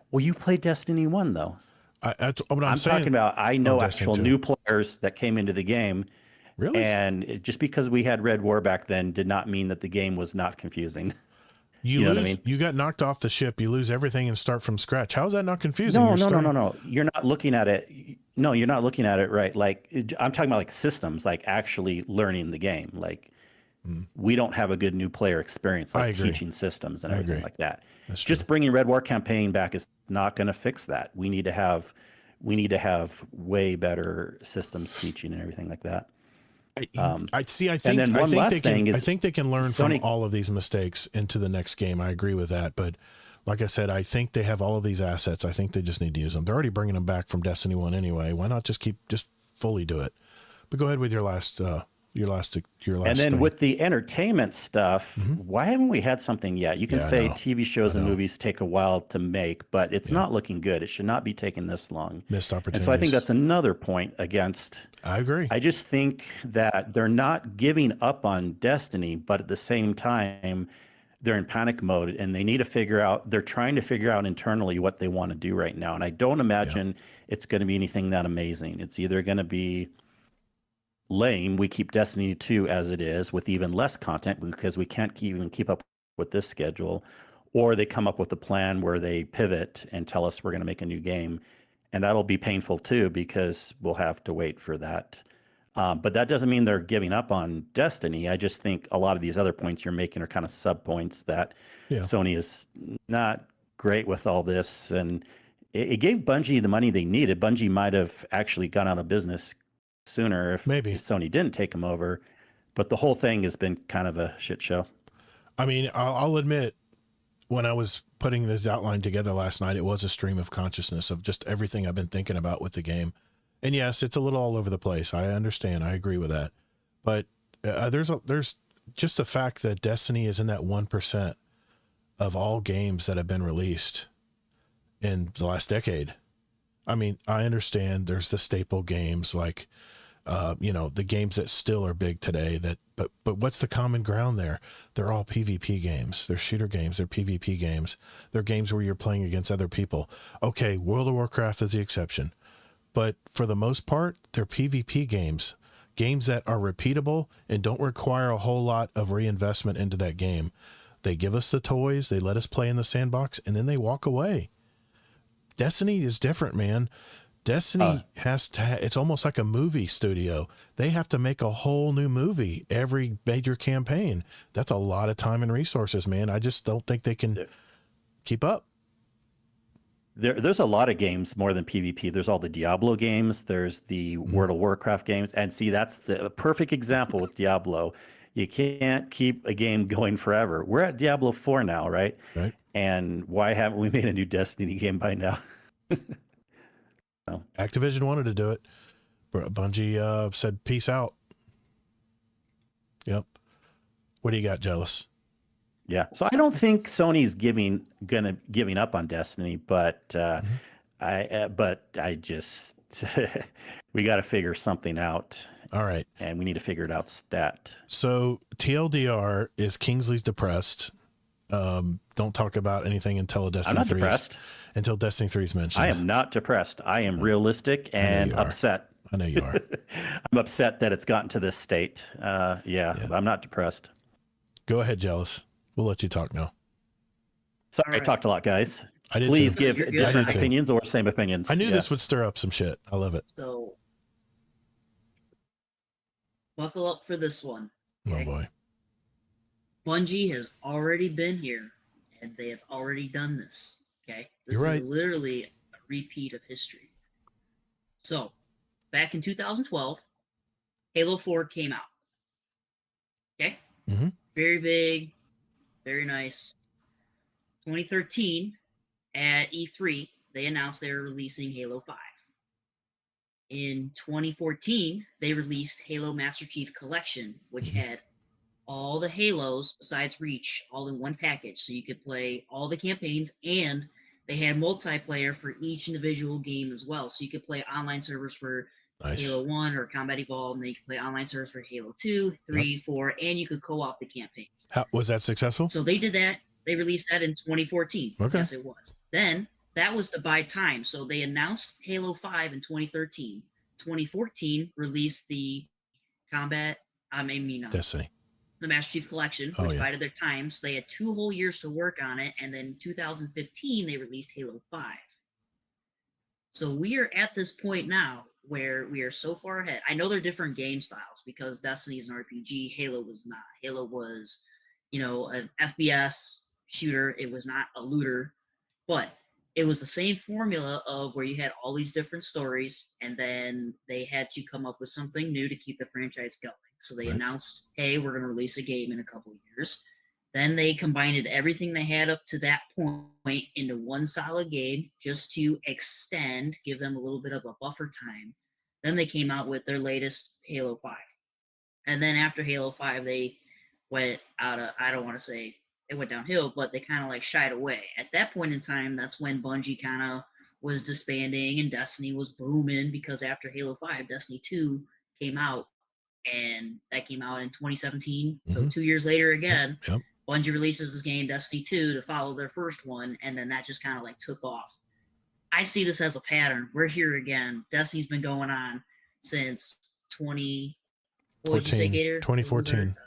Well, you played Destiny 1, though. I'm talking about, I know actual new players that came into the game. Really? And just because we had Red War back then did not mean that the game was not confusing. You know what I mean? You got knocked off the ship. You lose everything and start from scratch. How is that not confusing? No. You're not looking at it. No, you're not looking at it right. Like, I'm talking about like systems, like actually learning the game. Like, we don't have a good new player experience, like teaching systems and everything like that. That's just true. Bringing Red War campaign back is not going to fix that. We need to have way better systems teaching and everything like that. I think they can learn from all of these mistakes into the next game. I agree with that. But like I said, I think they have all of these assets. I think they just need to use them. They're already bringing them back from Destiny 1 anyway. Why not just fully do it? But go ahead with your last and then thing. With the entertainment stuff, why haven't we had something yet? You can say TV shows and movies take a while to make, but it's not looking good. It should not be taking this long. Missed opportunities. And so I think that's another point against. I agree. I just think that they're not giving up on Destiny, but at the same time, they're in panic mode and they need to they're trying to figure out internally what they want to do right now. And I don't imagine it's going to be anything that amazing. It's either going to be lame. We keep Destiny 2 as it is with even less content because we can't even keep up with this schedule, or they come up with a plan where they pivot and tell us we're going to make a new game, and that'll be painful too because we'll have to wait for that. But that doesn't mean they're giving up on Destiny. I just think a lot of these other points you're making are kind of sub points that Sony is not great with all this, and it gave Bungie the money they needed. Bungie might have actually gone out of business sooner if Sony didn't take them over, but the whole thing has been kind of a shit show. I mean, I'll admit, when I was putting this outline together last night, it was a stream of consciousness of just everything I've been thinking about with the game. And yes, it's a little all over the place. I understand. I agree with that. But there's just the fact that Destiny is in that 1% of all games that have been released in the last decade. I mean, I understand there's the staple games like, the games that still are big today but what's the common ground there? They're all PvP games. They're shooter games. They're PvP games. They're games where you're playing against other people. Okay. World of Warcraft is the exception, but for the most part, they're PvP games that are repeatable and don't require a whole lot of reinvestment into that game. They give us the toys, they let us play in the sandbox, and then they walk away. Destiny is different, man. Destiny it's almost like a movie studio. They have to make a whole new movie every major campaign. That's a lot of time and resources, man. I just don't think they can keep up. There's a lot of games more than PvP. There's all the Diablo games. There's the World of Warcraft games. And see, that's the perfect example with Diablo. You can't keep a game going forever. We're at Diablo 4 now, right? Right. And why haven't we made a new Destiny game by now? Activision wanted to do it, but Bungie said peace out. Yep. What do you got, Jellis? Yeah. So I don't think Sony's giving up on Destiny, but I just we got to figure something out. All right. And we need to figure it out stat. So TLDR is Kingsley's depressed. Don't talk about anything until Destiny 3 until Destiny 3 is mentioned. I am not depressed. I am realistic and upset I know you are. I'm upset that it's gotten to this state. Yeah. I'm not depressed. Go ahead, Jellis. We'll let you talk now. Sorry, All I right. talked a lot, guys. I did Please too. give You're good. I different did too. opinions or same opinions. I knew Yeah. this would stir up some shit. I love it. So buckle up for this one. Oh boy. Bungie has already been here, and they have already done this. Okay, this You're is right. literally a repeat of history. So, back in 2012, Halo 4 came out. Okay, Mhm. very big, very nice. 2013, at E3, they announced they were releasing Halo 5. In 2014, they released Halo Master Chief Collection, which had all the Halos besides Reach all in one package. So you could play all the campaigns, and they had multiplayer for each individual game as well. So you could play online servers for Nice. Halo 1 or Combat Evolved, and then you could play online servers for Halo 2, 3, 4, and you could co-op the campaigns. How was that successful? So they did that. They released that in 2014. Okay. Yes, it was. Then that was to buy time. So they announced Halo 5 in 2013. 2014 released the Destiny. the Master Chief Collection, Oh, which yeah. bided their time. So they had 2 whole years to work on it. And then 2015, they released Halo 5. So we are at this point now where we are so far ahead. I know they're different game styles because Destiny's an RPG. Halo was not. Halo was, an FPS shooter. It was not a looter, but it was the same formula of where you had all these different stories, and then they had to come up with something new to keep the franchise going. So they Right. announced, hey, we're going to release a game in a couple of years. Then they combined everything they had up to that point into one solid game just to extend, give them a little bit of a buffer time. Then they came out with their latest Halo 5. And then after Halo 5, they went out of, I don't want to say it went downhill, but they kind of like shied away. At that point in time, that's when Bungie kind of was disbanding and Destiny was booming because after Halo 5, Destiny 2 came out, and that came out in 2017. So 2 years later again, Yep. Bungie releases this game, Destiny 2, to follow their first one, and then that just kind of like took off. I see this as a pattern. We're here again. Destiny's been going on since 2014. 2014.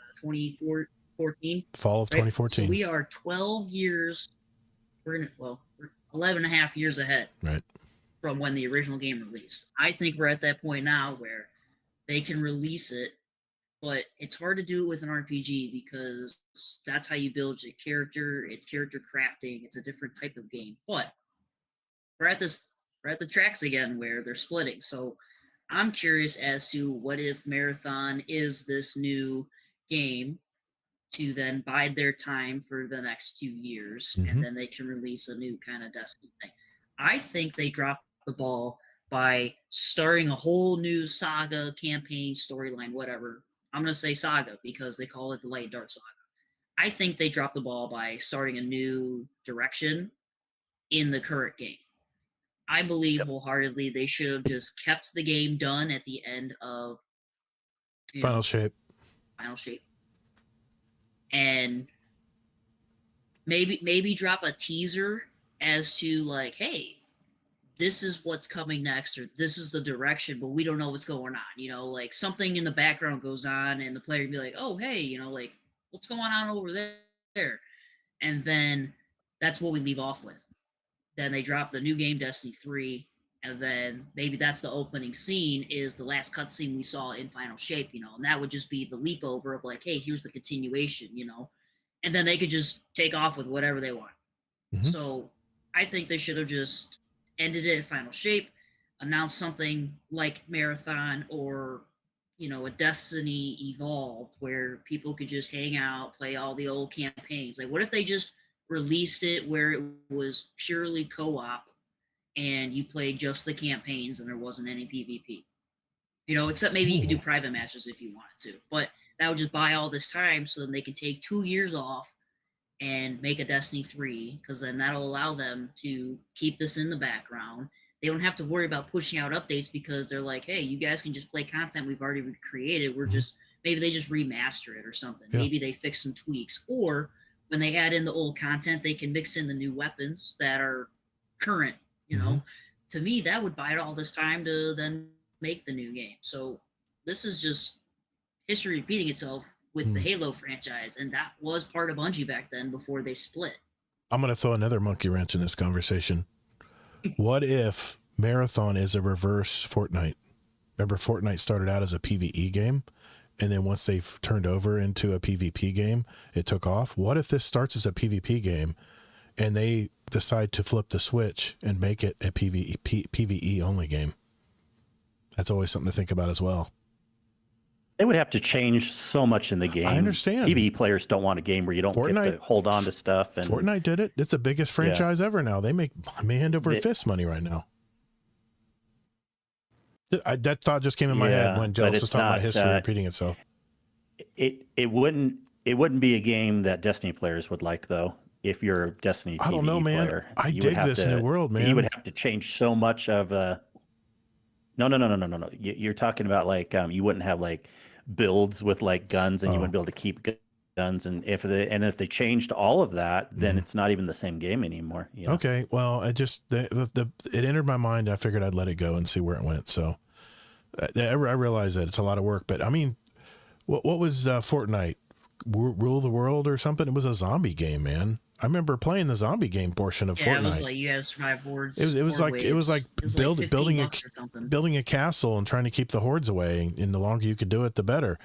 Fall of Right? 2014. So we are 12 years, we're 11 and a half years ahead Right. from when the original game released. I think we're at that point now where they can release it, but it's hard to do it with an RPG because that's how you build your character. It's character crafting. It's a different type of game. But we're at the tracks again where they're splitting. So I'm curious as to what if Marathon is this new game to then bide their time for the next 2 years, and then they can release a new kind of Destiny thing. I think they dropped the ball by starting a whole new saga, campaign, storyline, whatever. I'm going to say saga because they call it the Light and Dark Saga. I think they dropped the ball by starting a new direction in the current game. I believe wholeheartedly they should have just kept the game done at the end of Final Shape. And maybe drop a teaser as to like, hey, this is what's coming next, or this is the direction, but we don't know what's going on. Like something in the background goes on and the player can be like, oh, hey, like what's going on over there? And then that's what we leave off with. Then they drop the new game, Destiny 3, and then maybe that's the opening scene is the last cutscene we saw in Final Shape, and that would just be the leap over of like, hey, here's the continuation, and then they could just take off with whatever they want. So I think they should have just ended it at Final Shape, announced something like Marathon or, a Destiny Evolved where people could just hang out, play all the old campaigns. Like, what if they just released it where it was purely co-op and you played just the campaigns and there wasn't any PvP? Except maybe you could do private matches if you wanted to. But that would just buy all this time so then they can take 2 years off and make a Destiny 3, because then that'll allow them to keep this in the background. They don't have to worry about pushing out updates because they're like, hey, you guys can just play content we've already created. We're just, maybe they just remaster it or something. Yeah. Maybe they fix some tweaks. Or when they add in the old content, they can mix in the new weapons that are current, To me, that would buy it all this time to then make the new game. So this is just history repeating itself with the Halo franchise, and that was part of Bungie back then before they split. I'm going to throw another monkey wrench in this conversation. What if Marathon is a reverse Fortnite? Remember, Fortnite started out as a PvE game, and then once they've turned over into a PvP game, it took off. What if this starts as a PvP game, and they decide to flip the switch and make it a PvE only game? That's always something to think about as well. They would have to change so much in the game. I understand. PvE players don't want a game where you don't get to hold on to stuff. And Fortnite did it. It's the biggest franchise ever now. They make hand over fist money right now. That thought just came in my head when Jellis was talking about history repeating itself. It wouldn't be a game that Destiny players would like, though. If you're a Destiny PvE I don't know, man. player, I dig this new world, man. You would have to change so much of No. You're talking about like you wouldn't have like builds with like guns, and you wouldn't be able to keep guns. And if they changed all of that, then it's not even the same game anymore. You know? Okay, well, it just it entered my mind. I figured I'd let it go and see where it went. So I realize that it's a lot of work, but I mean, what was Fortnite? Rule the World or something? It was a zombie game, man. I remember playing the zombie game portion of Fortnite. It was like you had to survive hordes. It was like building a castle and trying to keep the hordes away. And the longer you could do it, the better.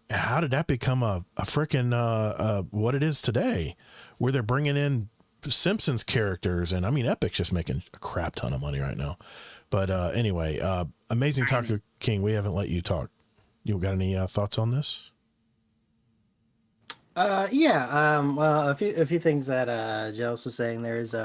How did that become a freaking what it is today, where they're bringing in Simpsons characters? And I mean, Epic's just making a crap ton of money right now. But anyway, amazing Taco King. We haven't let you talk. You got any thoughts on this? Well, a few things that Jellis was saying there is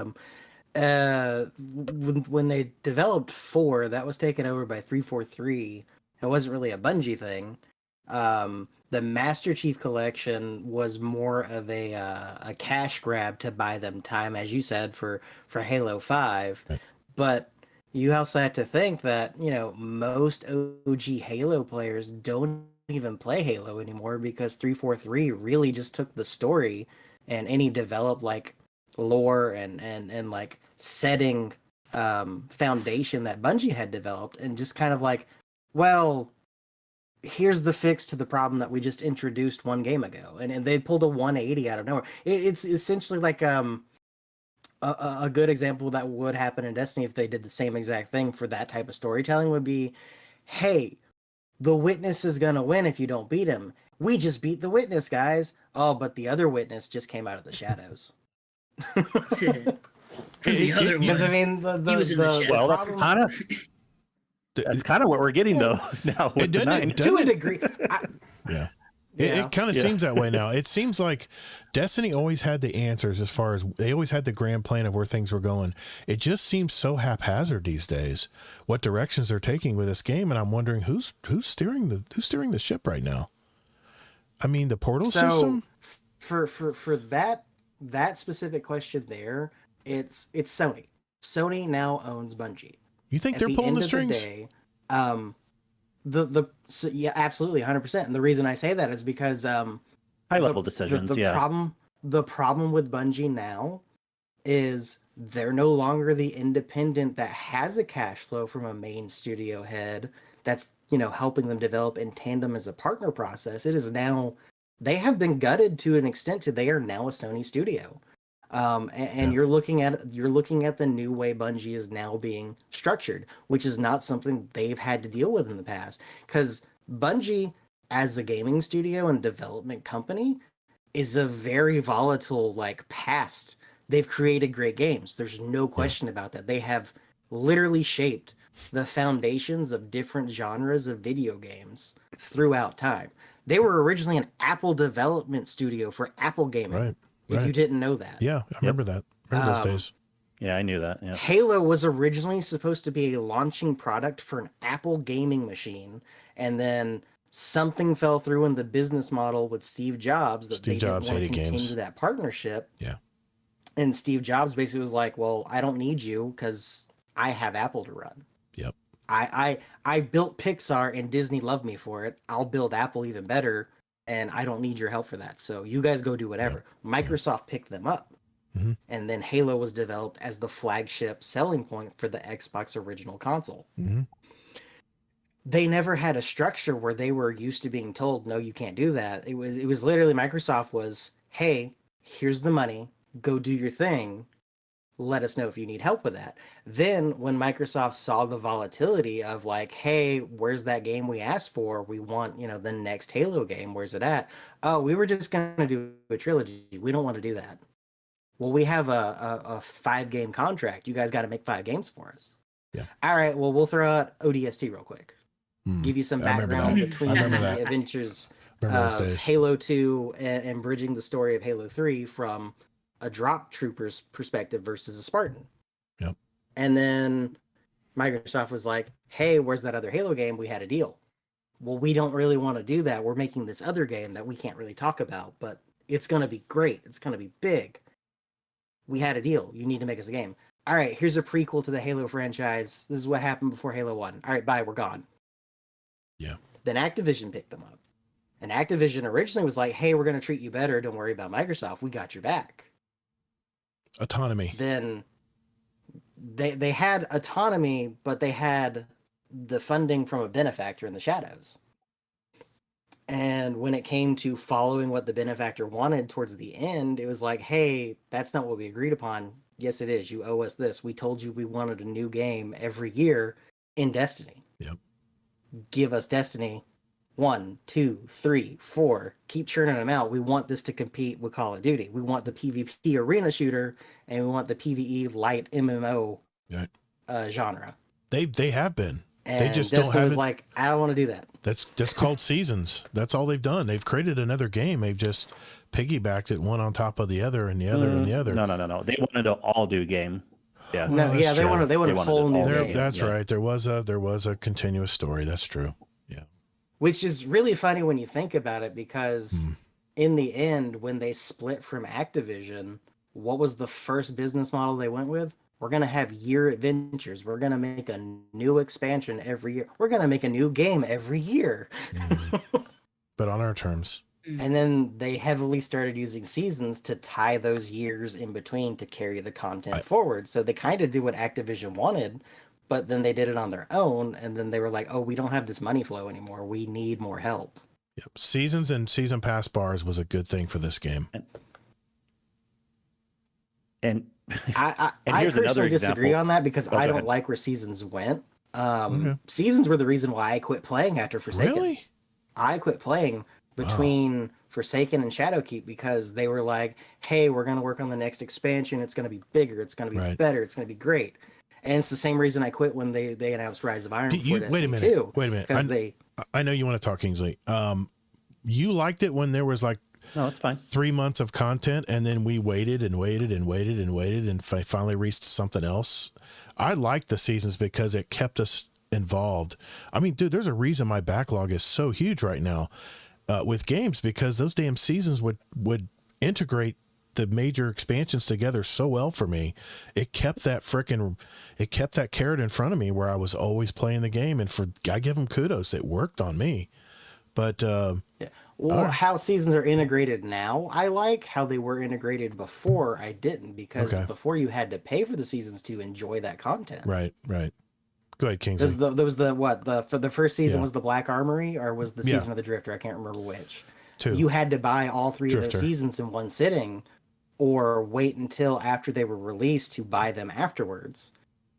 when they developed 4, that was taken over by 343. It wasn't really a Bungie thing. The Master Chief Collection was more of a cash grab to buy them time, as you said, for Halo 5. Right. But you also have to think that, most OG Halo players don't even play Halo anymore, because 343 really just took the story and any developed like lore and like setting foundation that Bungie had developed, and just kind of like, well, here's the fix to the problem that we just introduced one game ago, and they pulled a 180 out of nowhere. It's essentially like a good example that would happen in Destiny if they did the same exact thing for that type of storytelling would be, hey, the witness is going to win if you don't beat him. We just beat the witness, guys. Oh, but the other witness just came out of the shadows. The other Because, I one. mean, He was in the shadows. Well, that's kind of what we're getting though now with the 9. To a degree. Yeah. It kind of seems that way now. It seems like Destiny always had the answers as far as they always had the grand plan of where things were going. It just seems so haphazard these days what directions they're taking with this game, and I'm wondering who's steering the ship right now. I mean, the portal system. For that specific question there, it's Sony. Sony now owns Bungie. You think they're pulling the strings? Yeah, absolutely, 100%. And the reason I say that is because High level decisions. The problem with Bungie now is they're no longer the independent that has a cash flow from a main studio head that's helping them develop in tandem as a partner process. It is now, they have been gutted to an extent to they are now a Sony studio. You're looking at the new way Bungie is now being structured, which is not something they've had to deal with in the past. Because Bungie, as a gaming studio and development company, is a very volatile past. They've created great games. There's no question about that. They have literally shaped the foundations of different genres of video games throughout time. They were originally an Apple development studio for Apple gaming. Right. If you didn't know that. Yeah, I remember that. Remember those days. Yeah, I knew that. Yeah. Halo was originally supposed to be a launching product for an Apple gaming machine, and then something fell through in the business model with Steve Jobs that they didn't want to continue that partnership. Yeah. And Steve Jobs basically was like, well, I don't need you because I have Apple to run. Yep. I built Pixar and Disney loved me for it. I'll build Apple even better. And I don't need your help for that. So you guys go do whatever. Yeah. Microsoft picked them up. Mm-hmm. And then Halo was developed as the flagship selling point for the Xbox original console. Mm-hmm. they never had a structure where they were used to being told, no, you can't do that. It was literally Microsoft was, hey, here's the money, go do your thing. Let us know if you need help with that. Then when Microsoft saw the volatility of like, hey, where's that game we asked for? We want, the next Halo game. Where's it at? Oh, we were just going to do a trilogy. We don't want to do that. Well, we have a 5-game contract. You guys got to make 5 games for us. Yeah. All right. Well, we'll throw out ODST real quick. Give you some I remember background that. between I remember the that. adventures Remember those of days. Halo 2 and bridging the story of Halo 3 from a drop trooper's perspective versus a Spartan. Yep. And then Microsoft was like, hey, where's that other Halo game? We had a deal. Well, we don't really want to do that. We're making this other game that we can't really talk about, but it's going to be great. It's going to be big. We had a deal. You need to make us a game. All right, here's a prequel to the Halo franchise. This is what happened before Halo 1. All right, bye, we're gone. Yeah. Then Activision picked them up. And Activision originally was like, hey, we're going to treat you better. Don't worry about Microsoft. We got your back. Autonomy. Then they had autonomy, but they had the funding from a benefactor in the shadows. And when it came to following what the benefactor wanted towards the end, it was like, hey, that's not what we agreed upon. Yes, it is. You owe us this. We told you we wanted a new game every year in Destiny. Yep. Give us Destiny 1, 2, 3, 4. Keep churning them out. We want this to compete with Call of Duty. We want the PvP arena shooter, and we want the PvE light MMO genre. They have been. And they just Destiny don't have was it. like, I don't want to do that. That's called seasons. That's all they've done. They've created another game. They've just piggybacked it one on top of the other and the other and the other. No. They wanted to all do game. Yeah. Well, No, that's yeah, they true. want a whole new There- game. That's Yeah. right. There was a continuous story. That's true. Yeah. Which is really funny when you think about it, because Hmm. in the end, when they split from Activision, what was the first business model they went with? We're going to have year adventures. We're going to make a new expansion every year. We're going to make a new game every year. But on our terms. And then they heavily started using seasons to tie those years in between to carry the content forward. So they kind of do what Activision wanted, but then they did it on their own. And then they were like, oh, we don't have this money flow anymore. We need more help. Yep. Seasons and season pass bars was a good thing for this game. And I And here's another personally disagree example. on that because Oh, I go don't ahead. like where seasons went. Okay. Seasons were the reason why I quit playing after Forsaken. Really? I quit playing between Forsaken and Shadowkeep because they were like, hey, we're going to work on the next expansion. It's going to be bigger. It's going to be Right. better. It's going to be great. And it's the same reason I quit when they announced Rise of Iron Do before you, wait a Destiny minute. 2. Wait a minute. Because they... I know you want to talk, Kingsley. You liked it when there was like no, it's fine. 3 months of content, and then we waited and waited and waited and waited and finally reached something else. I liked the seasons because it kept us involved. I mean, dude, there's a reason my backlog is so huge right now with games, because those damn seasons would integrate the major expansions together so well for me. It kept that carrot in front of me where I was always playing the game, and I give them kudos. It worked on me. But Yeah. Well, how seasons are integrated now, I like. How they were integrated before, I didn't, because Okay. before you had to pay for the seasons to enjoy that content. right. Go ahead, Kingsley. There was for the first season Yeah. was the Black Armory, or was the Yeah. season of the Drifter? I can't remember which. 2. You had to buy all 3 of Drifter. those seasons in one sitting, or wait until after they were released to buy them afterwards.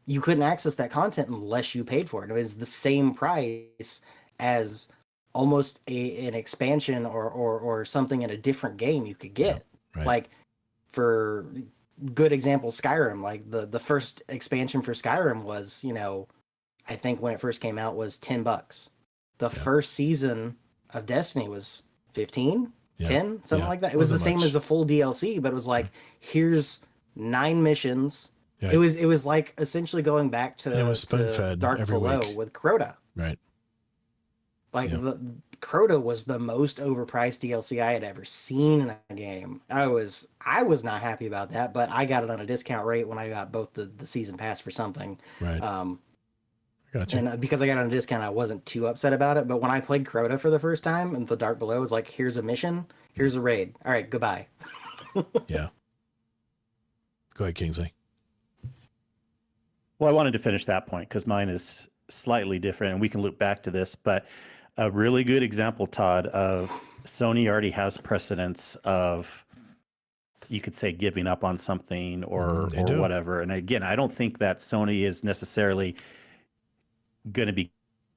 You couldn't access that content unless you paid for it. It was the same price as almost an expansion or something in a different game you could get. right. Like, for good example, Skyrim. Like the first expansion for Skyrim was, I think when it first came out was $10. The first season of Destiny was 15, Yeah. 10, something Yeah. like that. It was the Wasn't same much. as a full DLC, but it was like, here's 9 missions. Yeah. It was like essentially going back to, And it was to spoon-fed Dark every Below week. with Crota. Right. Like Yeah. the Crota was the most overpriced DLC I had ever seen in a game. I was not happy about that, but I got it on a discount rate when I got both the season pass for something. Right. Gotcha. And because I got it on a discount, I wasn't too upset about it. But when I played Crota for the first time, and the Dark Below was like, here's a mission, here's a raid. All right, goodbye. Yeah. Go ahead, Kingsley. Well, I wanted to finish that point because mine is slightly different, and we can loop back to this, but a really good example, Todd, of Sony already has precedence of, you could say, giving up on something or They do. whatever. And again, I don't think that Sony is necessarily going to be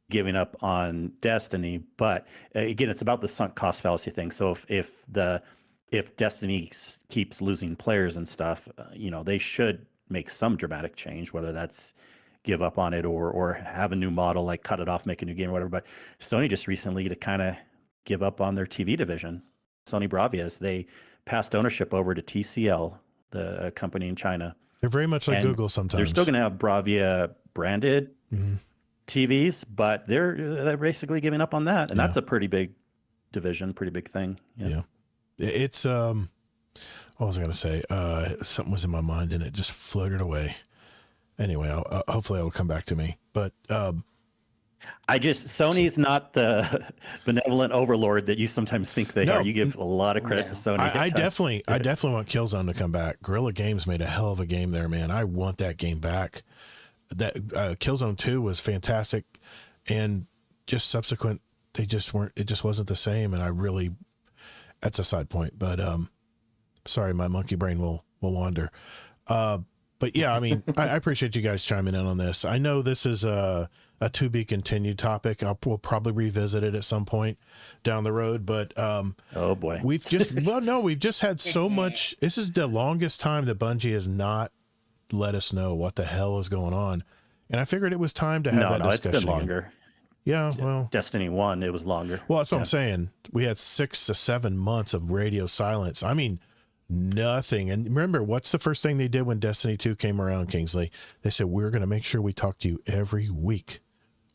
giving up on Destiny, but again, it's about the sunk cost fallacy thing. So if Destiny keeps losing players and stuff, they should make some dramatic change, whether that's give up on it or have a new model, like cut it off, make a new game or whatever. But Sony just recently to kind of give up on their TV division, Sony Bravias, they passed ownership over to TCL, the company in China. They're very much like And Google sometimes. They're still going to have Bravia branded TVs, but they're basically giving up on that, and that's a pretty big division, pretty big thing. Yeah. It's what was I going to say? Something was in my mind and it just floated away. Anyway, hopefully it'll come back to me. But Sony's not the benevolent overlord that you sometimes think they are. You give a lot of credit to Sony. I definitely want Killzone to come back. Guerrilla Games made a hell of a game there, man. I want that game back. That Killzone 2 was fantastic, and just subsequent, they just weren't. It just wasn't the same, and I really. That's a side point, but sorry, my monkey brain will wander. But yeah, I mean, I appreciate you guys chiming in on this. I know this is a to be continued topic. We'll probably revisit it at some point down the road. But oh boy, we've just had so much. This is the longest time that Bungie has not let us know what the hell is going on, and I figured it was time to have that discussion. It's been longer. Again. Yeah, well, Destiny 1, it was longer. Well, that's what I'm saying. We had 6 to 7 months of radio silence. I mean, nothing. And remember, what's the first thing they did when Destiny 2 came around, Kingsley? They said, we're going to make sure we talk to you every week.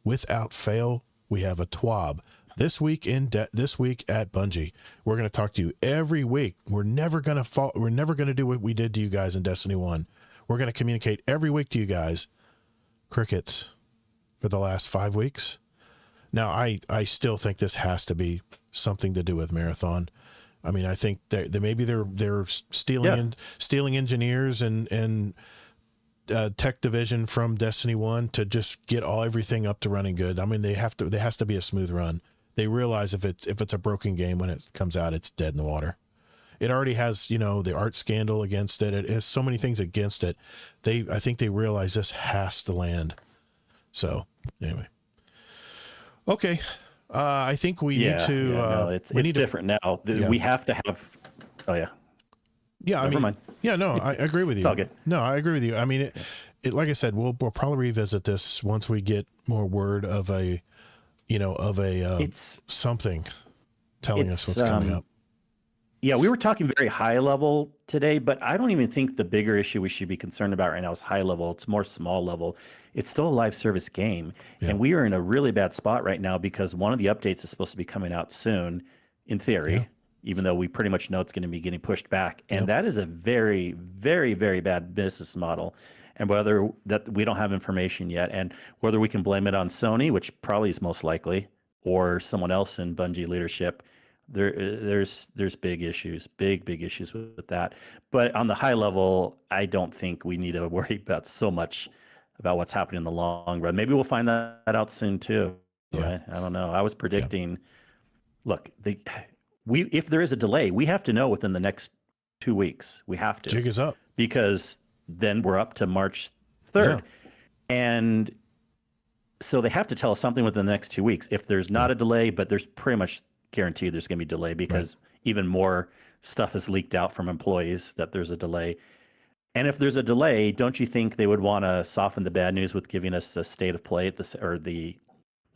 Without fail, we have a TWAB. This week at Bungie, we're going to talk to you every week. We're never going to do what we did to you guys in Destiny 1. We're going to communicate every week to you guys. Crickets for the last 5 weeks. Now, I still think this has to be something to do with Marathon. I mean, I think that maybe they're stealing engineers and tech division from Destiny 1 to just get everything up to running good. I mean, there has to be a smooth run. They realize if it's a broken game when it comes out, it's dead in the water. It already has, the art scandal against it. It has so many things against it. I think they realize this has to land. So anyway. Okay. I think we need to, it's different now. We have to have, Never mind. Yeah, no, I agree with you. It's all good. No, I agree with you. I mean, it like I said, we'll probably revisit this once we get more word of something telling us what's coming up. Yeah, we were talking very high level today, but I don't even think the bigger issue we should be concerned about right now is high level. It's more small level. It's still a live service game. Yeah. And we are in a really bad spot right now because one of the updates is supposed to be coming out soon, in theory, even though we pretty much know it's going to be getting pushed back. And that is a very, very, very bad business model. And whether that we don't have information yet, and whether we can blame it on Sony, which probably is most likely, or someone else in Bungie leadership, there's big issues with that. But on the high level, I don't think we need to worry about so much about what's happening in the long run. Maybe we'll find that out soon too. Right? I don't know. I was predicting. Look, if there is a delay, we have to know within the next 2 weeks. We have to. Jig is up, because then we're up to March 3rd, and so they have to tell us something within the next 2 weeks. If there's not a delay, but there's pretty much guaranteed there's going to be delay because even more stuff is leaked out from employees that there's a delay. And if there's a delay, don't you think they would want to soften the bad news with giving us a state of play or the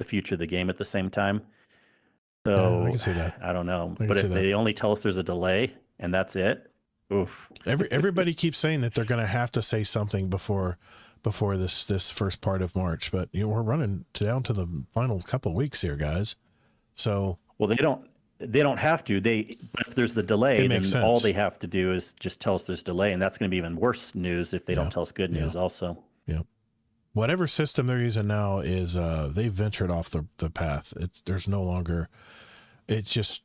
future of the game at the same time? So I can see that. I don't know, but if they only tell us there's a delay and that's it, oof. Everybody keeps saying that they're going to have to say something before this first part of March, but we're running down to the final couple of weeks here, guys. So. Well, they don't have to. But if there's the delay, then all they have to do is just tell us there's delay, and that's going to be even worse news if they don't tell us good news also. Yeah. Whatever system they're using now is they've ventured off the path. There's no longer. It's just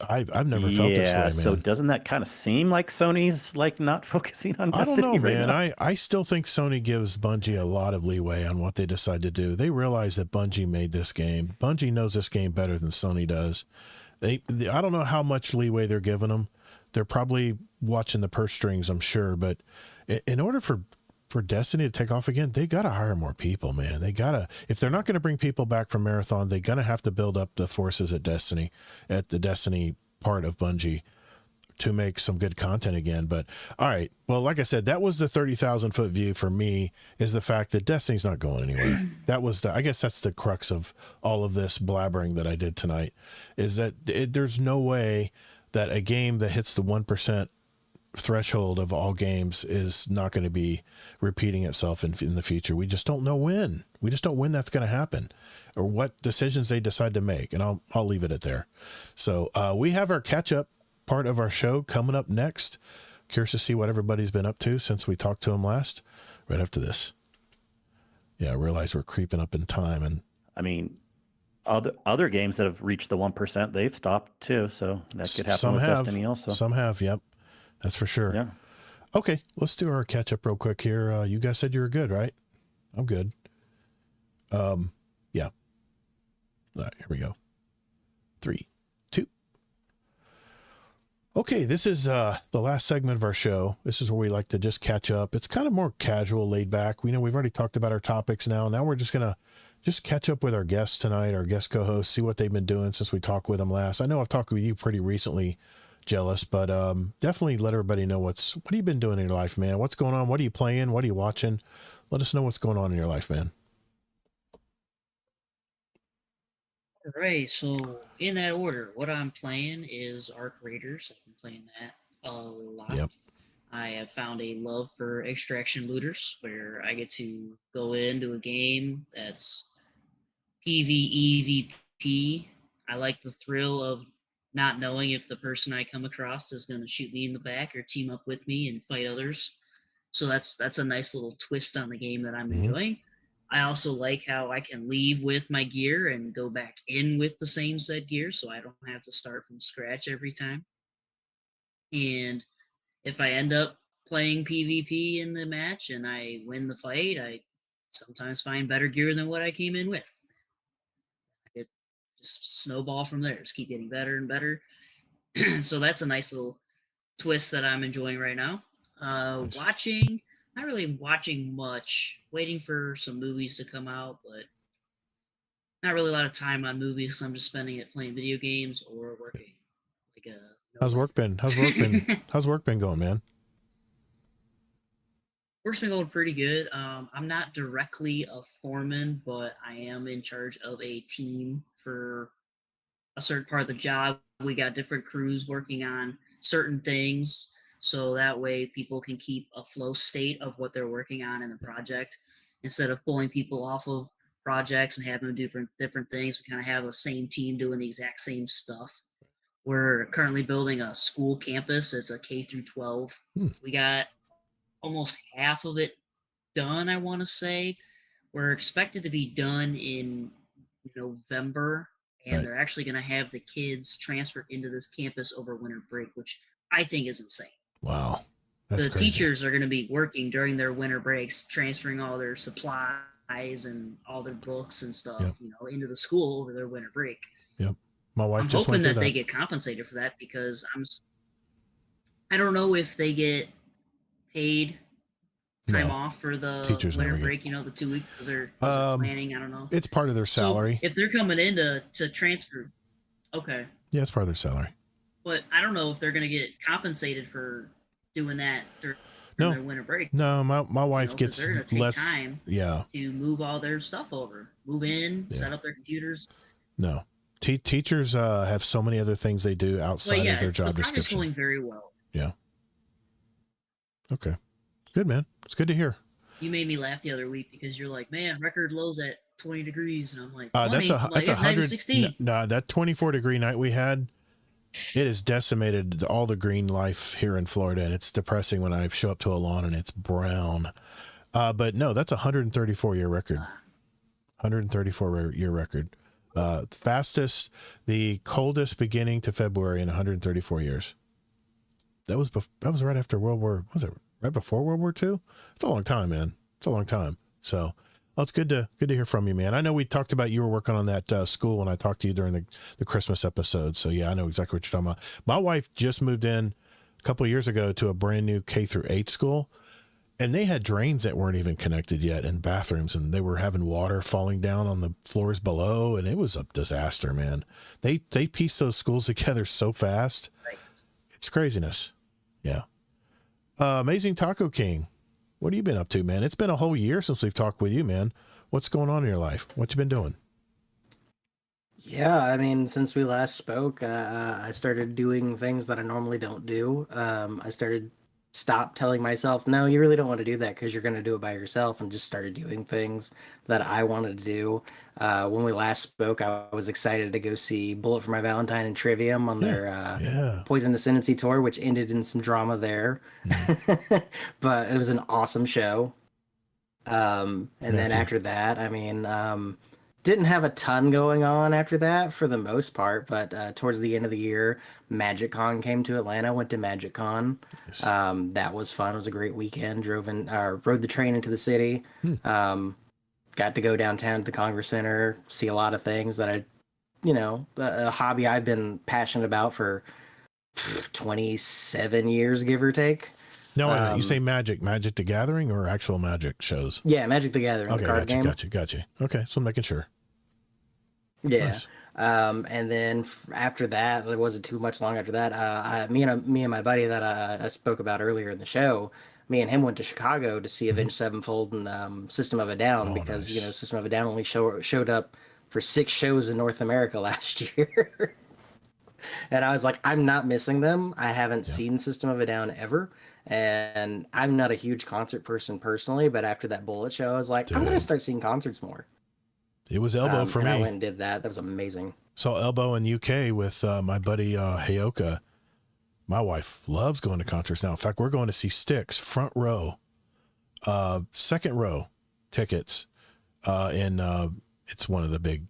I've never felt this way, man. So doesn't that kind of seem like Sony's like not focusing on I don't Destiny know, right man. now? I still think Sony gives Bungie a lot of leeway on what they decide to do. They realize that Bungie made this game. Bungie knows this game better than Sony does. I don't know how much leeway they're giving them. They're probably watching the purse strings, I'm sure. But in order for Destiny to take off again, they got to hire more people, man. They got to, if they're not going to bring people back from Marathon, they're going to have to build up the forces at Destiny, at the Destiny part of Bungie, to make some good content again. But all right, well, like I said, that was the 30,000 foot view for me, is the fact that Destiny's not going anywhere. That was I guess that's the crux of all of this blabbering that I did tonight, is that there's no way that a game that hits the 1% threshold of all games is not going to be repeating itself in the future. We just don't know when. We just don't know when that's going to happen, or what decisions they decide to make. And I'll leave it at there. So we have our catch up part of our show coming up next. Curious to see what everybody's been up to since we talked to them last, right after this. Yeah, I realize we're creeping up in time. And I mean, other games that have reached the 1%, they've stopped too. So that could happen with Destiny also. Some have, yep. That's for sure. Yeah. Okay, let's do our catch up real quick here. You guys said you were good, right? I'm good. Yeah. All right, here we go. 3, 2. Okay, this is the last segment of our show. This is where we like to just catch up. It's kind of more casual, laid back. We know we've already talked about our topics now. Now we're just going to catch up with our guests tonight, our guest co-hosts, see what they've been doing since we talked with them last. I know I've talked with you pretty recently, Jellis, but definitely let everybody know what have you been doing in your life, man? What's going on? What are you playing? What are you watching? Let us know what's going on in your life, man. All right, so in that order, what I'm playing is Arc Raiders. I've been playing that a lot. Yep. I have found a love for extraction looters, where I get to go into a game that's PvEVP. I like the thrill of not knowing if the person I come across is going to shoot me in the back or team up with me and fight others. So that's a nice little twist on the game that I'm enjoying. I also like how I can leave with my gear and go back in with the same set gear, so I don't have to start from scratch every time. And if I end up playing PvP in the match and I win the fight, I sometimes find better gear than what I came in with. I could just snowball from there, just keep getting better and better. So that's a nice little twist that I'm enjoying right now. Nice. Watching, not really watching much, waiting for some movies to come out, but not really a lot of time on movies, so I'm just spending it playing video games or working. How's work been? How's work been going, man? Work's been going pretty good. I'm not directly a foreman, but I am in charge of a team for a certain part of the job. We got different crews working on certain things, so that way people can keep a flow state of what they're working on in the project. Instead of pulling people off of projects and having them do different things, we kind of have the same team doing the exact same stuff. We're currently building a school campus. It's a K through 12. We got almost half of it done, I want to say. We're expected to be done in November, and they're actually going to have the kids transfer into this campus over winter break, which I think is insane. Wow. That's the crazy. teachers are going to be working during their winter breaks, transferring all their supplies and all their books and stuff, into the school over their winter break. Yep. My wife I'm just hoping went through that they get compensated for that, because I don't know if they get paid time off for the Teachers winter never break, the 2 weeks because they're planning. I don't know. It's part of their salary. So if they're coming in to transfer, okay. Yeah, it's part of their salary. But I don't know if they're going to get compensated for doing that during their winter break. No, my wife gets they're going to take less time to move all their stuff over, move in, set up their computers. No. Teachers have so many other things they do outside of their job the project's description. going very well. Yeah. Okay. Good, man. It's good to hear. You made me laugh the other week because you're like, man, record lows at 20 degrees. And I'm like, that's 116. No, that 24 degree night we had, it has decimated all the green life here in Florida. And it's depressing when I show up to a lawn and it's brown. But no, that's a 134 year record. 134 year record. The coldest beginning to February in 134 years. That was right after World War. Was it right before World War II? It's a long time, man. It's a long time. So, well, it's good to hear from you, man. I know we talked about you were working on that school when I talked to you during the Christmas episode. So yeah, I know exactly what you're talking about. My wife just moved in a couple of years ago to a brand new K through 8 school, and they had drains that weren't even connected yet in bathrooms, and they were having water falling down on the floors below, and it was a disaster, man. They pieced those schools together so fast. Right. It's craziness. Yeah. Amazing Taco King. What have you been up to, man? It's been a whole year since we've talked with you, man. What's going on in your life? What you been doing? Yeah, I mean, since we last spoke, I started doing things that I normally don't do. I stopped telling myself, no, you really don't want to do that because you're going to do it by yourself, and just started doing things that I wanted to do. When we last spoke, I was excited to go see Bullet for My Valentine and Trivium on their Poison Ascendancy tour, which ended in some drama there. But it was an awesome show. And then after that, I mean, didn't have a ton going on after that for the most part, but towards the end of the year, MagicCon came to Atlanta. Went to MagicCon. Yes. That was fun. It was a great weekend. Rode the train into the city. Got to go downtown to the Congress Center, see a lot of things that a hobby I've been passionate about for 27 years, give or take. No, you say Magic the Gathering or actual Magic shows? Yeah, Magic the Gathering, Okay, the card game. Gotcha. Okay, so I'm making sure. Yeah. Nice. And then after that, it wasn't too much long after that. Me and my buddy that I spoke about earlier in the show, me and him went to Chicago to see Avenged Sevenfold and System of a Down, because nice. System of a Down only showed up for 6 shows in North America last year. And I was like, I'm not missing them. I haven't seen System of a Down ever. And I'm not a huge concert person personally, but after that Bullet show, I was like, I'm going to start seeing concerts more. It was Elbow for me. I went and did that. That was amazing. Saw Elbow in UK with my buddy Hayoka. My wife loves going to concerts now. In fact, we're going to see Styx front row, second row tickets. It's one of the big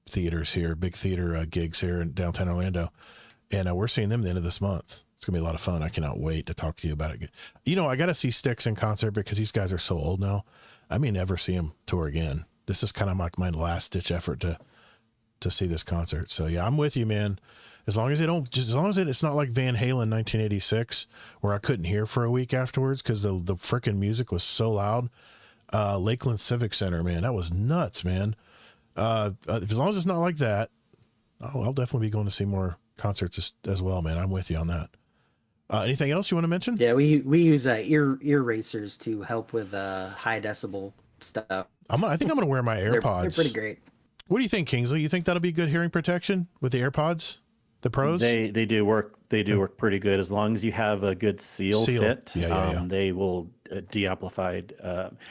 theaters here, big theater gigs here in downtown Orlando. And we're seeing them the end of this month. It's going to be a lot of fun. I cannot wait to talk to you about it. I got to see Styx in concert because these guys are so old now. I may never see them tour again. This is kind of like my last ditch effort to see this concert. So yeah, I'm with you, man. As long as it's not like Van Halen 1986 where I couldn't hear for a week afterwards because the freaking music was so loud. Lakeland Civic Center, man, that was nuts, man. As long as it's not like that, I'll definitely be going to see more concerts as well, man. I'm with you on that. Anything else you want to mention? Yeah, we use ear racers to help with high decibel stuff. I think I'm going to wear my AirPods. They're pretty great. What do you think, Kingsley? You think that'll be good hearing protection with the AirPods, the Pros? They do work. They do work pretty good as long as you have a good seal fit. Yeah. They will de-amplified.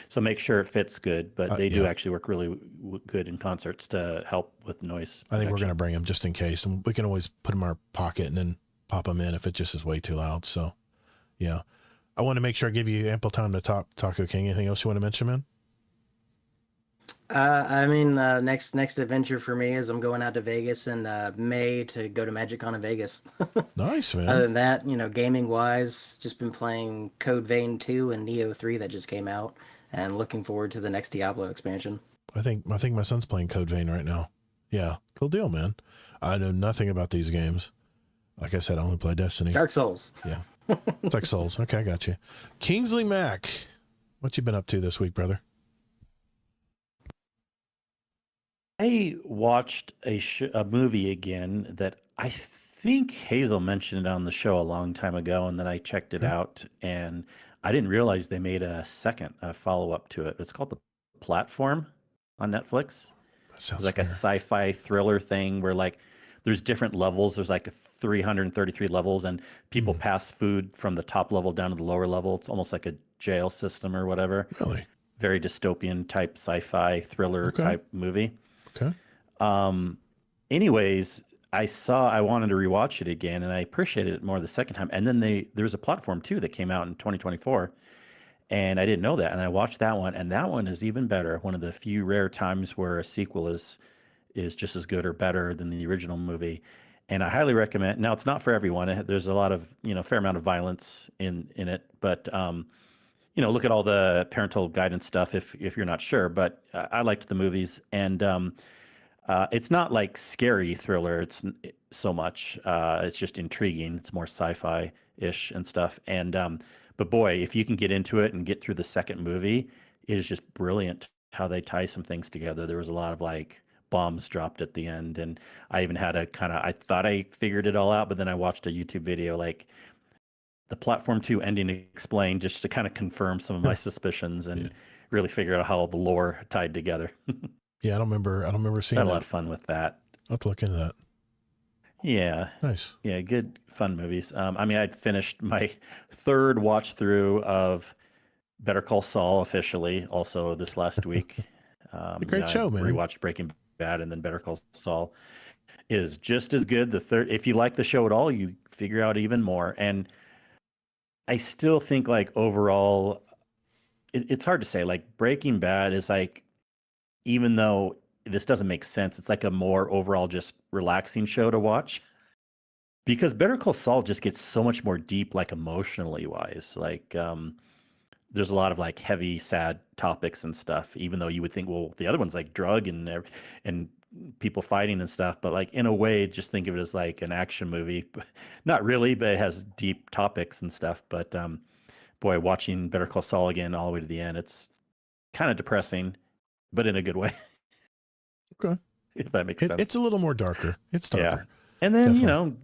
So make sure it fits good. But they do actually work really good in concerts to help with noise I think we're going to bring them just in case, and we can always put them in our pocket and then pop them in if it just is way too loud. So, yeah, I want to make sure I give you ample time to talk, Taco King. Anything else you want to mention, man? Next adventure for me is I'm going out to Vegas in May to go to MagicCon in Vegas. Nice, man. Other than that, gaming wise, just been playing Code Vein 2 and Neo 3 that just came out, and looking forward to the next Diablo expansion. I think my son's playing Code Vein right now. Yeah, cool deal, man. I know nothing about these games. Like I said, I only play Destiny. Dark Souls. Yeah, it's like Souls. Okay, I got you. Kingsley Mack, what you been up to this week, brother? I watched a movie again that I think Hazel mentioned it on the show a long time ago, and then I checked it out, and I didn't realize they made a follow-up to it. It's called The Platform on Netflix. That sounds It's like a sci-fi thriller thing where there's different levels. There's 333 levels, and people pass food from the top level down to the lower level. It's almost like a jail system or whatever. Really? Very dystopian type sci-fi thriller type movie. Okay. Anyways, I wanted to rewatch it again, and I appreciated it more the second time. And then there's a Platform 2 that came out in 2024, and I didn't know that. And I watched that one, and that one is even better. One of the few rare times where a sequel is is just as good or better than the original movie. And I highly recommend. Now, it's not for everyone. There's a lot of, fair amount of violence in it, but look at all the parental guidance stuff if you're not sure. But I liked the movies, and it's not like scary thriller. It's so much. It's just intriguing. It's more sci-fi ish and stuff. And but boy, if you can get into it and get through the second movie, it is just brilliant how they tie some things together. There was a lot of like bombs dropped at the end, and I even had I thought I figured it all out, but then I watched a YouTube video like the Platform 2 ending explained, just to kind of confirm some of my suspicions and really figure out how the lore tied together. Yeah, I don't remember seeing Had that. a lot of fun with that. I'll have to look into that. Yeah. Nice. Yeah, good fun movies. I'd finished my third watch through of Better Call Saul officially also this last week. A great show, man. Rewatched Breaking Bad, and then Better Call Saul is just as good. The third, if you like the show at all, you figure out even more. And I still think like overall, it's hard to say. Like Breaking Bad is like, even though this doesn't make sense, it's like a more overall just relaxing show to watch. Because Better Call Saul just gets so much more deep, like emotionally wise. Like there's a lot of like heavy, sad topics and stuff. Even though you would think, well, the other one's like drug and people fighting and stuff. But like in a way, just think of it as like an action movie. Not really, but it has deep topics and stuff. But boy, watching Better Call Saul again all the way to the end, it's kind of depressing, but in a good way. Okay. If that makes sense. It's a little more darker. It's darker. Yeah. And then, Definitely.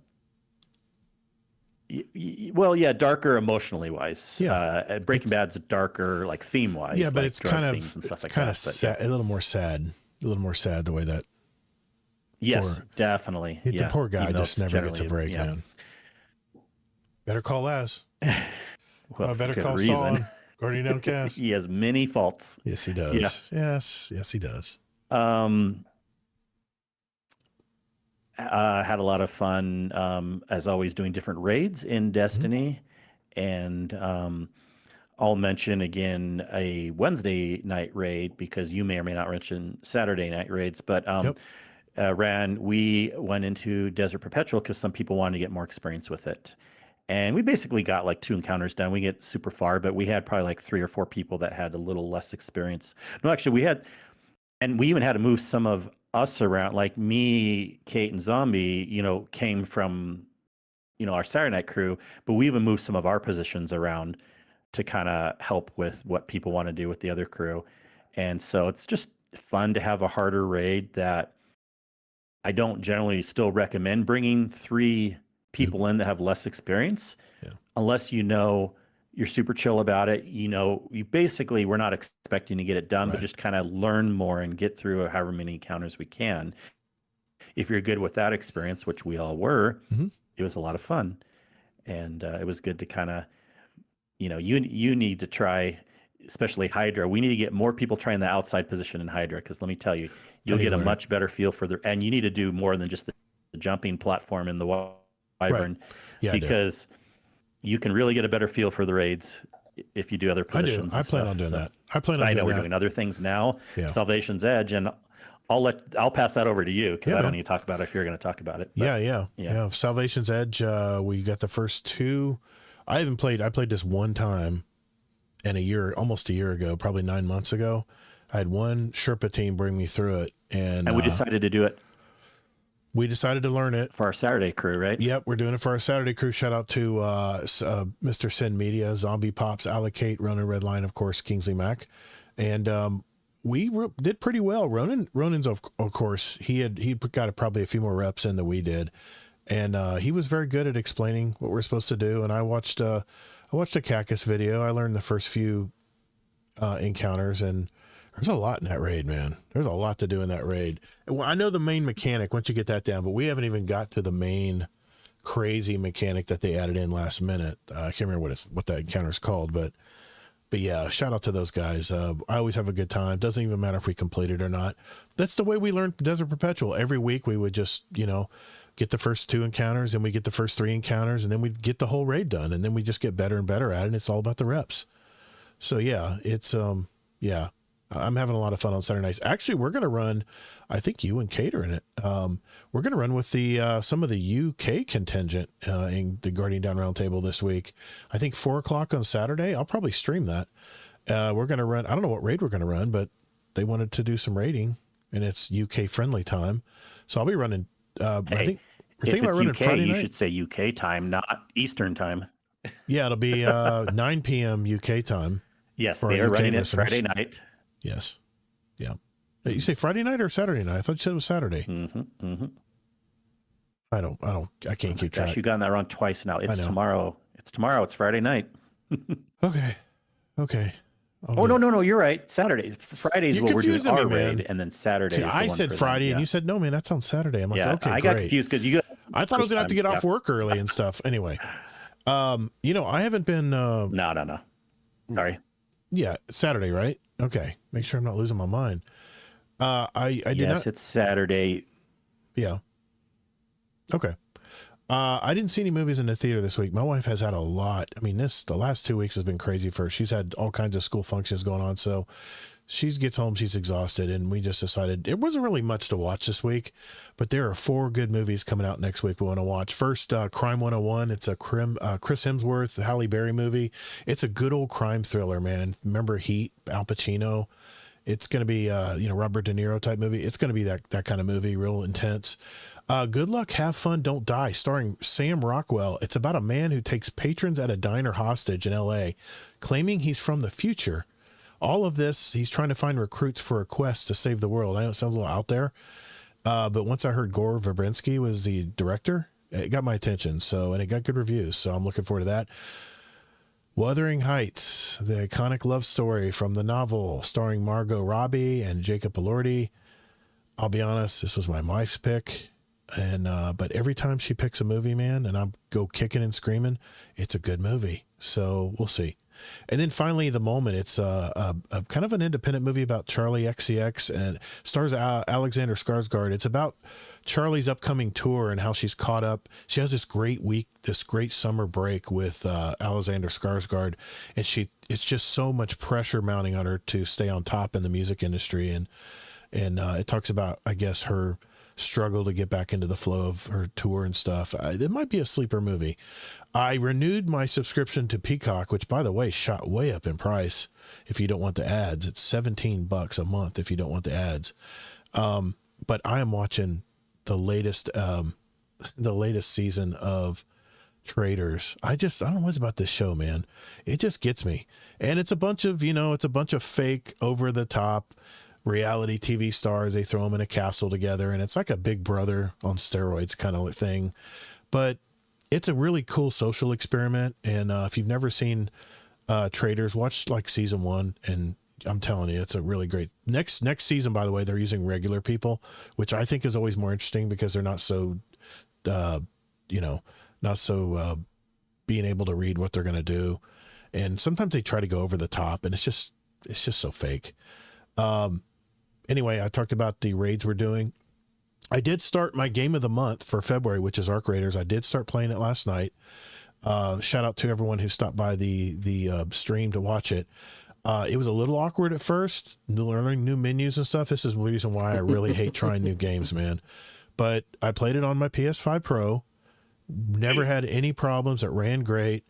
well, yeah, darker emotionally wise. Yeah. Breaking Bad's darker, like theme wise. Yeah, but like it's kind of sad, a little more sad. A little more sad the way that. Yes, definitely. The poor guy Even though just it's never gets a generally- break, yeah. man. Better call Az. Well, Better for good call reason. Saul. Guardian Downcast. He has many faults. Yes, he does. Yeah. Yes, he does. Had a lot of fun, as always, doing different raids in Destiny. And I'll mention again a Wednesday night raid, because you may or may not mention Saturday night raids. But we went into Desert Perpetual because some people wanted to get more experience with it. And we basically got like 2 encounters done. We get super far, but we had probably like 3 or 4 people that had a little less experience. No, actually, we even had to move some of us around. Like me, Kate, and Zombie, came from, our Saturday night crew, but we even moved some of our positions around to kind of help with what people want to do with the other crew. And so it's just fun to have a harder raid that I don't generally still recommend bringing 3 people in that have less experience, unless you're super chill about it. We're not expecting to get it done, but just kind of learn more and get through however many encounters we can. If you're good with that experience, which we all were, it was a lot of fun. And it was good to kind of, you need to try, especially Hydra. We need to get more people trying the outside position in Hydra, because let me tell you, you'll get a much better feel for and you need to do more than just the jumping platform in the Wyvern, because you can really get a better feel for the raids if you do other positions. I plan on doing that. I know we're doing other things now. Yeah. Salvation's Edge, and I'll pass that over to you, because I don't need to talk about it if you're going to talk about it. But, yeah. Salvation's Edge. We got the first 2. I played this one time, and almost a year ago, probably 9 months ago. I had one Sherpa team bring me through it, and we decided to do it. We decided to learn it for our Saturday crew, right? Yep, we're doing it for our Saturday crew. Shout out to Mr. Sin Media, Zombie Pops, Allocate, Ronan Redline, of course, Kingsley Mac, and we did pretty well. Ronan's of course he got probably a few more reps in than we did, and he was very good at explaining what we're supposed to do. And I watched a Cactus video. I learned the first few encounters, and there's a lot in that raid, man. There's a lot to do in that raid. Well, I know the main mechanic once you get that down, but we haven't even got to the main crazy mechanic that they added in last minute. I can't remember what that encounter is called, but yeah, shout out to those guys. I always have a good time. Doesn't even matter if we complete it or not. That's the way we learned Desert Perpetual. Every week we would just, get the first 2 encounters, and we get the first 3 encounters, and then we'd get the whole raid done, and then we just get better and better at it. And it's all about the reps. So yeah, it's I'm having a lot of fun on Saturday nights. Actually, we're going to run, I think you and Kate are in it. We're going to run with the some of the UK contingent in the Guardian Down Roundtable this week. I think 4:00 on Saturday. I'll probably stream that. We're going to run, I don't know what raid we're going to run, but they wanted to do some raiding, and it's UK friendly time. So I'll be running, I think we're thinking about running UK, Friday night. You should say UK time, not Eastern time. Yeah, it'll be 9 p.m. UK time. Yes, for they our are UK running it listeners. Friday night. Yes. Yeah. You say Friday night or Saturday night? I thought you said it was Saturday. Mm-hmm, mm-hmm. I can't keep track. Gosh, you've gotten that wrong twice now. It's know. tomorrow. It's tomorrow. It's Friday night. Okay. Oh, no. You're right. Saturday. Friday's You're what we're doing confusing me, our man. raid, and then Saturday. See, is the I one said for Friday, them. and you said, no, man, that's on Saturday. I'm like, Yeah, okay, I got great. confused because you got. I thought I was going to have to get off work early and stuff. Anyway, I haven't been. No. Sorry. Yeah, Saturday, right? Okay. Make sure I'm not losing my mind. I did Yes, not. it's Saturday. Yeah. Okay. I didn't see any movies in the theater this week. My wife has had a lot. I mean, the last 2 weeks has been crazy for her. She's had all kinds of school functions going on. So she gets home, she's exhausted. And we just decided it wasn't really much to watch this week, but there are 4 good movies coming out next week we want to watch. First, Crime 101. It's a Chris Hemsworth, Halle Berry movie. It's a good old crime thriller, man. Remember Heat, Al Pacino? It's going to be, Robert De Niro type movie. It's going to be that kind of movie, real intense. Good Luck, Have Fun, Don't Die, starring Sam Rockwell. It's about a man who takes patrons at a diner hostage in L.A., claiming he's from the future. All of this, he's trying to find recruits for a quest to save the world. I know it sounds a little out there, but once I heard Gore Verbinski was the director, it got my attention. And it got good reviews, so I'm looking forward to that. Wuthering Heights, the iconic love story from the novel, starring Margot Robbie and Jacob Elordi. I'll be honest, this was my wife's pick. But every time she picks a movie, man, and I go kicking and screaming, it's a good movie. So we'll see. And then finally, The Moment. It's a kind of an independent movie about Charlie XCX and stars Alexander Skarsgård. It's about Charlie's upcoming tour and how she's caught up. She has this great summer break with Alexander Skarsgård, and it's just so much pressure mounting on her to stay on top in the music industry. And it talks about, I guess, her struggle to get back into the flow of her tour and stuff. It might be a sleeper movie. I renewed my subscription to Peacock, which, by the way, shot way up in price if you don't want the ads. It's $17 a month if you don't want the ads. But I am watching the latest season of Traitors. I don't know what's about this show, man. It just gets me. And it's a bunch of fake, over the top reality TV stars. They throw them in a castle together, and it's like a Big Brother on steroids kind of thing. But it's a really cool social experiment. And if you've never seen Traitors, watch like season 1, and I'm telling you, it's a really great next season. By the way, they're using regular people, which I think is always more interesting because they're not so, being able to read what they're going to do. And sometimes they try to go over the top, and it's just so fake. Anyway, I talked about the raids we're doing. I did start my game of the month for February, which is Arc Raiders. I did start playing it last night. Shout out to everyone who stopped by the stream to watch it. It was a little awkward at first, learning new menus and stuff. This is the reason why I really hate trying new games, man. But I played it on my PS5 Pro. Never had any problems. It ran great.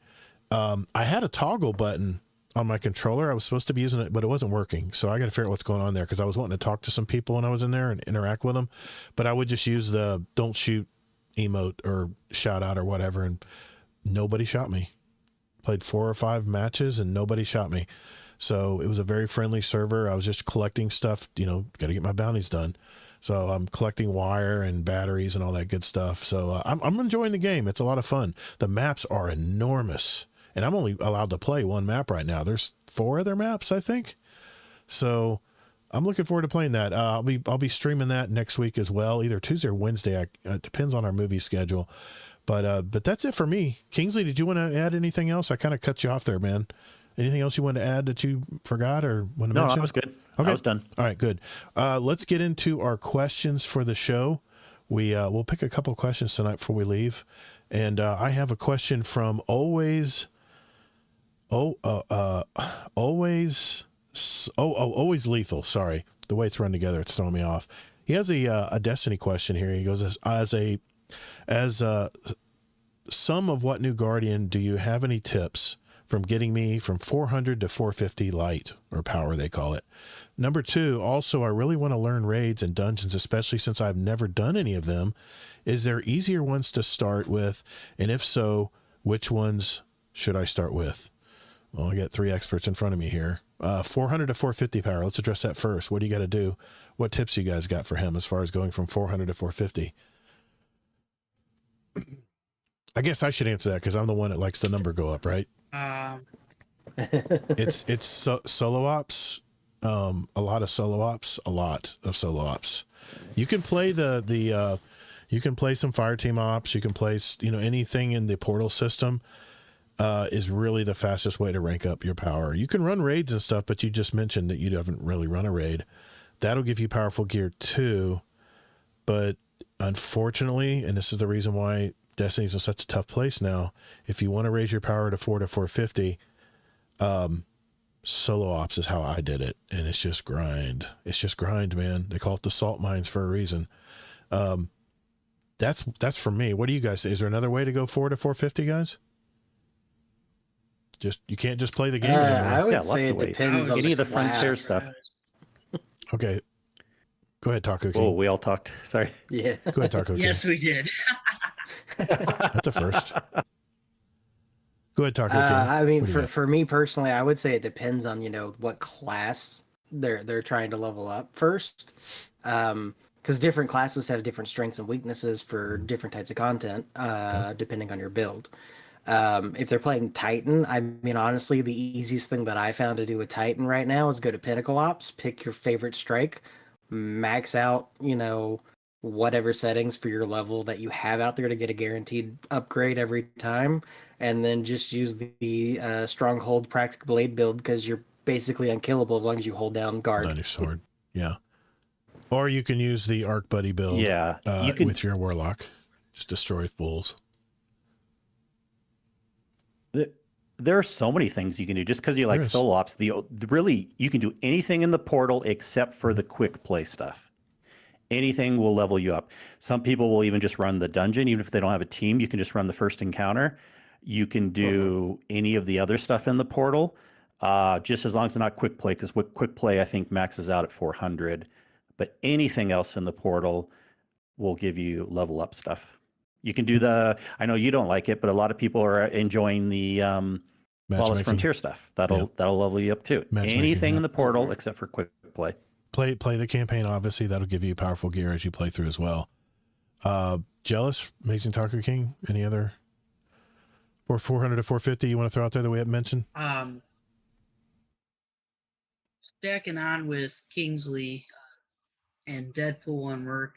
I had a toggle button on my controller. I was supposed to be using it, but it wasn't working. So I got to figure out what's going on there, because I was wanting to talk to some people when I was in there and interact with them. But I would just use the don't shoot emote or shout out or whatever, and nobody shot me. Played 4 or 5 matches and nobody shot me. So it was a very friendly server. I was just collecting stuff, got to get my bounties done. So I'm collecting wire and batteries and all that good stuff. So I'm enjoying the game. It's a lot of fun. The maps are enormous, and I'm only allowed to play 1 map right now. There's 4 other maps, I think. So I'm looking forward to playing that. I'll be streaming that next week as well, either Tuesday or Wednesday. It depends on our movie schedule. But that's it for me. Kingsley, did you want to add anything else? I kind of cut you off there, man. Anything else you want to add that you forgot or want to mention? No, that was good. Okay. I was done. All right, good. Let's get into our questions for the show. We'll pick a couple questions tonight before we leave. And I have a question from always always lethal. Sorry, the way it's run together, it's throwing me off. He has a Destiny question here. He goes, as some of what new Guardian, do you have any tips from getting me from 400 to 450 light or power, they call it? Number 2, also, I really want to learn raids and dungeons, especially since I've never done any of them. Is there easier ones to start with? And if so, which ones should I start with? Well, I got 3 experts in front of me here. 400 to 450 power. Let's address that first. What do you got to do? What tips you guys got for him as far as going from 400 to 450? I guess I should answer that because I'm the one that likes the number go up, right? It's solo ops. A lot of solo ops. You can play you can play some fire team ops. You can play, anything in the portal system. Is really the fastest way to rank up your power. You can run raids and stuff, but you just mentioned that you haven't really run a raid. That'll give you powerful gear too. But unfortunately, and this is the reason why Destiny's in such a tough place now, if you want to raise your power to 4 to 450, solo ops is how I did it. And it's just grind. It's just grind, man. They call it the salt mines for a reason. That's for me. What do you guys think? Is there another way to go 4 to 450, guys? You can't just play the game anymore. I would say it depends on any of the class. frontier stuff. Okay. Go ahead, Taco King. Oh, we all talked. Sorry. Yeah. Go ahead, Taco King. Yes, we did. That's a first. Go ahead, Taco King. I mean, for me personally, I would say it depends on, what class they're trying to level up first. Because different classes have different strengths and weaknesses for different types of content, depending on your build. If they're playing Titan, I mean, honestly, the easiest thing that I found to do with Titan right now is go to Pinnacle Ops, pick your favorite strike, max out, whatever settings for your level that you have out there to get a guaranteed upgrade every time, and then just use the Stronghold Practical Blade build because you're basically unkillable as long as you hold down guard. On your sword, yeah. Or you can use the Arc Buddy build with your Warlock. Just destroy fools. There are so many things you can do just because you like solo ops. Really, you can do anything in the portal except for the quick play stuff. Anything will level you up. Some people will even just run the dungeon, even if they don't have a team. You can just run the first encounter. You can do any of the other stuff in the portal, just as long as it's not quick play. Because quick play, I think, maxes out at 400. But anything else in the portal will give you level up stuff. You can do I know you don't like it, but a lot of people are enjoying the Flawless Frontier stuff. That'll level you up too. Anything in the portal except for quick play. Play the campaign, obviously. That'll give you powerful gear as you play through as well. Jellis, Amazing Taco King, any other for 400 to 450 you want to throw out there that we haven't mentioned? Stacking on with Kingsley and Deadpool on Merc,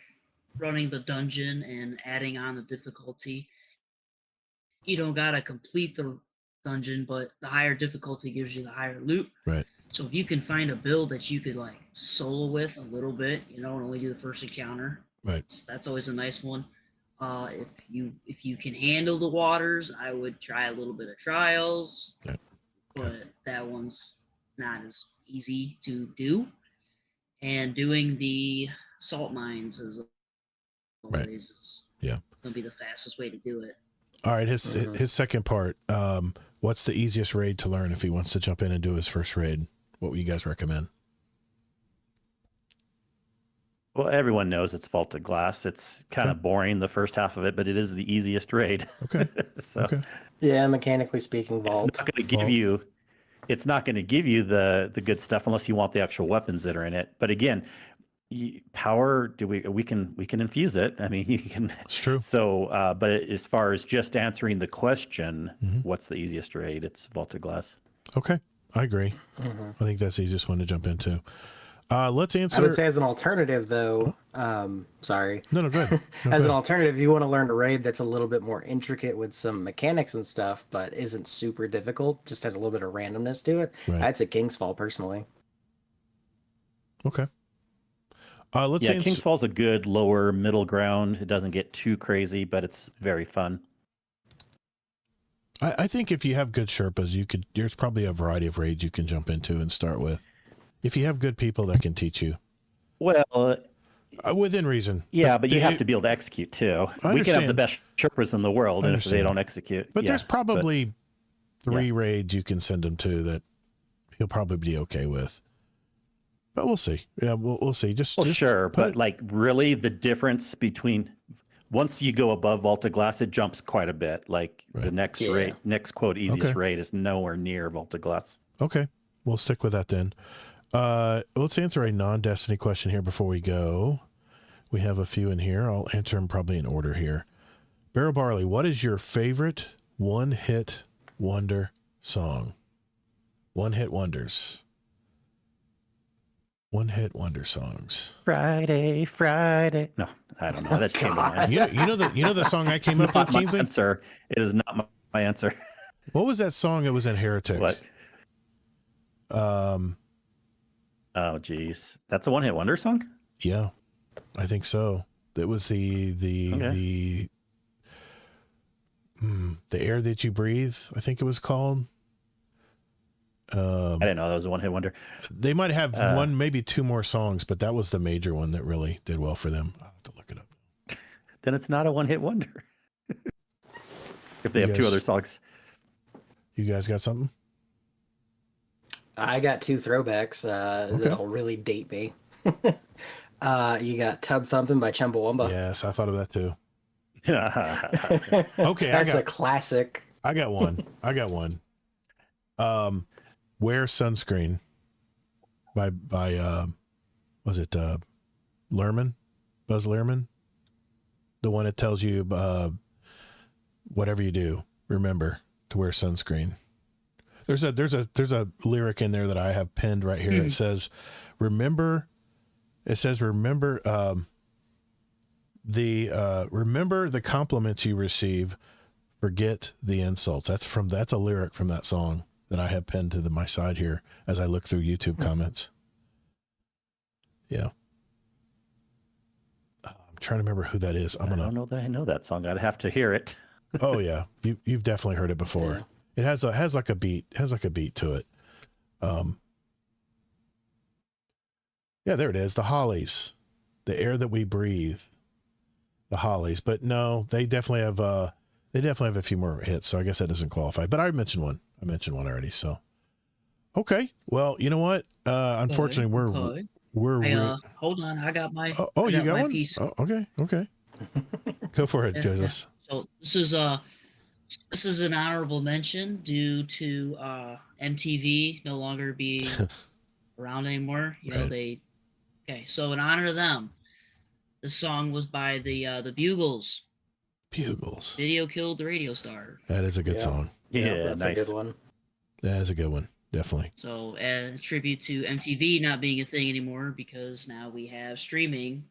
running the dungeon and adding on the difficulty. You don't gotta complete the dungeon, but the higher difficulty gives you the higher loot. Right. So if you can find a build that you could like solo with a little bit, and only do the first encounter, right? That's always a nice one. If you can handle the waters, I would try a little bit of trials, but that one's not as easy to do. And doing the salt mines is gonna be the fastest way to do it. All right, his second part. What's the easiest raid to learn if he wants to jump in and do his first raid? What would you guys recommend? Well, everyone knows it's Vaulted Glass. It's kind of boring the first half of it, but it is the easiest raid. Okay. Yeah, mechanically speaking, Vault. It's not going to give you. It's not going to give you the good stuff unless you want the actual weapons that are in it. But again, power. We can infuse it. I mean, you can. It's true. So, but as far as just answering the question, what's the easiest raid? It's Vaulted Glass. Okay, I agree. I think that's the easiest one to jump into. Let's answer. I would say as an alternative, though. Sorry. No, go ahead. As an alternative, you want to learn a raid that's a little bit more intricate with some mechanics and stuff, but isn't super difficult. Just has a little bit of randomness to it. Right. I'd say King's Fall personally. Okay. Let's answer. King's Fall's a good lower middle ground. It doesn't get too crazy, but it's very fun. I think if you have good Sherpas, there's probably a variety of raids you can jump into and start with. if you have good people that can teach you Well, within reason. yeah, but you have to be able to execute too. I We can have the understand. best Sherpas in the world, I and if they understand. don't execute, But yeah, there's probably 3 raids you can send him to that he'll probably be okay with. But we'll see. Yeah, we'll see. Just sure, put but it- like really, the difference between once you go above Volta Glass, it jumps quite a bit. Like the next Yeah. rate, next quote easiest Okay. rate is nowhere near Volta Glass. Okay, we'll stick with that then. Let's answer a non-Destiny question here before we go. We have a few in here. I'll answer them probably in order here. Barrel Barley, what is your favorite one-hit wonder song? One-hit wonders. One-hit wonder songs. Friday. No, I don't know. That just came to mind. You know the song I came up with, Not my Kingsley? answer. It is not my answer. What was that song that was in Heretic? What? Um, Oh, geez, that's a one-hit wonder song. yeah, I think so. It was the air that you breathe, I think it was called. I didn't know that was a one-hit wonder. They might have one, maybe 2 more songs, but that was the major one that really did well for them. I'll have to look it up. Then it's not a one-hit wonder. If they You have 2 guys- other songs. You guys got something? I got 2 throwbacks that'll really date me. You got Tub Thumping by Chumbawamba. Yes, I thought of that too. Okay. Okay, That's a classic. I got one. Wear Sunscreen by was it Lerman? Buzz Lerman? The one that tells you whatever you do, remember to wear sunscreen. There's a lyric in there that I have pinned right here. It says remember the compliments you receive, forget the insults. That's a lyric from that song that I have pinned to my side here as I look through YouTube comments. Yeah. I'm trying to remember who that is. I don't know that I know that song. I'd have to hear it. Oh yeah. You've definitely heard it before. Yeah. It has like a beat to it. Yeah, there it is. The Hollies, the air that we breathe, the Hollies. But no, they definitely have a few more hits. So I guess that doesn't qualify, but I mentioned one already. So, okay. Well, you know what? Unfortunately we're hold on. I got my. oh, you got my one? piece. Oh, okay. Go for it, Yeah, Jellis. So this is an honorable mention due to MTV no longer being around anymore. Right. So in honor of them, the song was by the Bugles. Bugles. Video Killed the Radio Star. That is a good Yeah. song. Yeah, That's nice. a good one. That is a good one. Definitely. So a tribute to MTV not being a thing anymore because now we have streaming.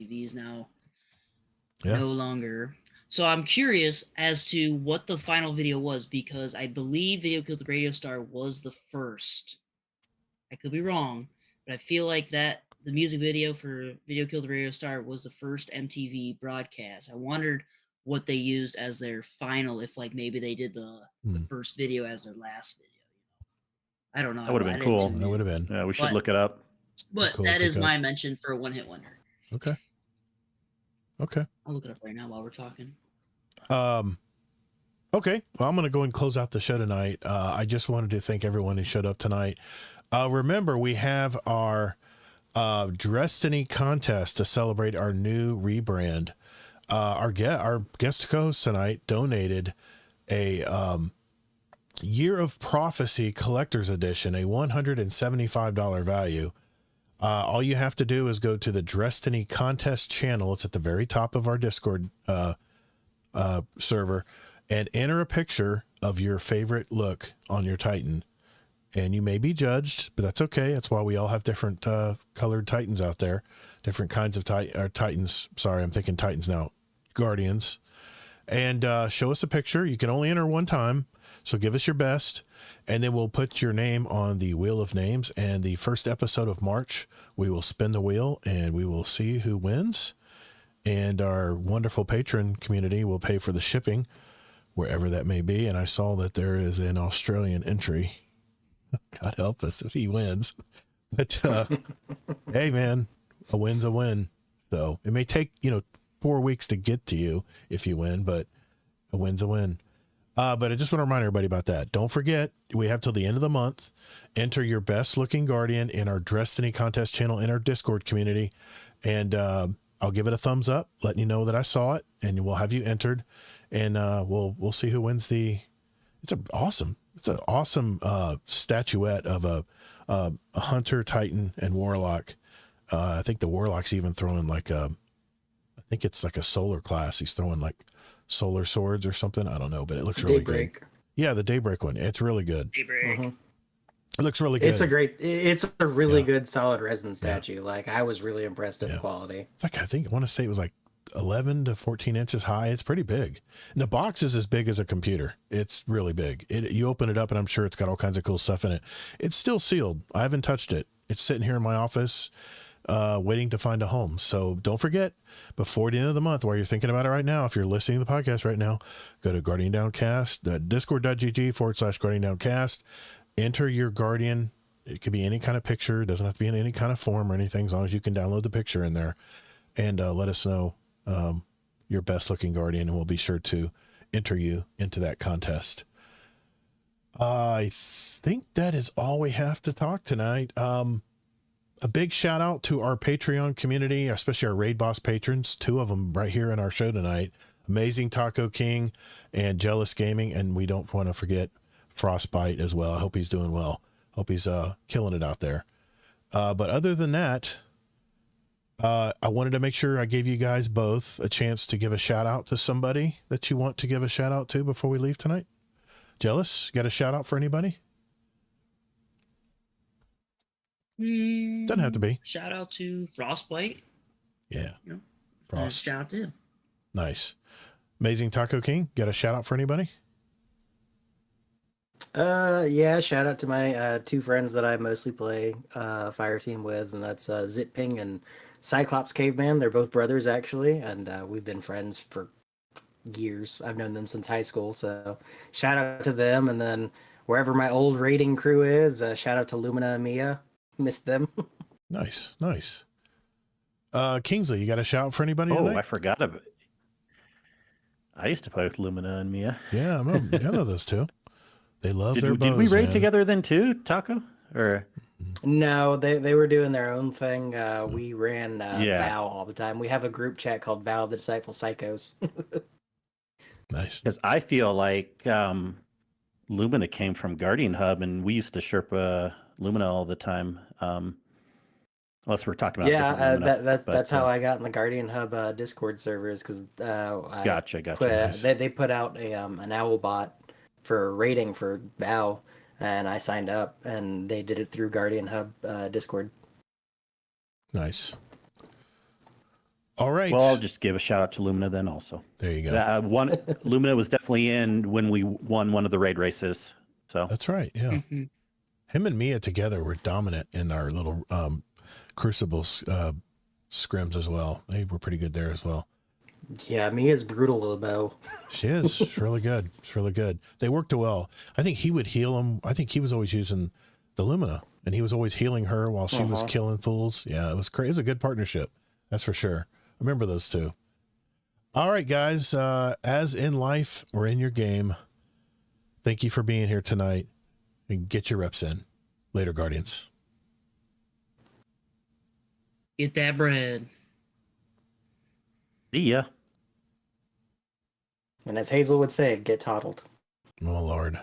MTV is now no longer. So I'm curious as to what the final video was because I believe Video Killed the Radio Star was the first. I could be wrong, but I feel like that the music video for Video Killed the Radio Star was the first MTV broadcast. I wondered what they used as their final, if like maybe they did the first video as their last video. I don't know. That would have been cool. That would have been. Yeah, we should But- look it up. But Cool, that so is good. my mention for a one-hit wonder. Okay. I'll look it up right now while we're talking. Okay. Well, I'm going to go and close out the show tonight. I just wanted to thank everyone who showed up tonight. Remember, we have our Destiny contest to celebrate our new rebrand. Our guest co-host tonight donated a Year of Prophecy Collector's Edition, a $175 value. All you have to do is go to the Destiny contest channel. It's at the very top of our Discord server, and enter a picture of your favorite look on your Titan. And you may be judged, but that's okay. That's why we all have different colored Titans out there, different kinds of Titans. Sorry, I'm thinking Titans now. Guardians. And show us a picture. You can only enter one time, so give us your best. And then we'll put your name on the Wheel of Names. And the first episode of March, we will spin the wheel and we will see who wins. And our wonderful patron community will pay for the shipping wherever that may be. And I saw that there is an Australian entry. God help us if he wins. But hey, man, a win's a win. So it may take 4 weeks to get to you if you win, but a win's a win. But I just want to remind everybody about that. Don't forget, we have till the end of the month. Enter your best looking guardian in our Destiny contest channel in our Discord community. And I'll give it a thumbs up, letting you know that I saw it, and we'll have you entered. And we'll see who wins it's an awesome statuette of a hunter, titan, and warlock. I think the warlock's even throwing I think it's like a solar class. He's throwing like solar swords or something. I don't know, but it looks really good. Yeah, the Daybreak one. It's really good. Daybreak. Mhm. It looks really good. It's a really good solid resin statue. Yeah. Like, I was really impressed at the quality. It's like, I want to say it was like 11 to 14 inches high. It's pretty big. And the box is as big as a computer. It's really big. You open it up and I'm sure it's got all kinds of cool stuff in it. It's still sealed. I haven't touched it. It's sitting here in my office, waiting to find a home. So don't forget, before the end of the month, while you're thinking about it right now, if you're listening to the podcast right now, go to Guardian Downcast, discord.gg/Guardian Downcast. Enter your guardian. It could be any kind of picture. It doesn't have to be in any kind of form or anything, as long as you can download the picture in there. And let us know your best looking guardian, and we'll be sure to enter you into that contest. I think that is all we have to talk tonight. A big shout out to our Patreon community, especially our Raid Boss patrons, 2 of them right here in our show tonight. Amazing Taco King and Jellis Gaming. And we don't want to forget Frostbite as well. I hope he's doing well. Hope he's killing it out there. But other than that, I wanted to make sure I gave you guys both a chance to give a shout out to somebody that you want to give a shout out to before we leave tonight. Jellis, got a shout out for anybody? Doesn't have to be. Shout out to Frostbite. Yeah. Frost. Shout out to him. Nice. Amazing Taco King, got a shout out for anybody? Yeah, shout out to my 2 friends that I mostly play Fire Team with, and that's Zitping and Cyclops Caveman. They're both brothers, actually, and we've been friends for years. I've known them since high school, so shout out to them. And then wherever my old raiding crew is, shout out to Lumina and Mia. Missed them. Nice. Kingsley, you got a shout out for anybody Oh, tonight? I forgot of it. I used to play with Lumina and Mia. Yeah, I know those 2. They love their bows. Did we raid man. together then too, Taco? Or No, they were doing their own thing. We ran Val all the time. We have a group chat called Val the Disciple Psychos. Nice. because I feel like Lumina came from Guardian Hub, and we used to Sherpa Lumina all the time. Unless we're talking about that's how I got in the Guardian Hub Discord servers, because Gotcha. Nice. they put out an owl bot for raiding for Val, and I signed up, and they did it through Guardian Hub Discord. Nice. All right. Well, I'll just give a shout out to Lumina then also. There you go. Lumina was definitely in when we won one of the raid races. So That's right. Yeah. Mm-hmm. Him and Mia together were dominant in our little Crucibles scrims as well. They were pretty good there as well. Yeah, Mia's brutal with a bow. She is. She's really good. She's really good. They worked well. I think he would heal him. I think he was always using the Lumina, and he was always healing her while she was killing fools. Yeah, it was crazy. It was a good partnership. That's for sure. I remember those 2. All right, guys. As in life or in your game, thank you for being here tonight, and get your reps in. Later, Guardians. Get that bread. see ya. And as Hazel would say, get toddled. Oh, Lord.